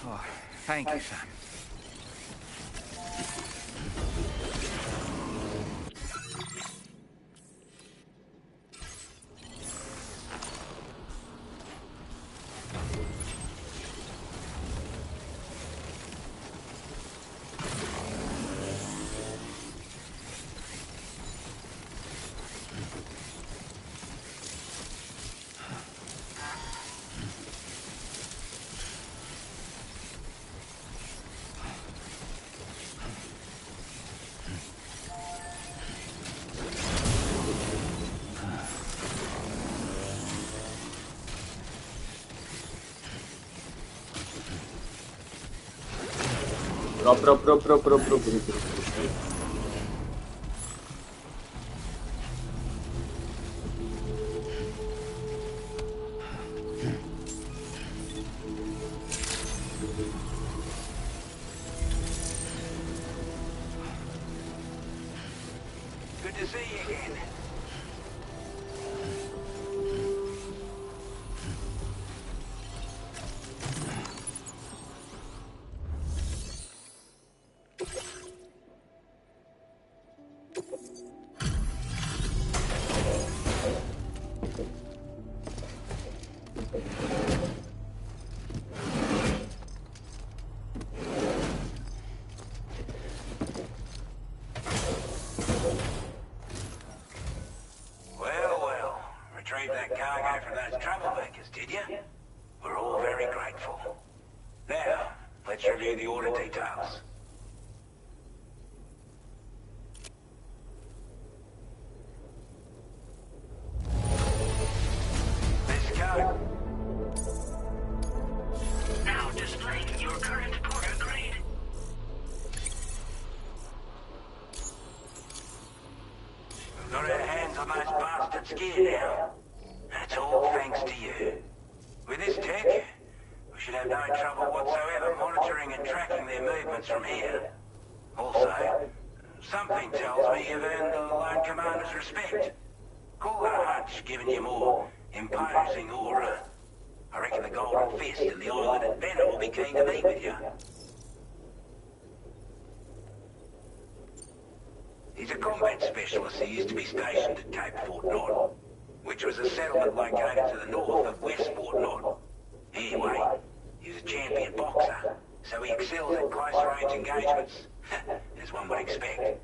Oh, thank you, Sam. Drop. Good to see you again. Well, retrieved that cargo from those troublemakers, did you? We're all very grateful. Now, let's review the order details. Let's go. Now displaying your current porter grade. We've got our hands on those bastards' gear now. And it's all thanks to you. With this tech, we should have no trouble whatsoever monitoring and tracking their movements from here. Also, something tells me you've earned the Lone Commander's respect. Call that a hunch, giving you more imposing aura. I reckon the Golden Fist and the Island Inventor will be keen to meet with you. He's a combat specialist who used to be stationed at Cape Fort Knot, which was a settlement located to the north of West Fort Knot. Anyway, he was a champion boxer, so he excels at close-range engagements, as one would expect.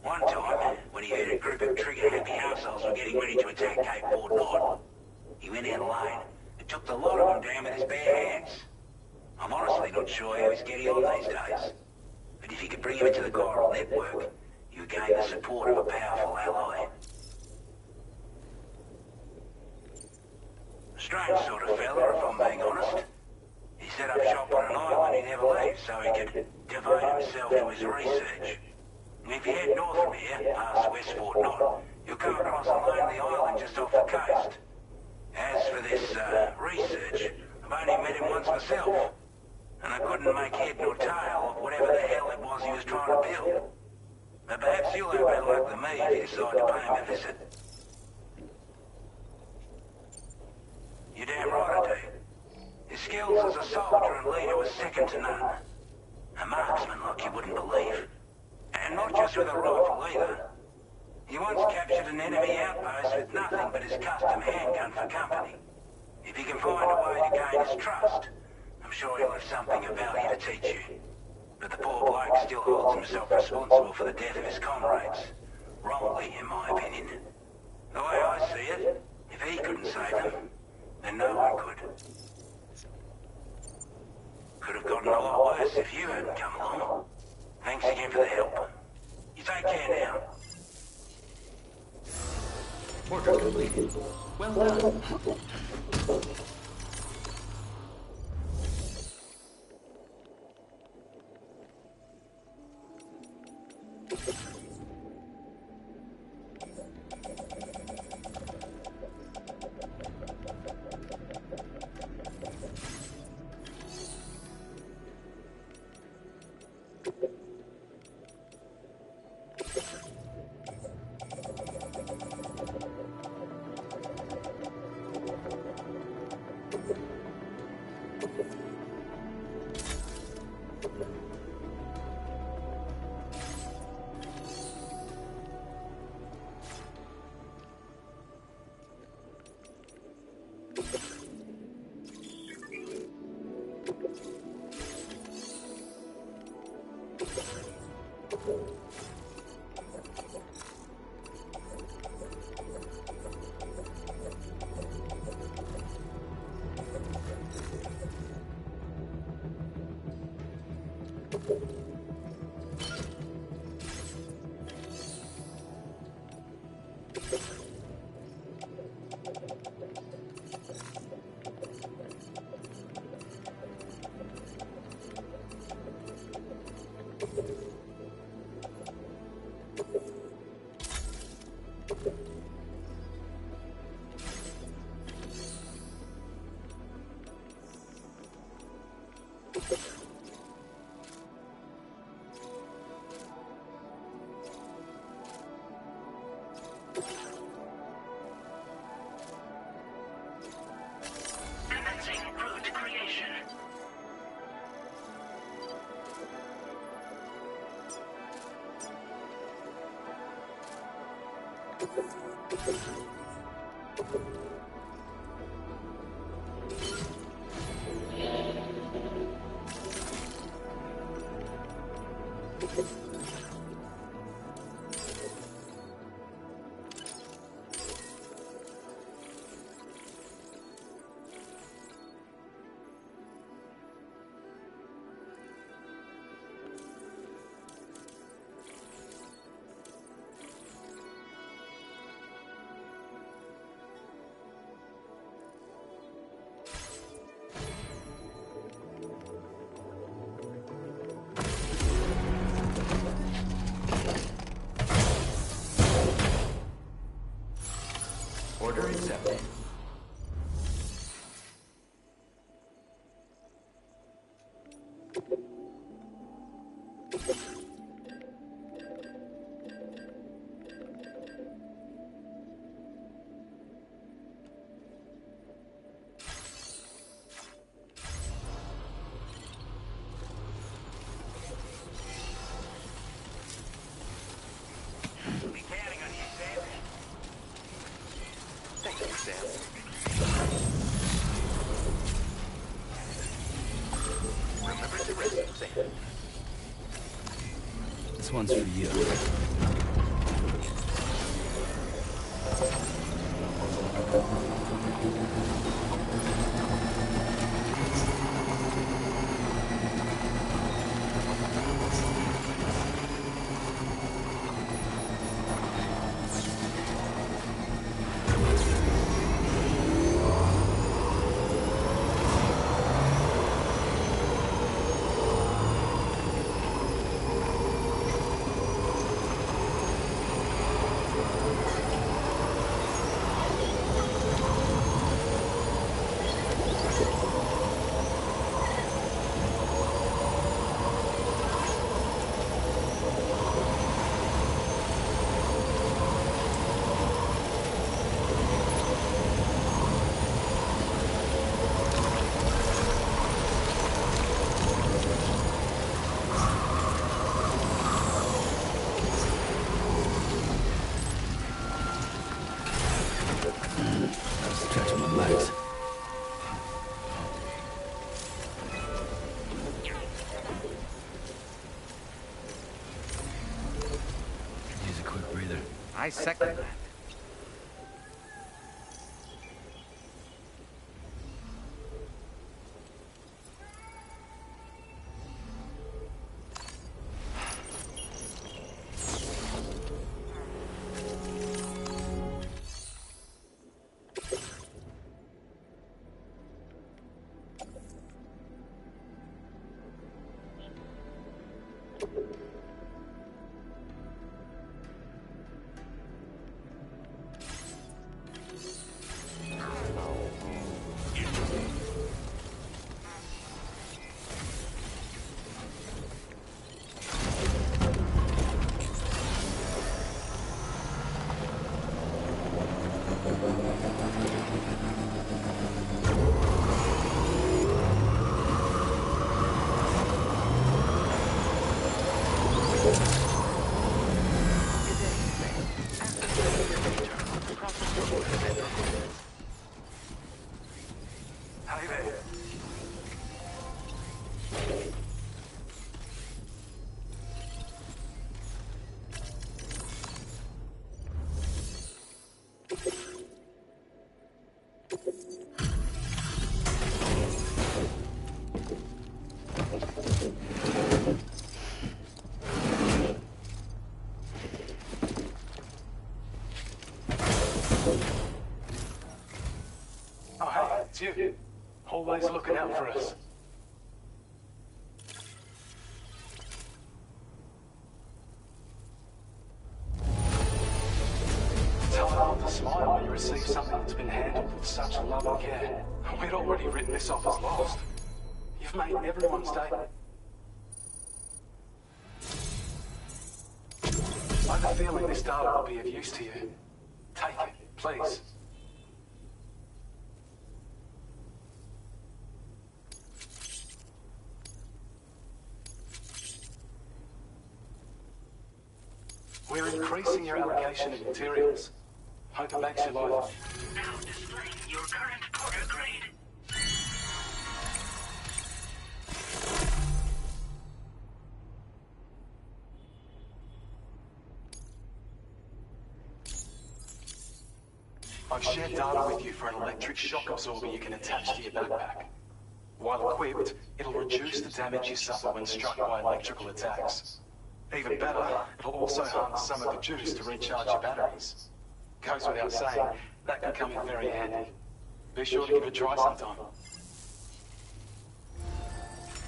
One time, when he heard a group of trigger-happy assholes were getting ready to attack Cape Fort Knot, he went out alone and took the lot of them down with his bare hands. I'm honestly not sure how he's getting on these days, but if you could bring him into the chiral network, you would gain the support of a powerful ally. A strange sort of fella, if I'm being honest. He set up shop on an island he never leaves so he could devote himself to his research. And if you head north from here, past West Fort Knot, you'll come across a lonely island just off the coast. As for this, research, I've only met him once myself, and I couldn't make head nor tail of whatever the hell it was he was trying to build. But perhaps you'll have better luck than me if you decide to pay him a visit. You're damn right I do. His skills as a soldier and leader were second to none. A marksman like you wouldn't believe. And not just with a rifle either. He once captured an enemy outpost with nothing but his custom handgun for company. If you can find a way to gain his trust, I'm sure he'll have something of value to teach you. But the poor bloke still holds himself responsible for the death of his comrades. Wrongly, in my opinion. The way I see it, if he couldn't save them, then no one could. Could have gotten a lot worse if you hadn't come along. Thanks again for the help. You take care now. Order completed. Well done. Commencing route creation. Order accepted. We'll be counting on you, Sam. Thank you, Sam. Remember to rescue Sam. This one's for you. Stretching my legs. Use a quick breather. I second that. Hey there. Oh, hey, it's you. Always looking out for us. It's hard not to smile when you receive something that's been handled with such love and care. We'd already written this off as lost. You've made everyone's day. I have a feeling this data will be of use to you. Take it, please. We're increasing your allocation of materials. Hope it makes your life. Now displaying your current Porter grade. I've shared data with you for an electric shock absorber you can attach to your backpack. While equipped, it'll reduce the damage you suffer when struck by electrical attacks. Even better, it'll also harness some of the juice to recharge your batteries. Goes without saying, that can come in very handy. Be sure to give it a try sometime.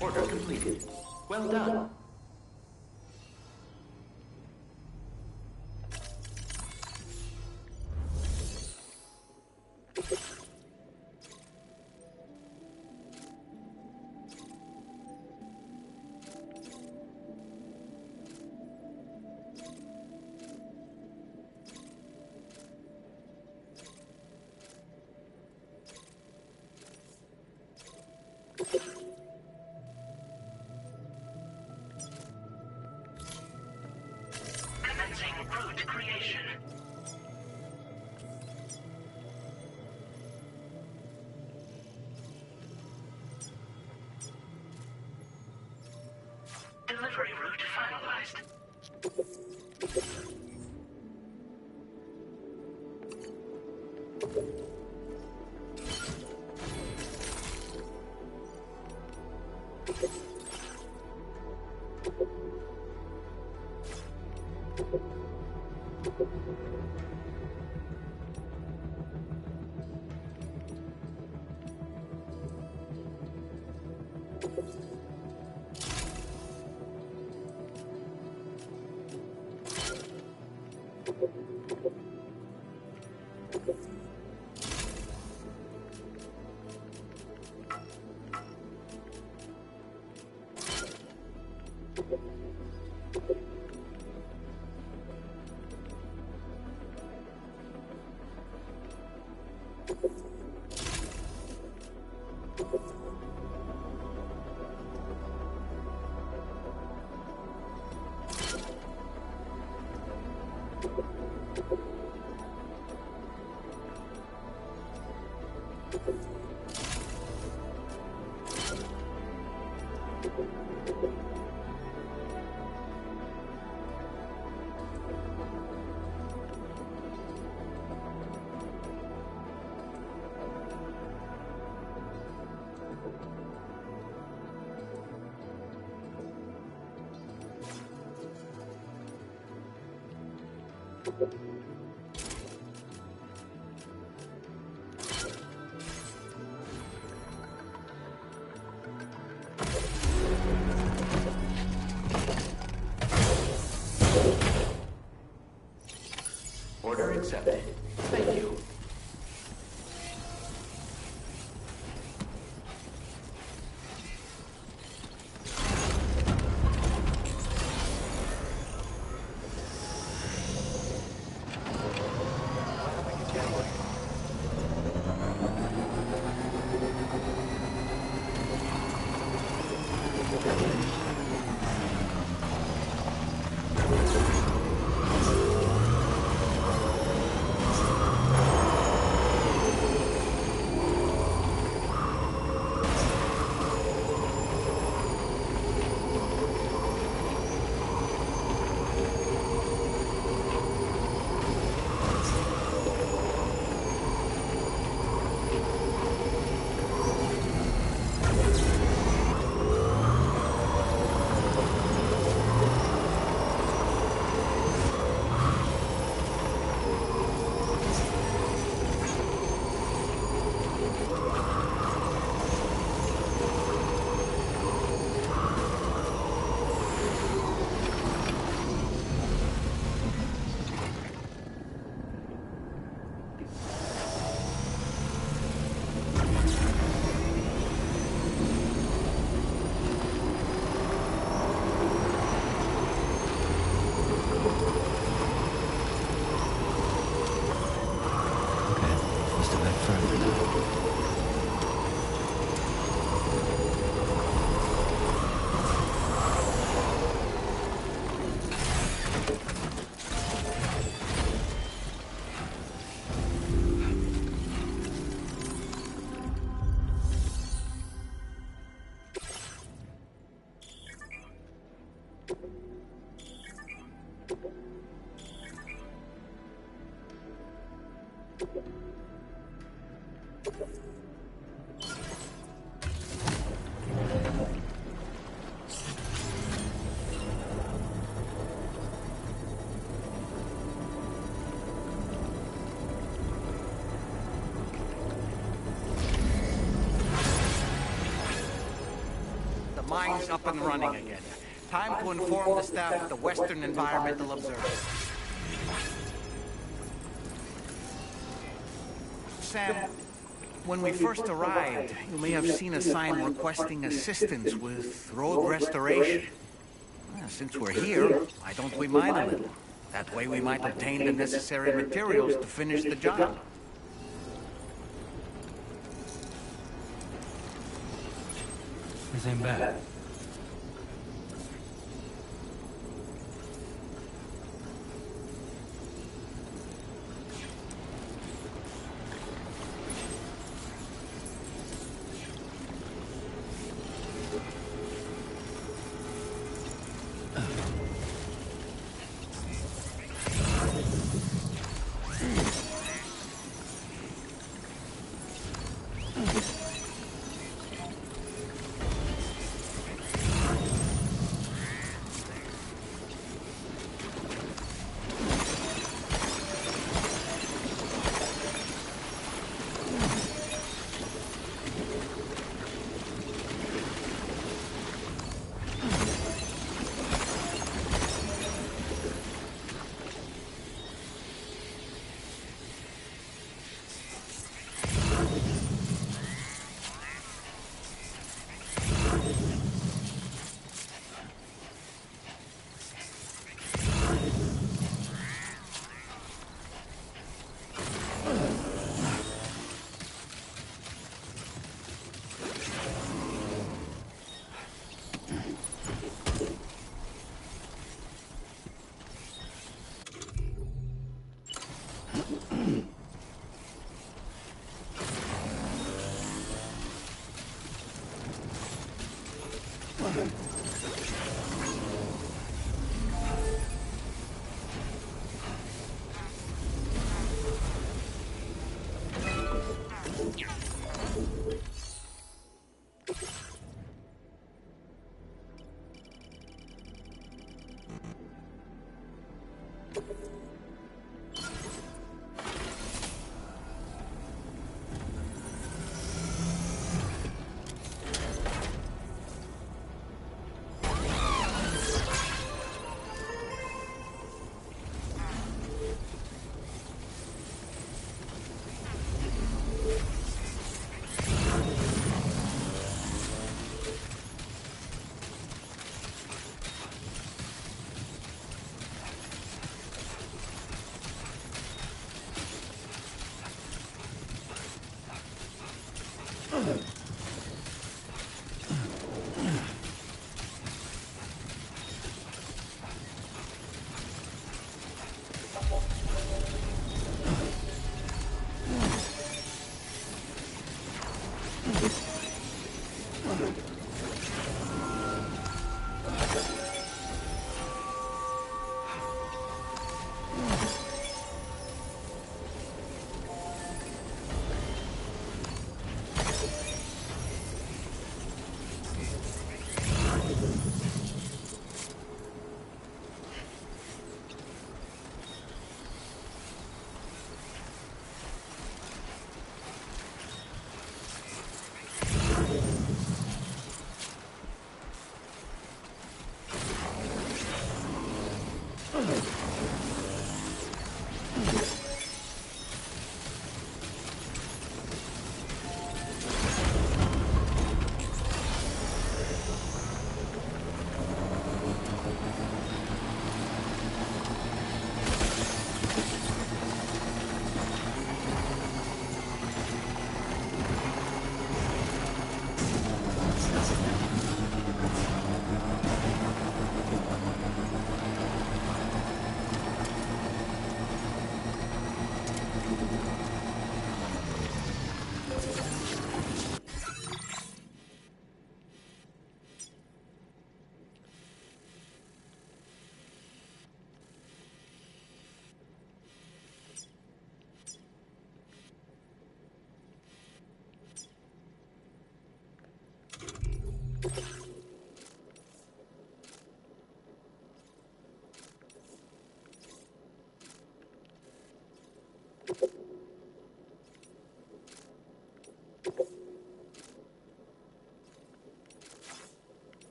Order completed. Well done. Commencing route creation. Delivery route finalized. Order accepted. Thank you. mine's up and running again. Time to inform the staff of the Western Environmental Observatory. Sam, when we first arrived, you may have seen a sign requesting assistance with road restoration. Well, since we're here, why don't we mine a little? That way we might obtain the necessary materials to finish the job. This ain't bad.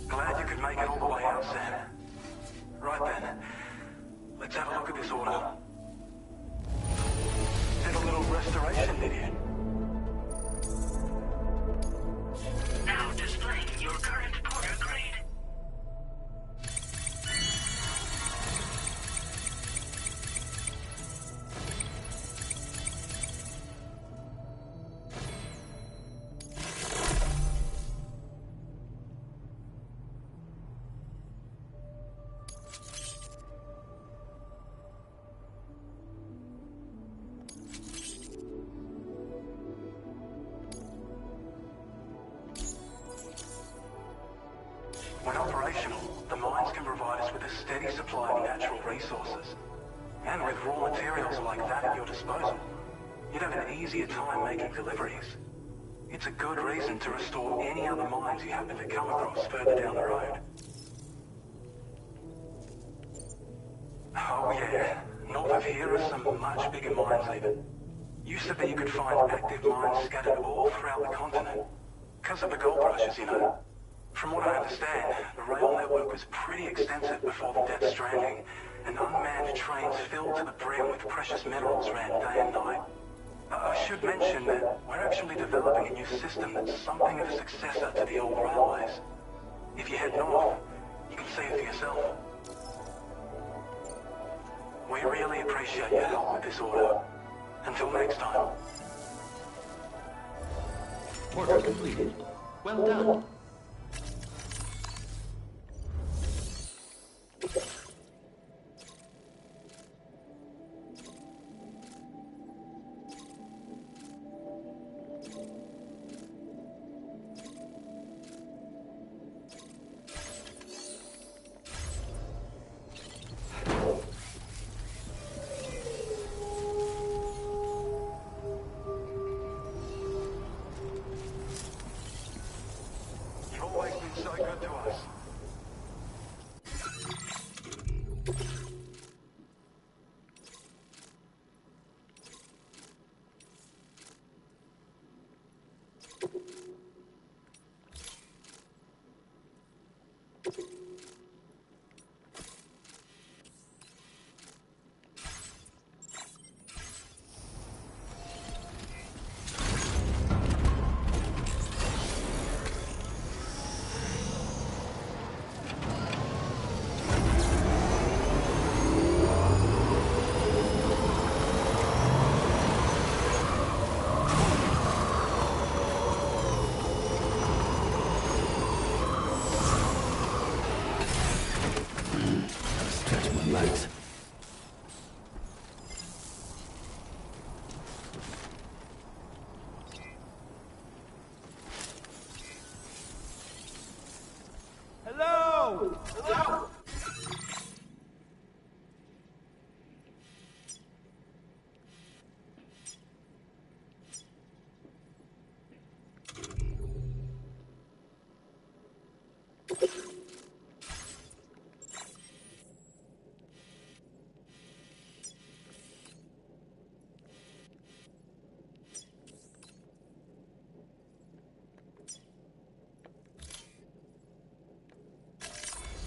Glad you could make it all the way out, Sam. Right then, let's have a look at this order. Did a little restoration, did you? Now displaying your current Porter grade. When operational, the mines can provide us with a steady supply of natural resources. And with raw materials like that at your disposal, you'd have an easier time making deliveries. It's a good reason to restore any other mines you happen to come across further down the road. Oh yeah, north of here are some much bigger mines even. You said that you could find active mines scattered all throughout the continent. Because of the gold rushes, you know. From what I understand, the rail network was pretty extensive before the Death Stranding, and unmanned trains filled to the brim with precious minerals ran day and night. I should mention that we're actually developing a new system that's something of a successor to the old railways. If you head north, you can see it for yourself. We really appreciate your help with this order. Until next time. Order completed. Well done. You've always been so good to us. Stretch my legs. Hello! Hello!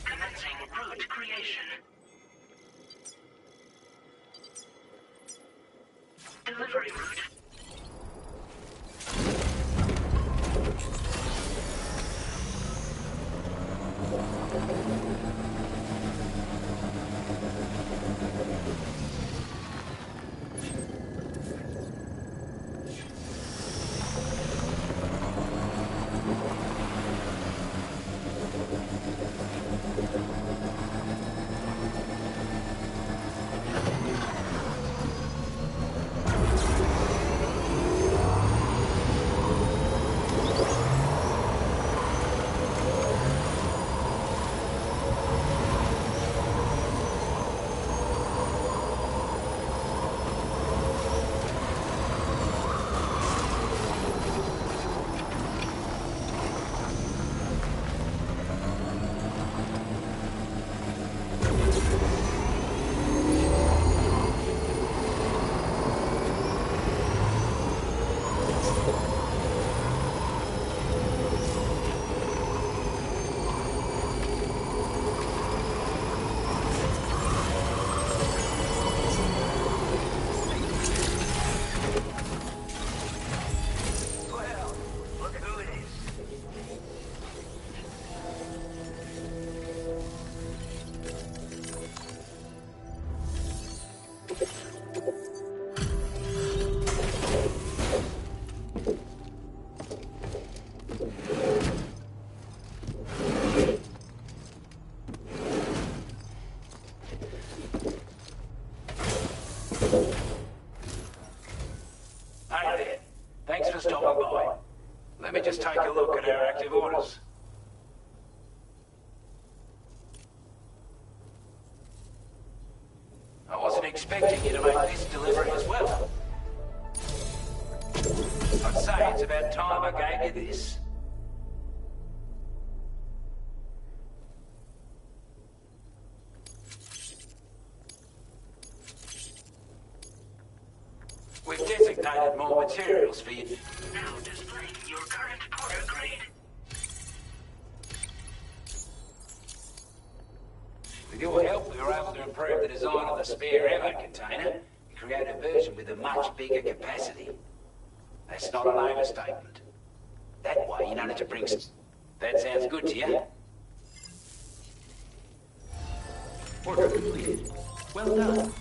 Commencing route creation. Delivery route. Hey there. Thanks for stopping by. Let me just take a look at our active orders. I wasn't expecting you to make this delivery as well. I'd say it's about time I gave you this. We've designated more materials for you. Now displaying your current Porter grade. With your help, we were able to improve the design of the spare ammo container and create a version with a much bigger capacity. That's not an overstatement. That way, you don't have to bring some... That sounds good to you? Order completed. Well done.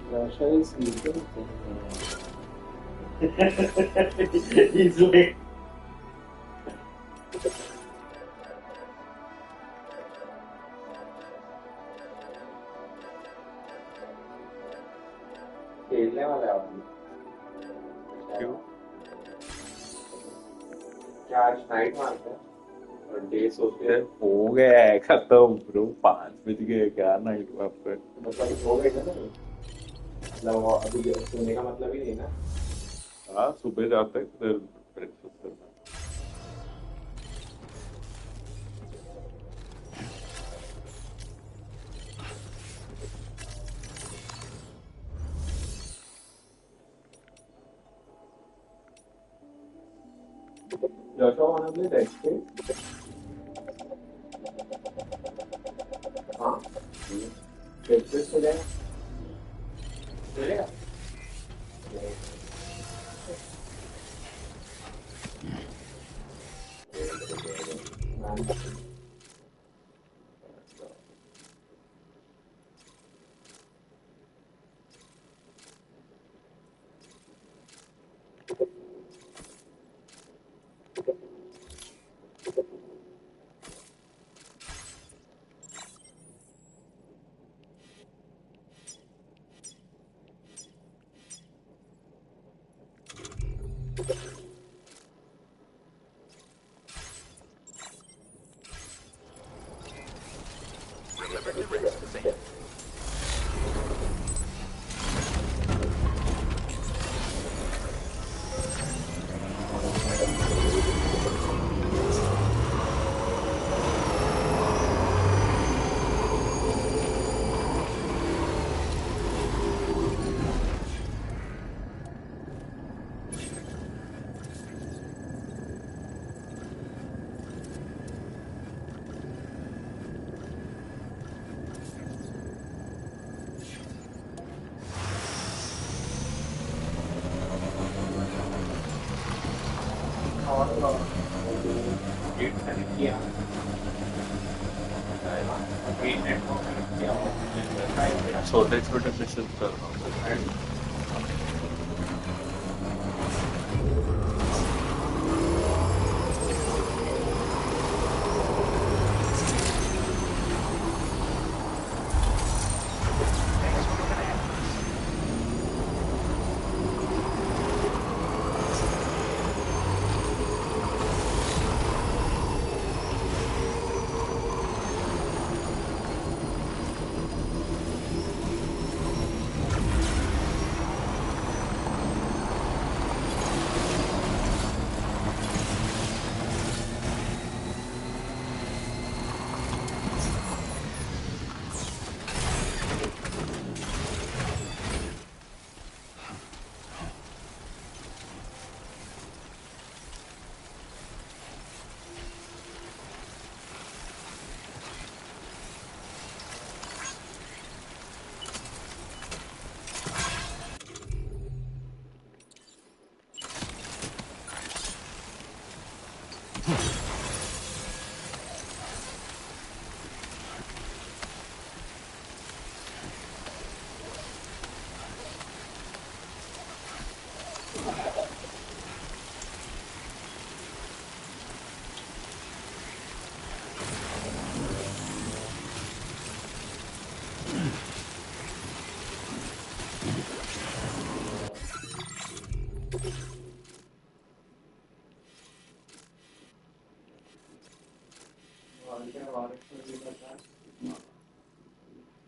Russia is sleeping. He's like... खेलने वाला है आदमी। क्यों? क्या आज night मारता है और डे सोते हैं। हो गया है खत्म ब्रो 5 बज गए क्या नाइट वॉक पे मतलब हो गया ना मतलब अभी सोने का मतलब ही नहीं ना। हाँ सुबह जाते हैं फिर ब्रेकफास्ट करना Joshua wanna play that game? हाँ ब्रेकफास्ट हो जाएगा चलेगा Yeah. छोटे छोटे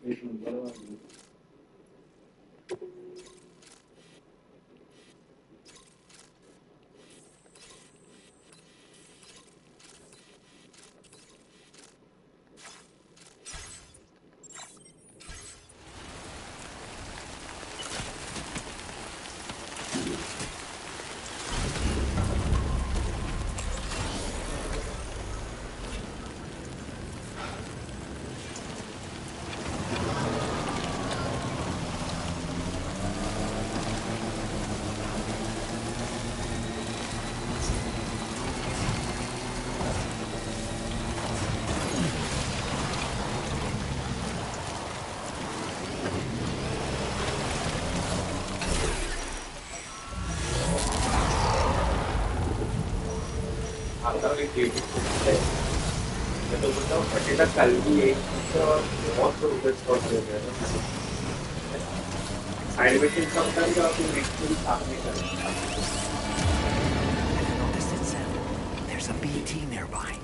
मिशन कर रहा हूँ आता मी क्रिएटिव तो बताओ पटेला कल भी एक बहुत रुपये स्पॉट हो गया साइड में किस कम कर आप नेक्स्ट वीक सामने कर Notice its sound. There's a BT nearby.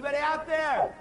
Anybody out there?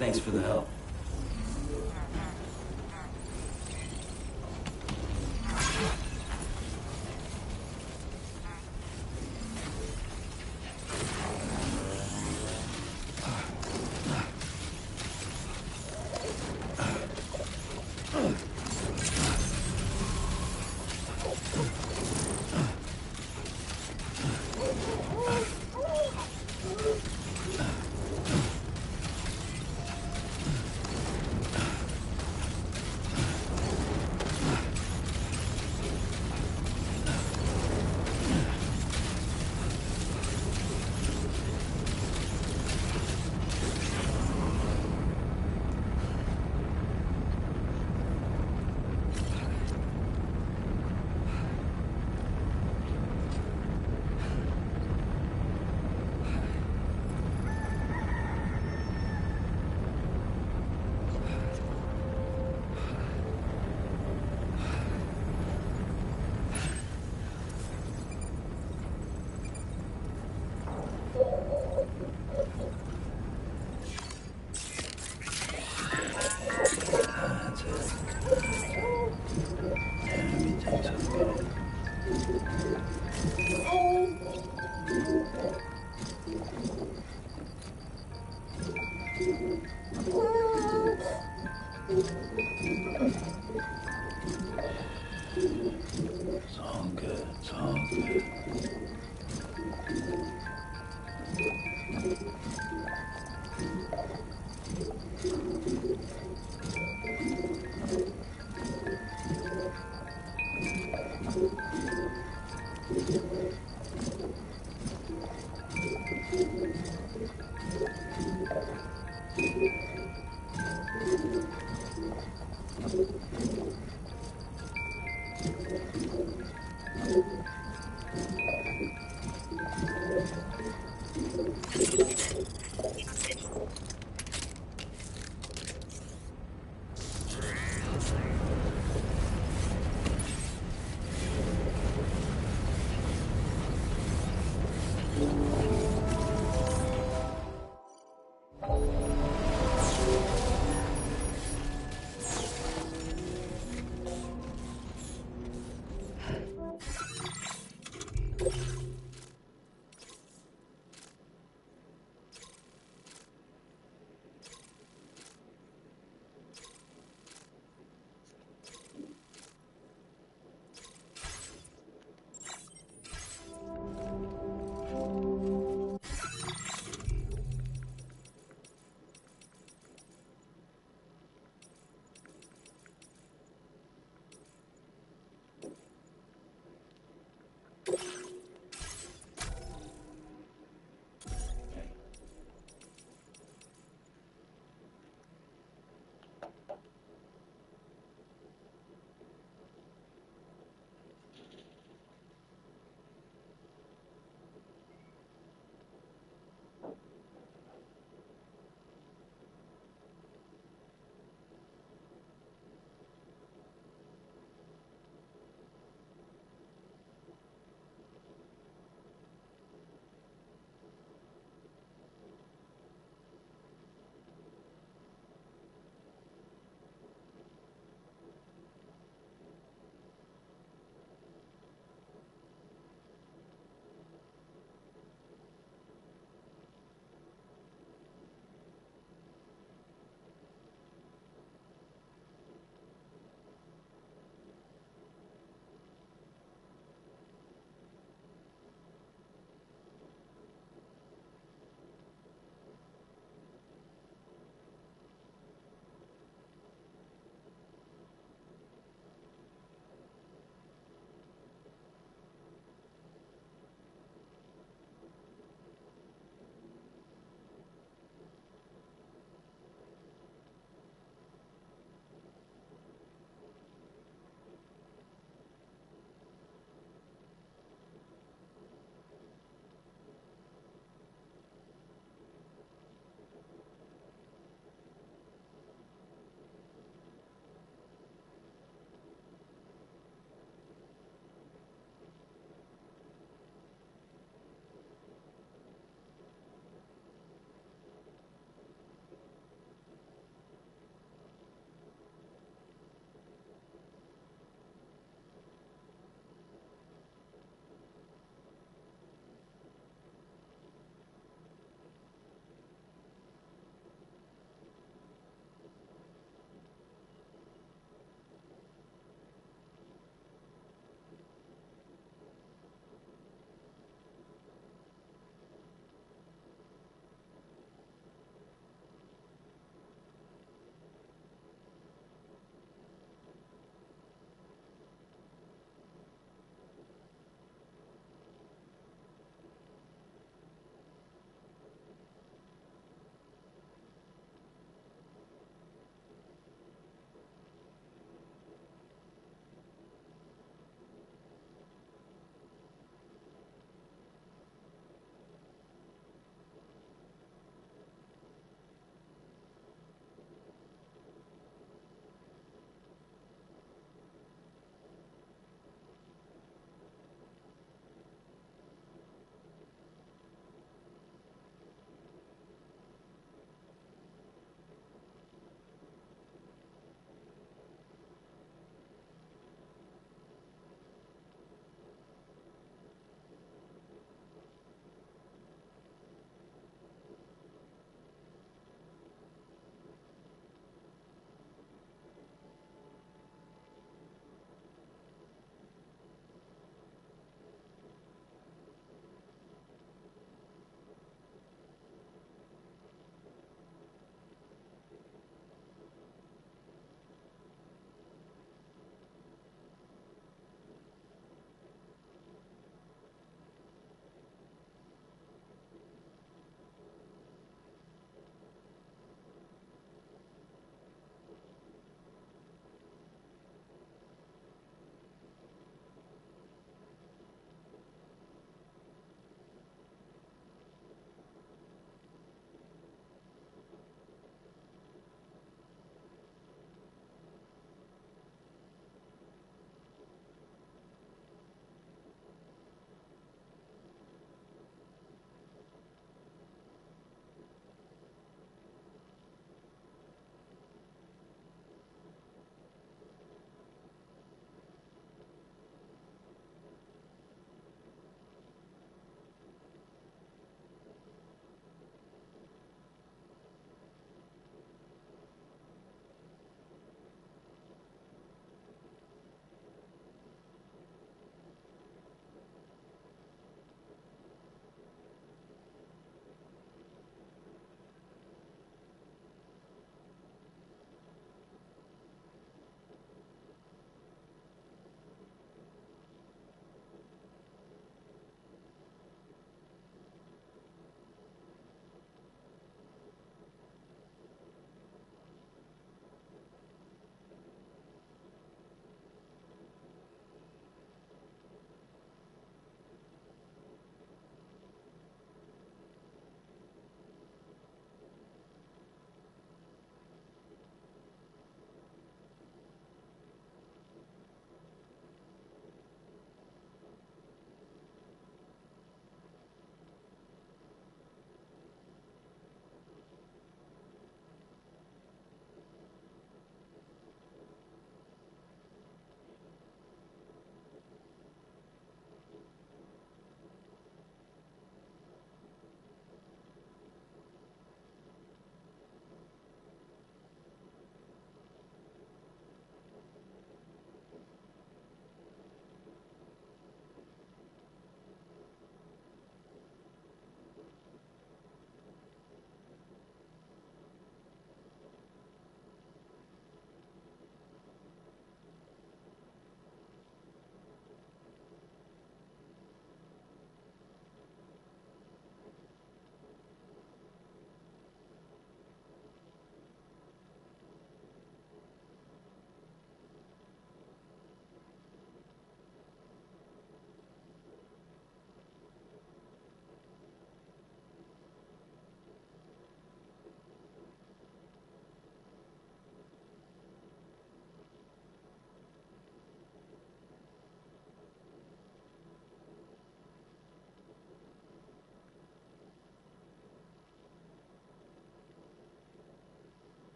Thanks for the help.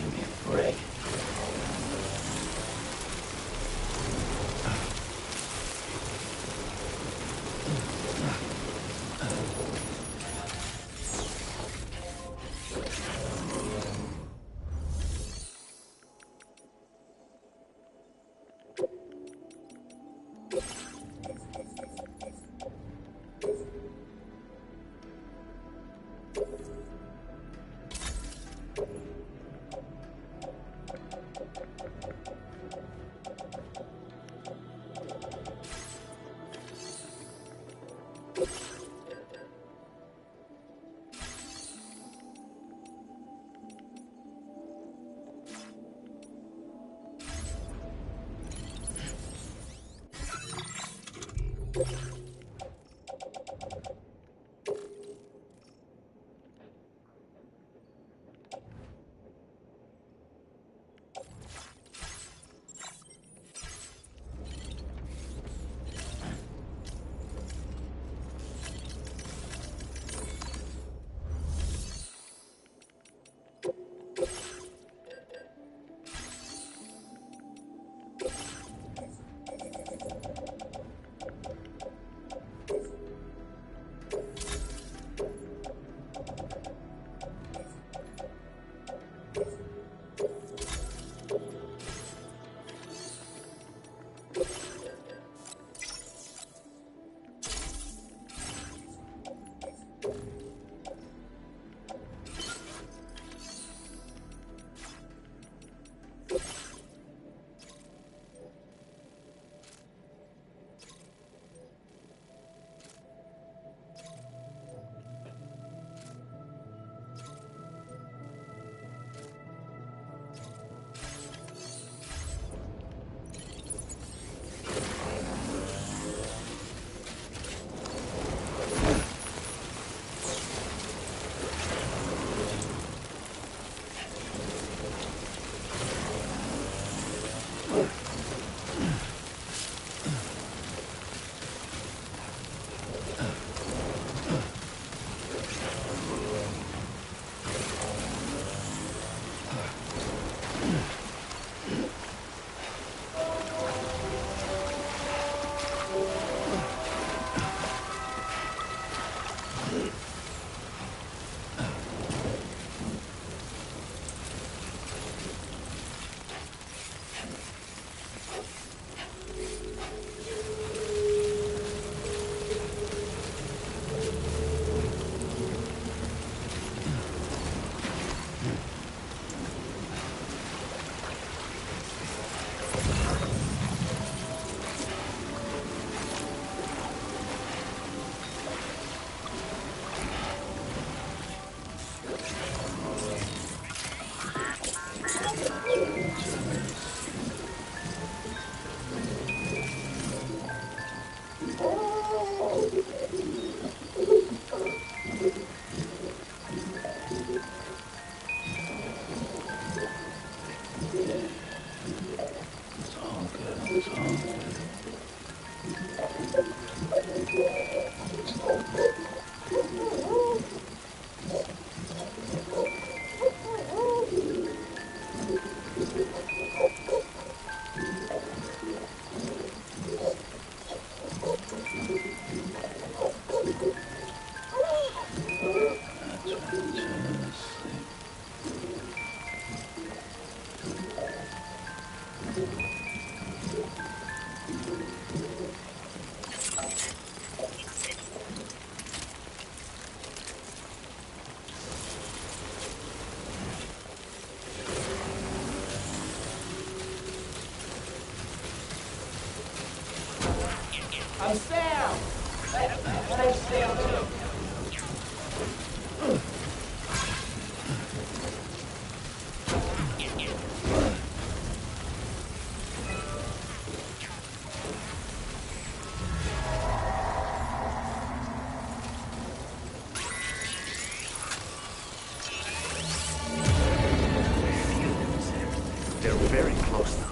Give me a break. I'm Sam! My name's Sam, too. They're very close now.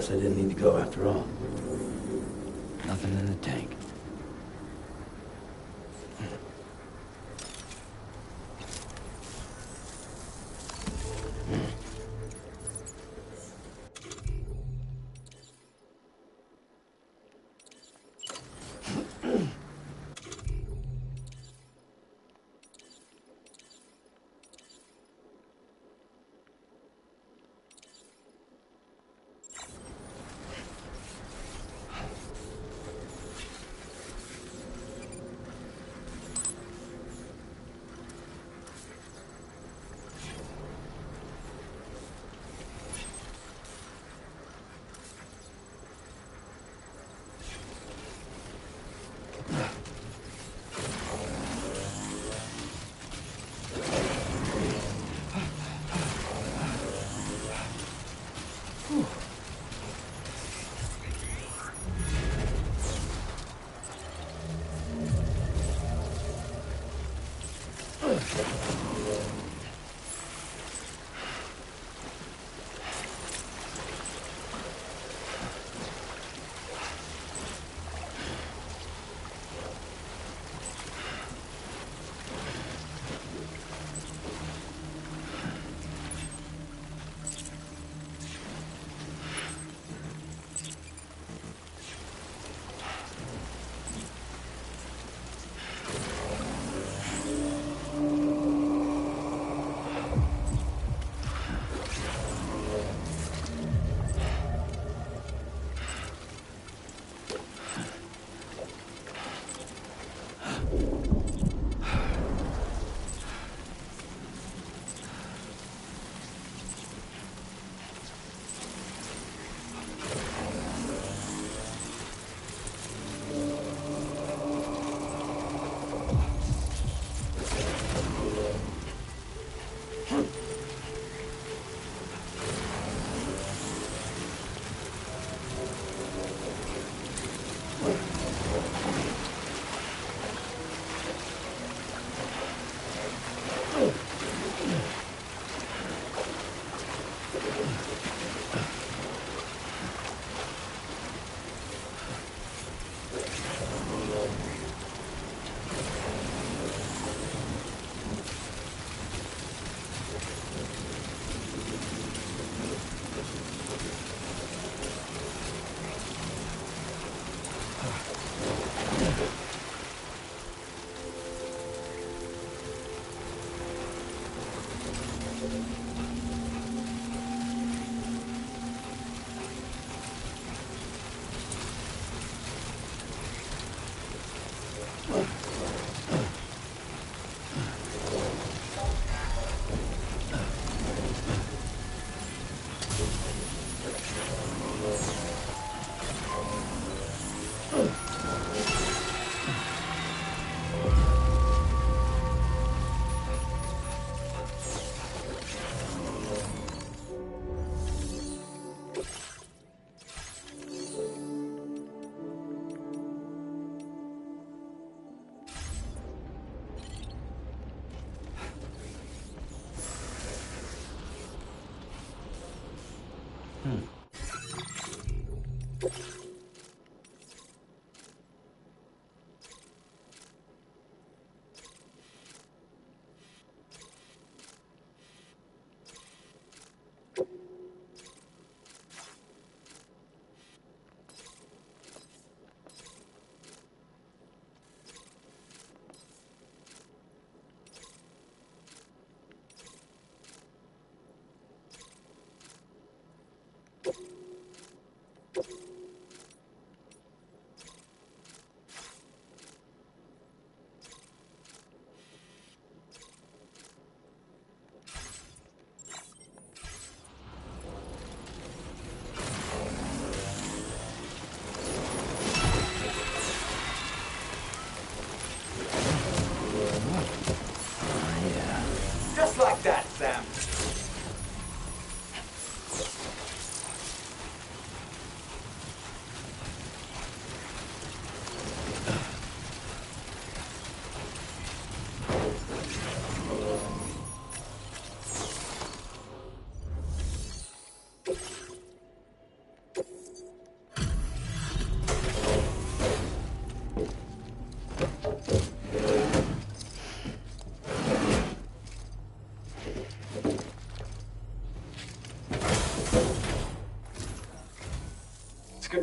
Guess I didn't need to go after all. Nothing in the tank.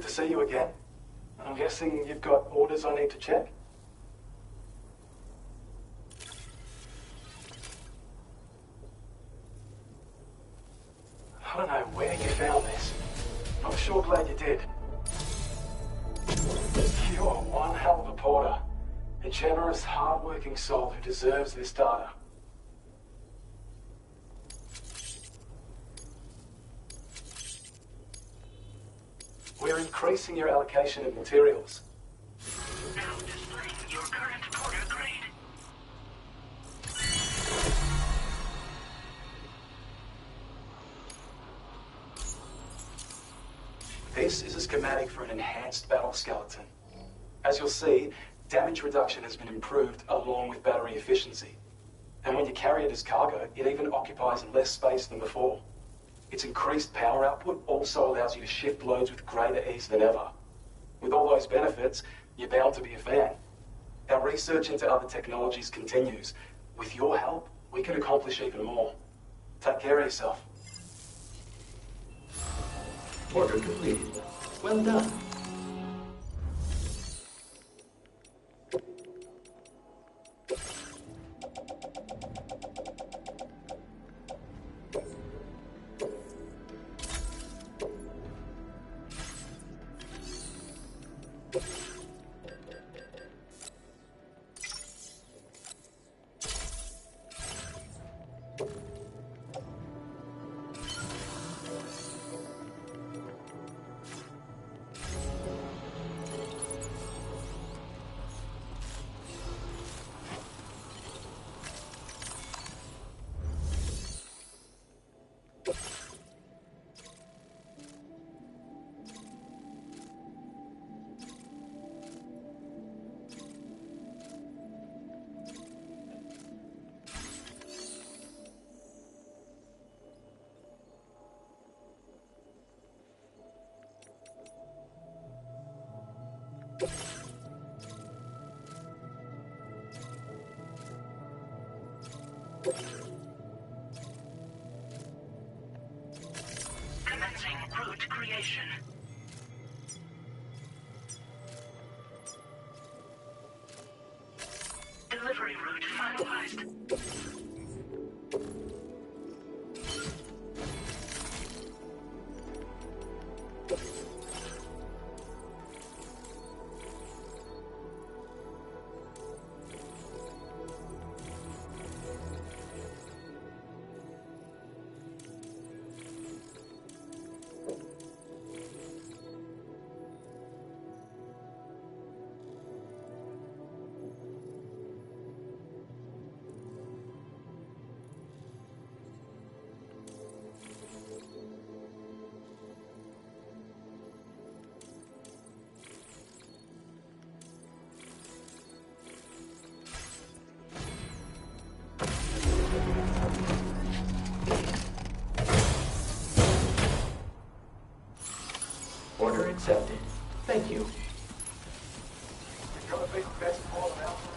Good to see you again. I'm guessing you've got orders I need to check? I don't know where you found this. I'm sure glad you did. You're one hell of a porter. A generous, hard-working soul who deserves this data. We're increasing your allocation of materials. Now displaying your current porter grade. This is a schematic for an enhanced battle skeleton. As you'll see, damage reduction has been improved along with battery efficiency. And when you carry it as cargo, it even occupies less space than before. Its increased power output also allows you to shift loads with greater ease than ever. With all those benefits, you're bound to be a fan. Our research into other technologies continues. With your help, we can accomplish even more. Take care of yourself. Order completed. Well done. Commencing route creation. Delivery route finalized. Order accepted. Thank you. You've got to be the best porter out there.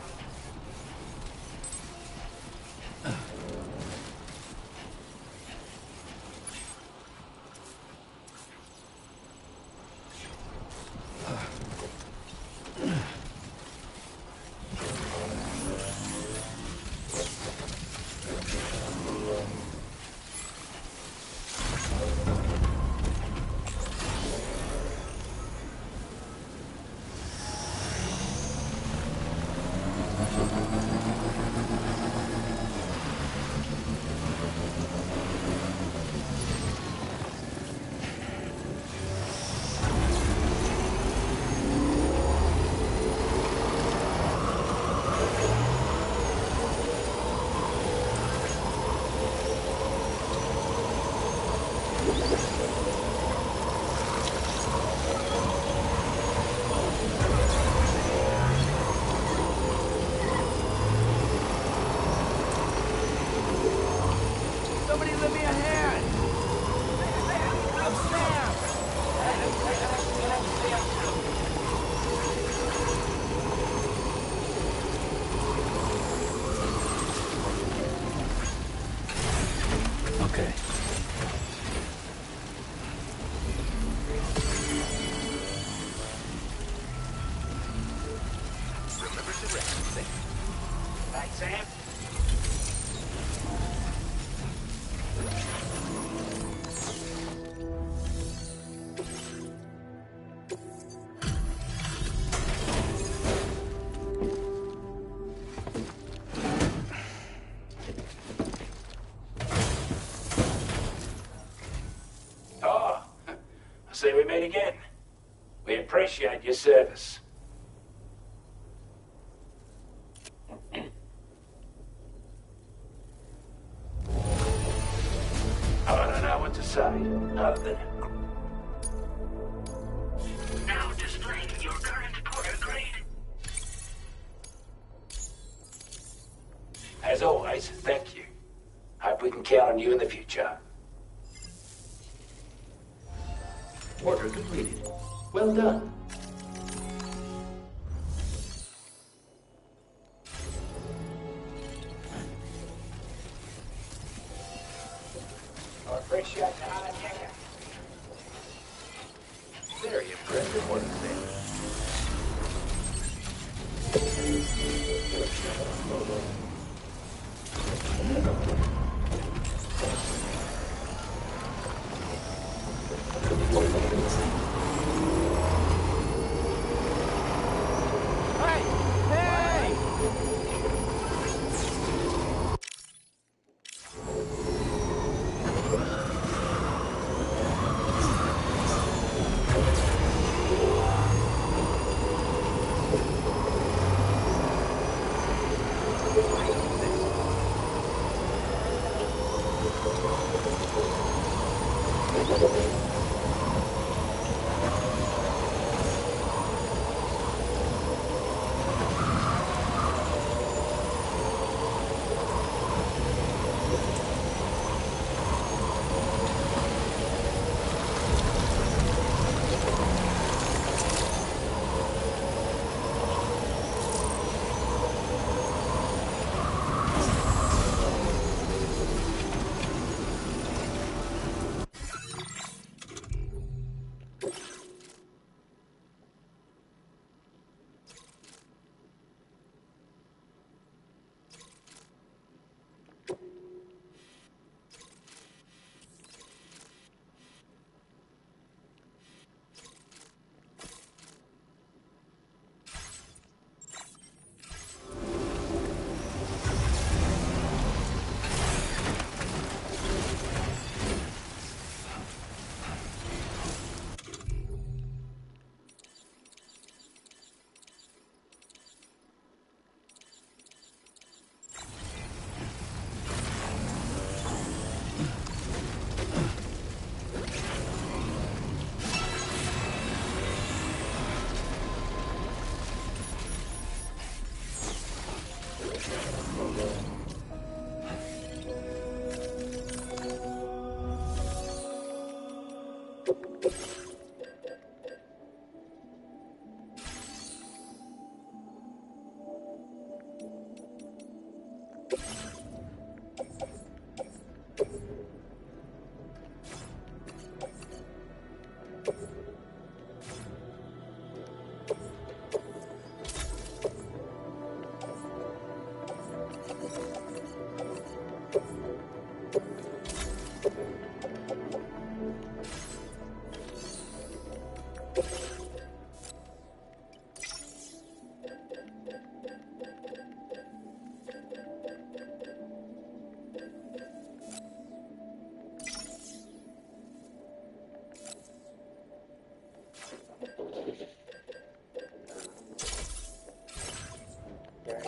Right, Sam? Oh, I see we meet again. We appreciate your service. I don't know what to say, other than... Now displaying your current Porter grade. As always, thank you. Hope we can count on you in the future. Order completed. Well done. I appreciate the hard yakka. Very impressive work, Sam.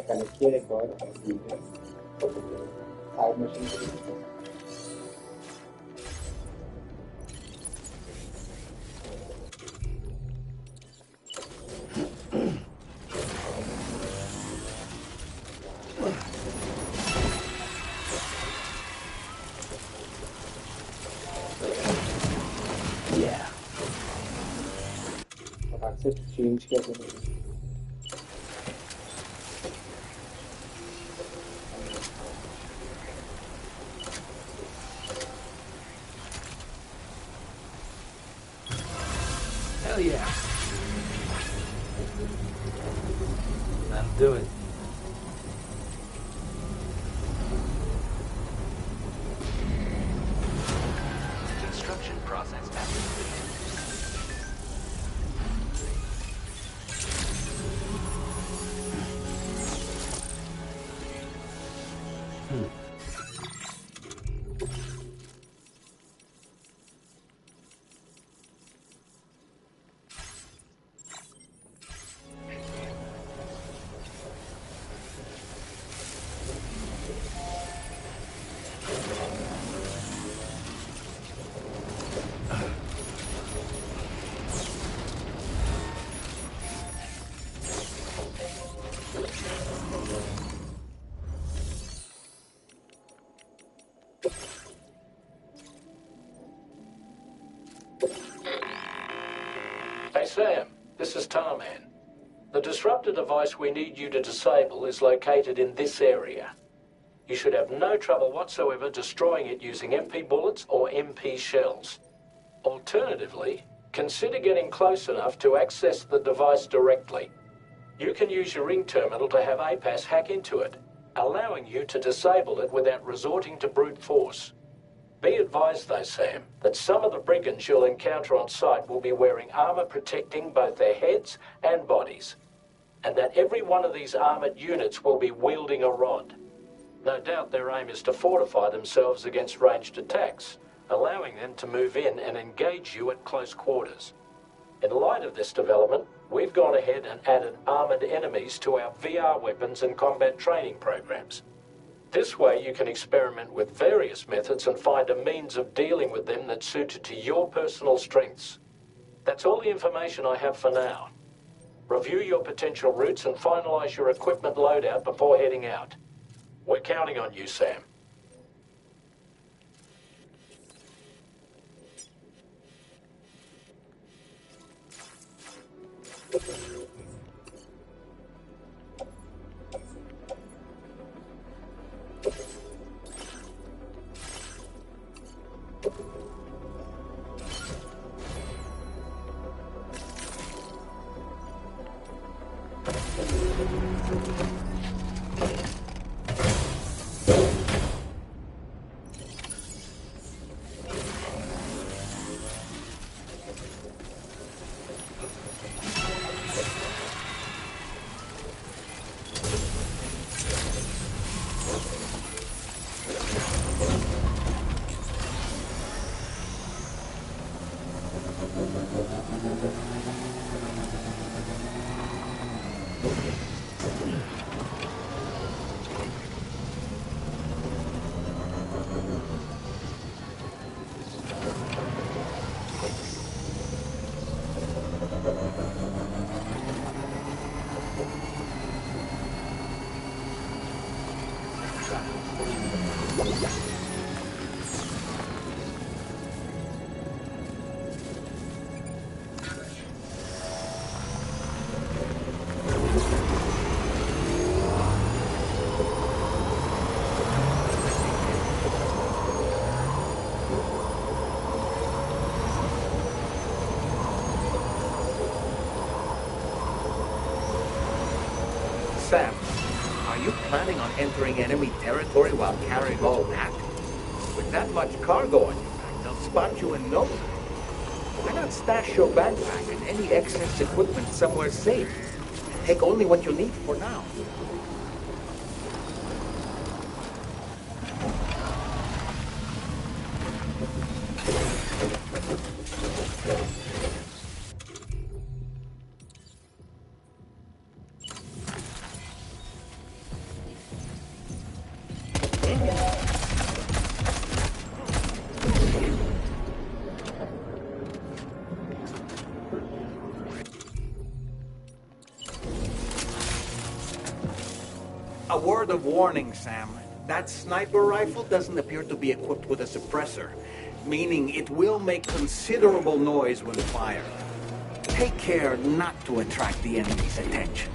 Connect किया एक और side machine फटाक से change किया Hell yeah. That'll do it. Sam, this is Tarman. The disruptor device we need you to disable is located in this area. You should have no trouble whatsoever destroying it using MP bullets or MP shells. Alternatively, consider getting close enough to access the device directly. You can use your ring terminal to have APAS hack into it, allowing you to disable it without resorting to brute force. Be advised though, Sam, that some of the brigands you'll encounter on site will be wearing armor protecting both their heads and bodies, and that every one of these armored units will be wielding a rod. No doubt their aim is to fortify themselves against ranged attacks, allowing them to move in and engage you at close quarters. In light of this development, we've gone ahead and added armored enemies to our VR weapons and combat training programs. This way you can experiment with various methods and find a means of dealing with them that's suited to your personal strengths. That's all the information I have for now. Review your potential routes and finalize your equipment loadout before heading out. We're counting on you, Sam. Sam, are you planning on entering enemy territory while carrying all that? With that much cargo on your back, they'll spot you in no time. Why not stash your backpack and any excess equipment somewhere safe? Take only what you need for now. A word of warning, Sam. That sniper rifle doesn't appear to be equipped with a suppressor, meaning it will make considerable noise when fired. Take care not to attract the enemy's attention.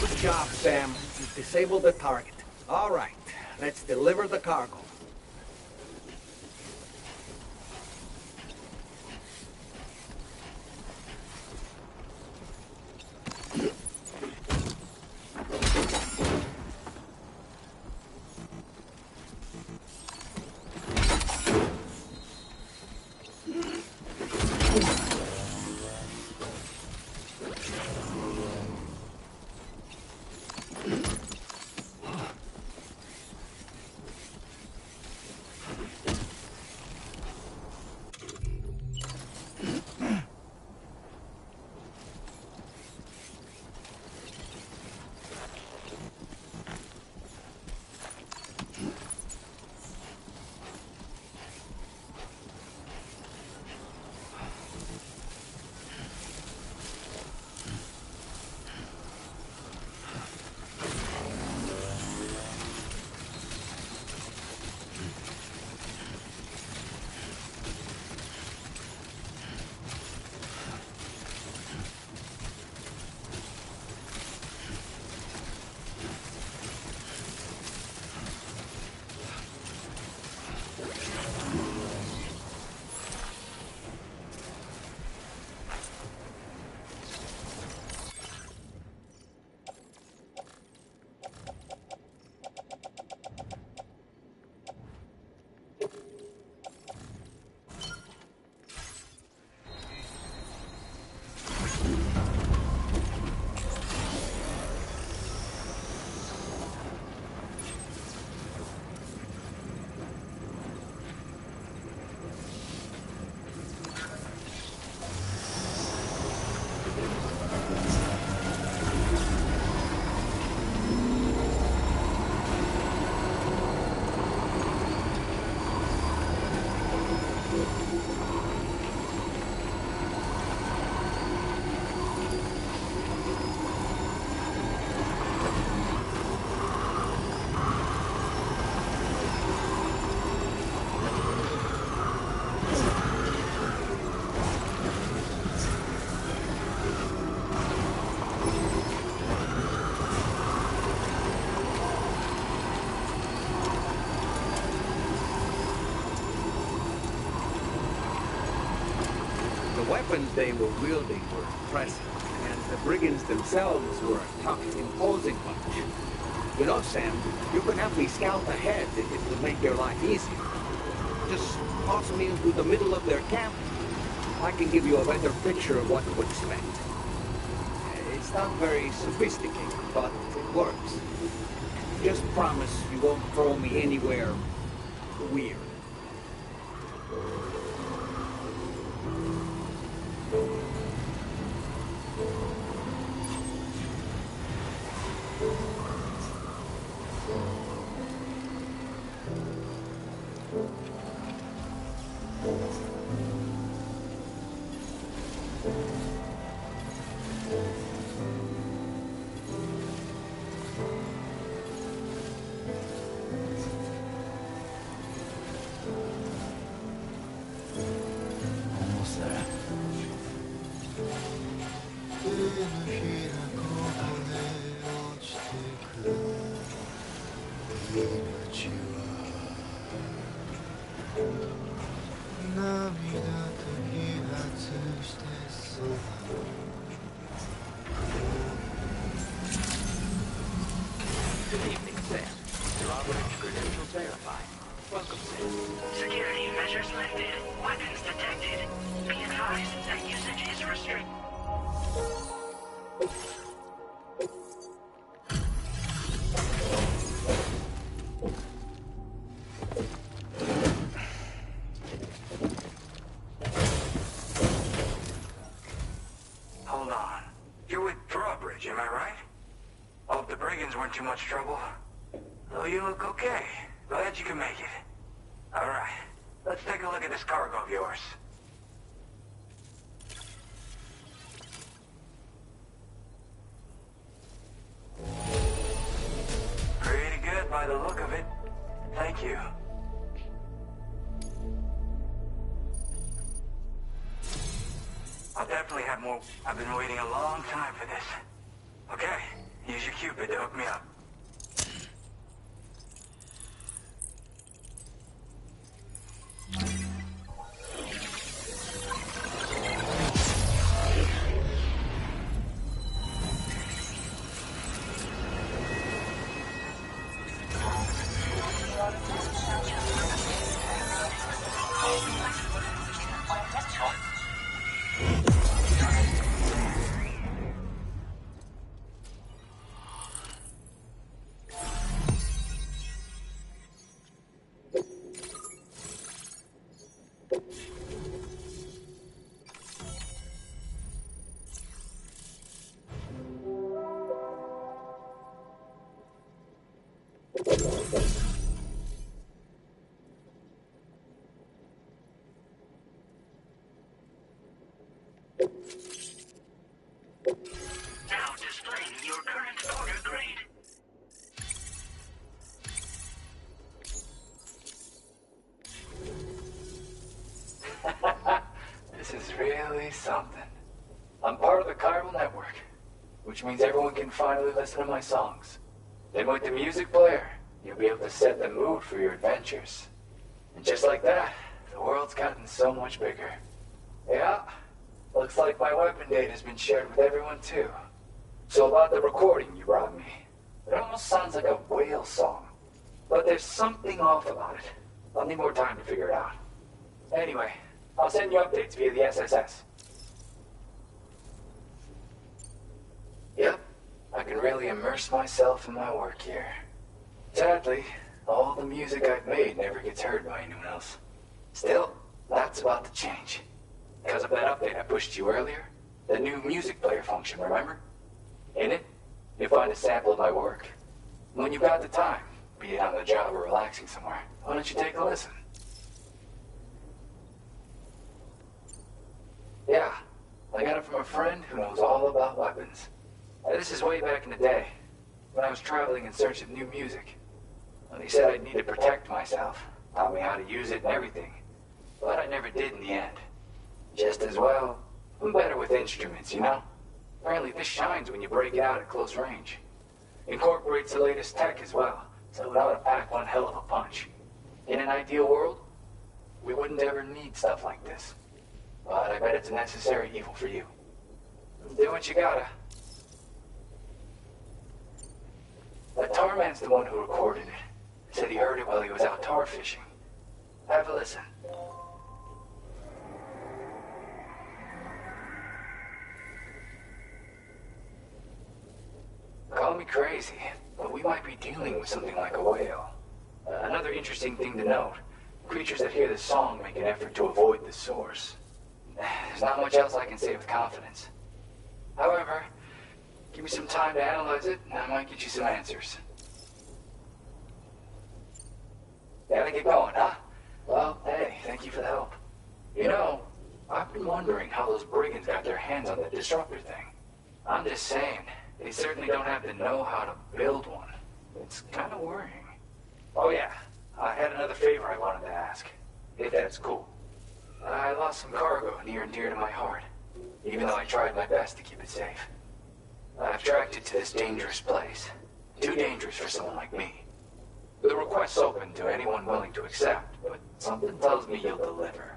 Good job, Sam. You disabled the target. All right, let's deliver the cargo. The weapons they were wielding were impressive, and the brigands themselves were a tough, imposing bunch. You know, Sam, you can have me scout ahead if it would make your life easier. Just toss me into the middle of their camp. I can give you a better picture of what to expect. It's not very sophisticated, but it works. Just promise you won't throw me anywhere weird. Almost there. Good evening, Sam. Your operating credentials verified. Welcome, Sam. Security measures lifted. Weapons detected. Be advised that usage is restricted. weren't too much trouble. Oh, you look okay. Glad you can make it. All right, let's take a look at this cargo of yours. Pretty good by the look of it. Thank you. I'll definitely have more. I've been waiting a long time for this. Okay, use your Cupid to hook me up. Now displaying your current order grade. This is really something. I'm part of the chiral network, which means everyone can finally listen to my songs. Then with the music player, you'll be able to set the mood for your adventures. And just like that, the world's gotten so much bigger. Yeah, looks like my weapon data has been shared with everyone too. So about the recording you brought me, it almost sounds like a whale song. But there's something off about it. I'll need more time to figure it out. Anyway, I'll send you updates via the SSS. Yep, I can really immerse myself in my work here. Sadly, all the music I've made never gets heard by anyone else. Still, that's about to change. Because of that update I pushed you earlier, the new music player function, remember? In it, you'll find a sample of my work. When you've got the time, be it on the job or relaxing somewhere, why don't you take a listen? Yeah, I got it from a friend who knows all about weapons. This is way back in the day, when I was traveling in search of new music. Well, he said I'd need to protect myself, taught me how to use it and everything. But I never did in the end. Just as well, I'm better with instruments, you know? Apparently this shines when you break it out at close range. Incorporates the latest tech as well, so it ought to pack one hell of a punch. In an ideal world, we wouldn't ever need stuff like this. But I bet it's a necessary evil for you. Do what you gotta. That tar man's the one who recorded it. Said he heard it while he was out tar fishing. Have a listen. Call me crazy, but we might be dealing with something like a whale. Another interesting thing to note, creatures that hear this song make an effort to avoid the source. There's not much else I can say with confidence. However, give me some time to analyze it, and I might get you some answers. Gotta get going, huh? Well, hey, thank you for the help. You know, I've been wondering how those brigands got their hands on the disruptor thing. I'm just saying, they certainly don't have the know-how to build one. It's kind of worrying. Oh yeah, I had another favor I wanted to ask, if that's cool. I lost some cargo near and dear to my heart, even though I tried my best to keep it safe. I've tracked it to this dangerous place. Too dangerous for someone like me. The request's open to anyone willing to accept, but something tells me you'll deliver.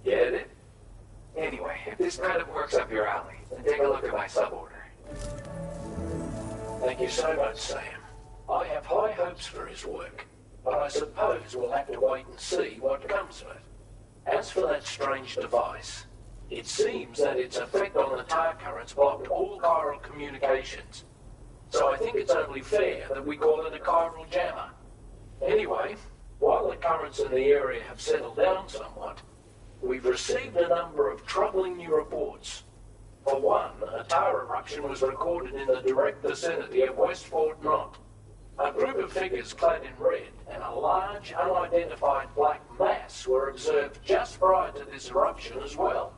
Get it? Anyway, if this kind of works up your alley, then take a look at my suborder. Thank you so much, Sam. I have high hopes for his work, but I suppose we'll have to wait and see what comes of it. As for that strange device, it seems that its effect on the tar currents blocked all chiral communications. So I think it's only fair that we call it a chiral jammer. Anyway, while the currents in the area have settled down somewhat, we've received a number of troubling new reports. For one, a tar eruption was recorded in the direct vicinity of West Fort Knott. A group of figures clad in red and a large, unidentified black mass were observed just prior to this eruption as well.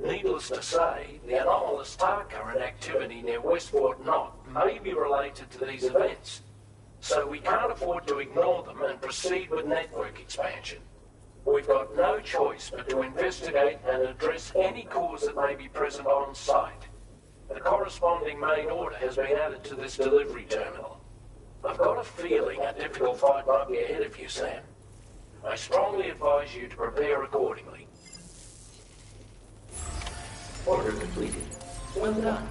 Needless to say, the anomalous tar current activity near West Fort Knott may be related to these events, so we can't afford to ignore them and proceed with network expansion. We've got no choice but to investigate and address any cause that may be present on site. The corresponding main order has been added to this delivery terminal. I've got a feeling a difficult fight might be ahead of you, Sam. I strongly advise you to prepare accordingly. Order completed. Well done.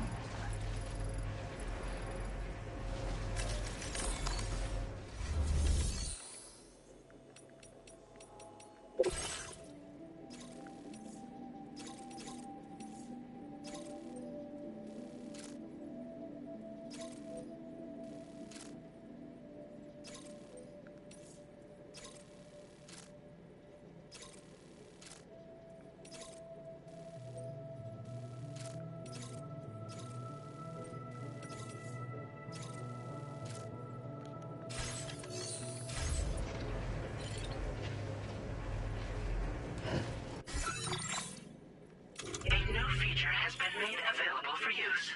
A new feature has been made available for use.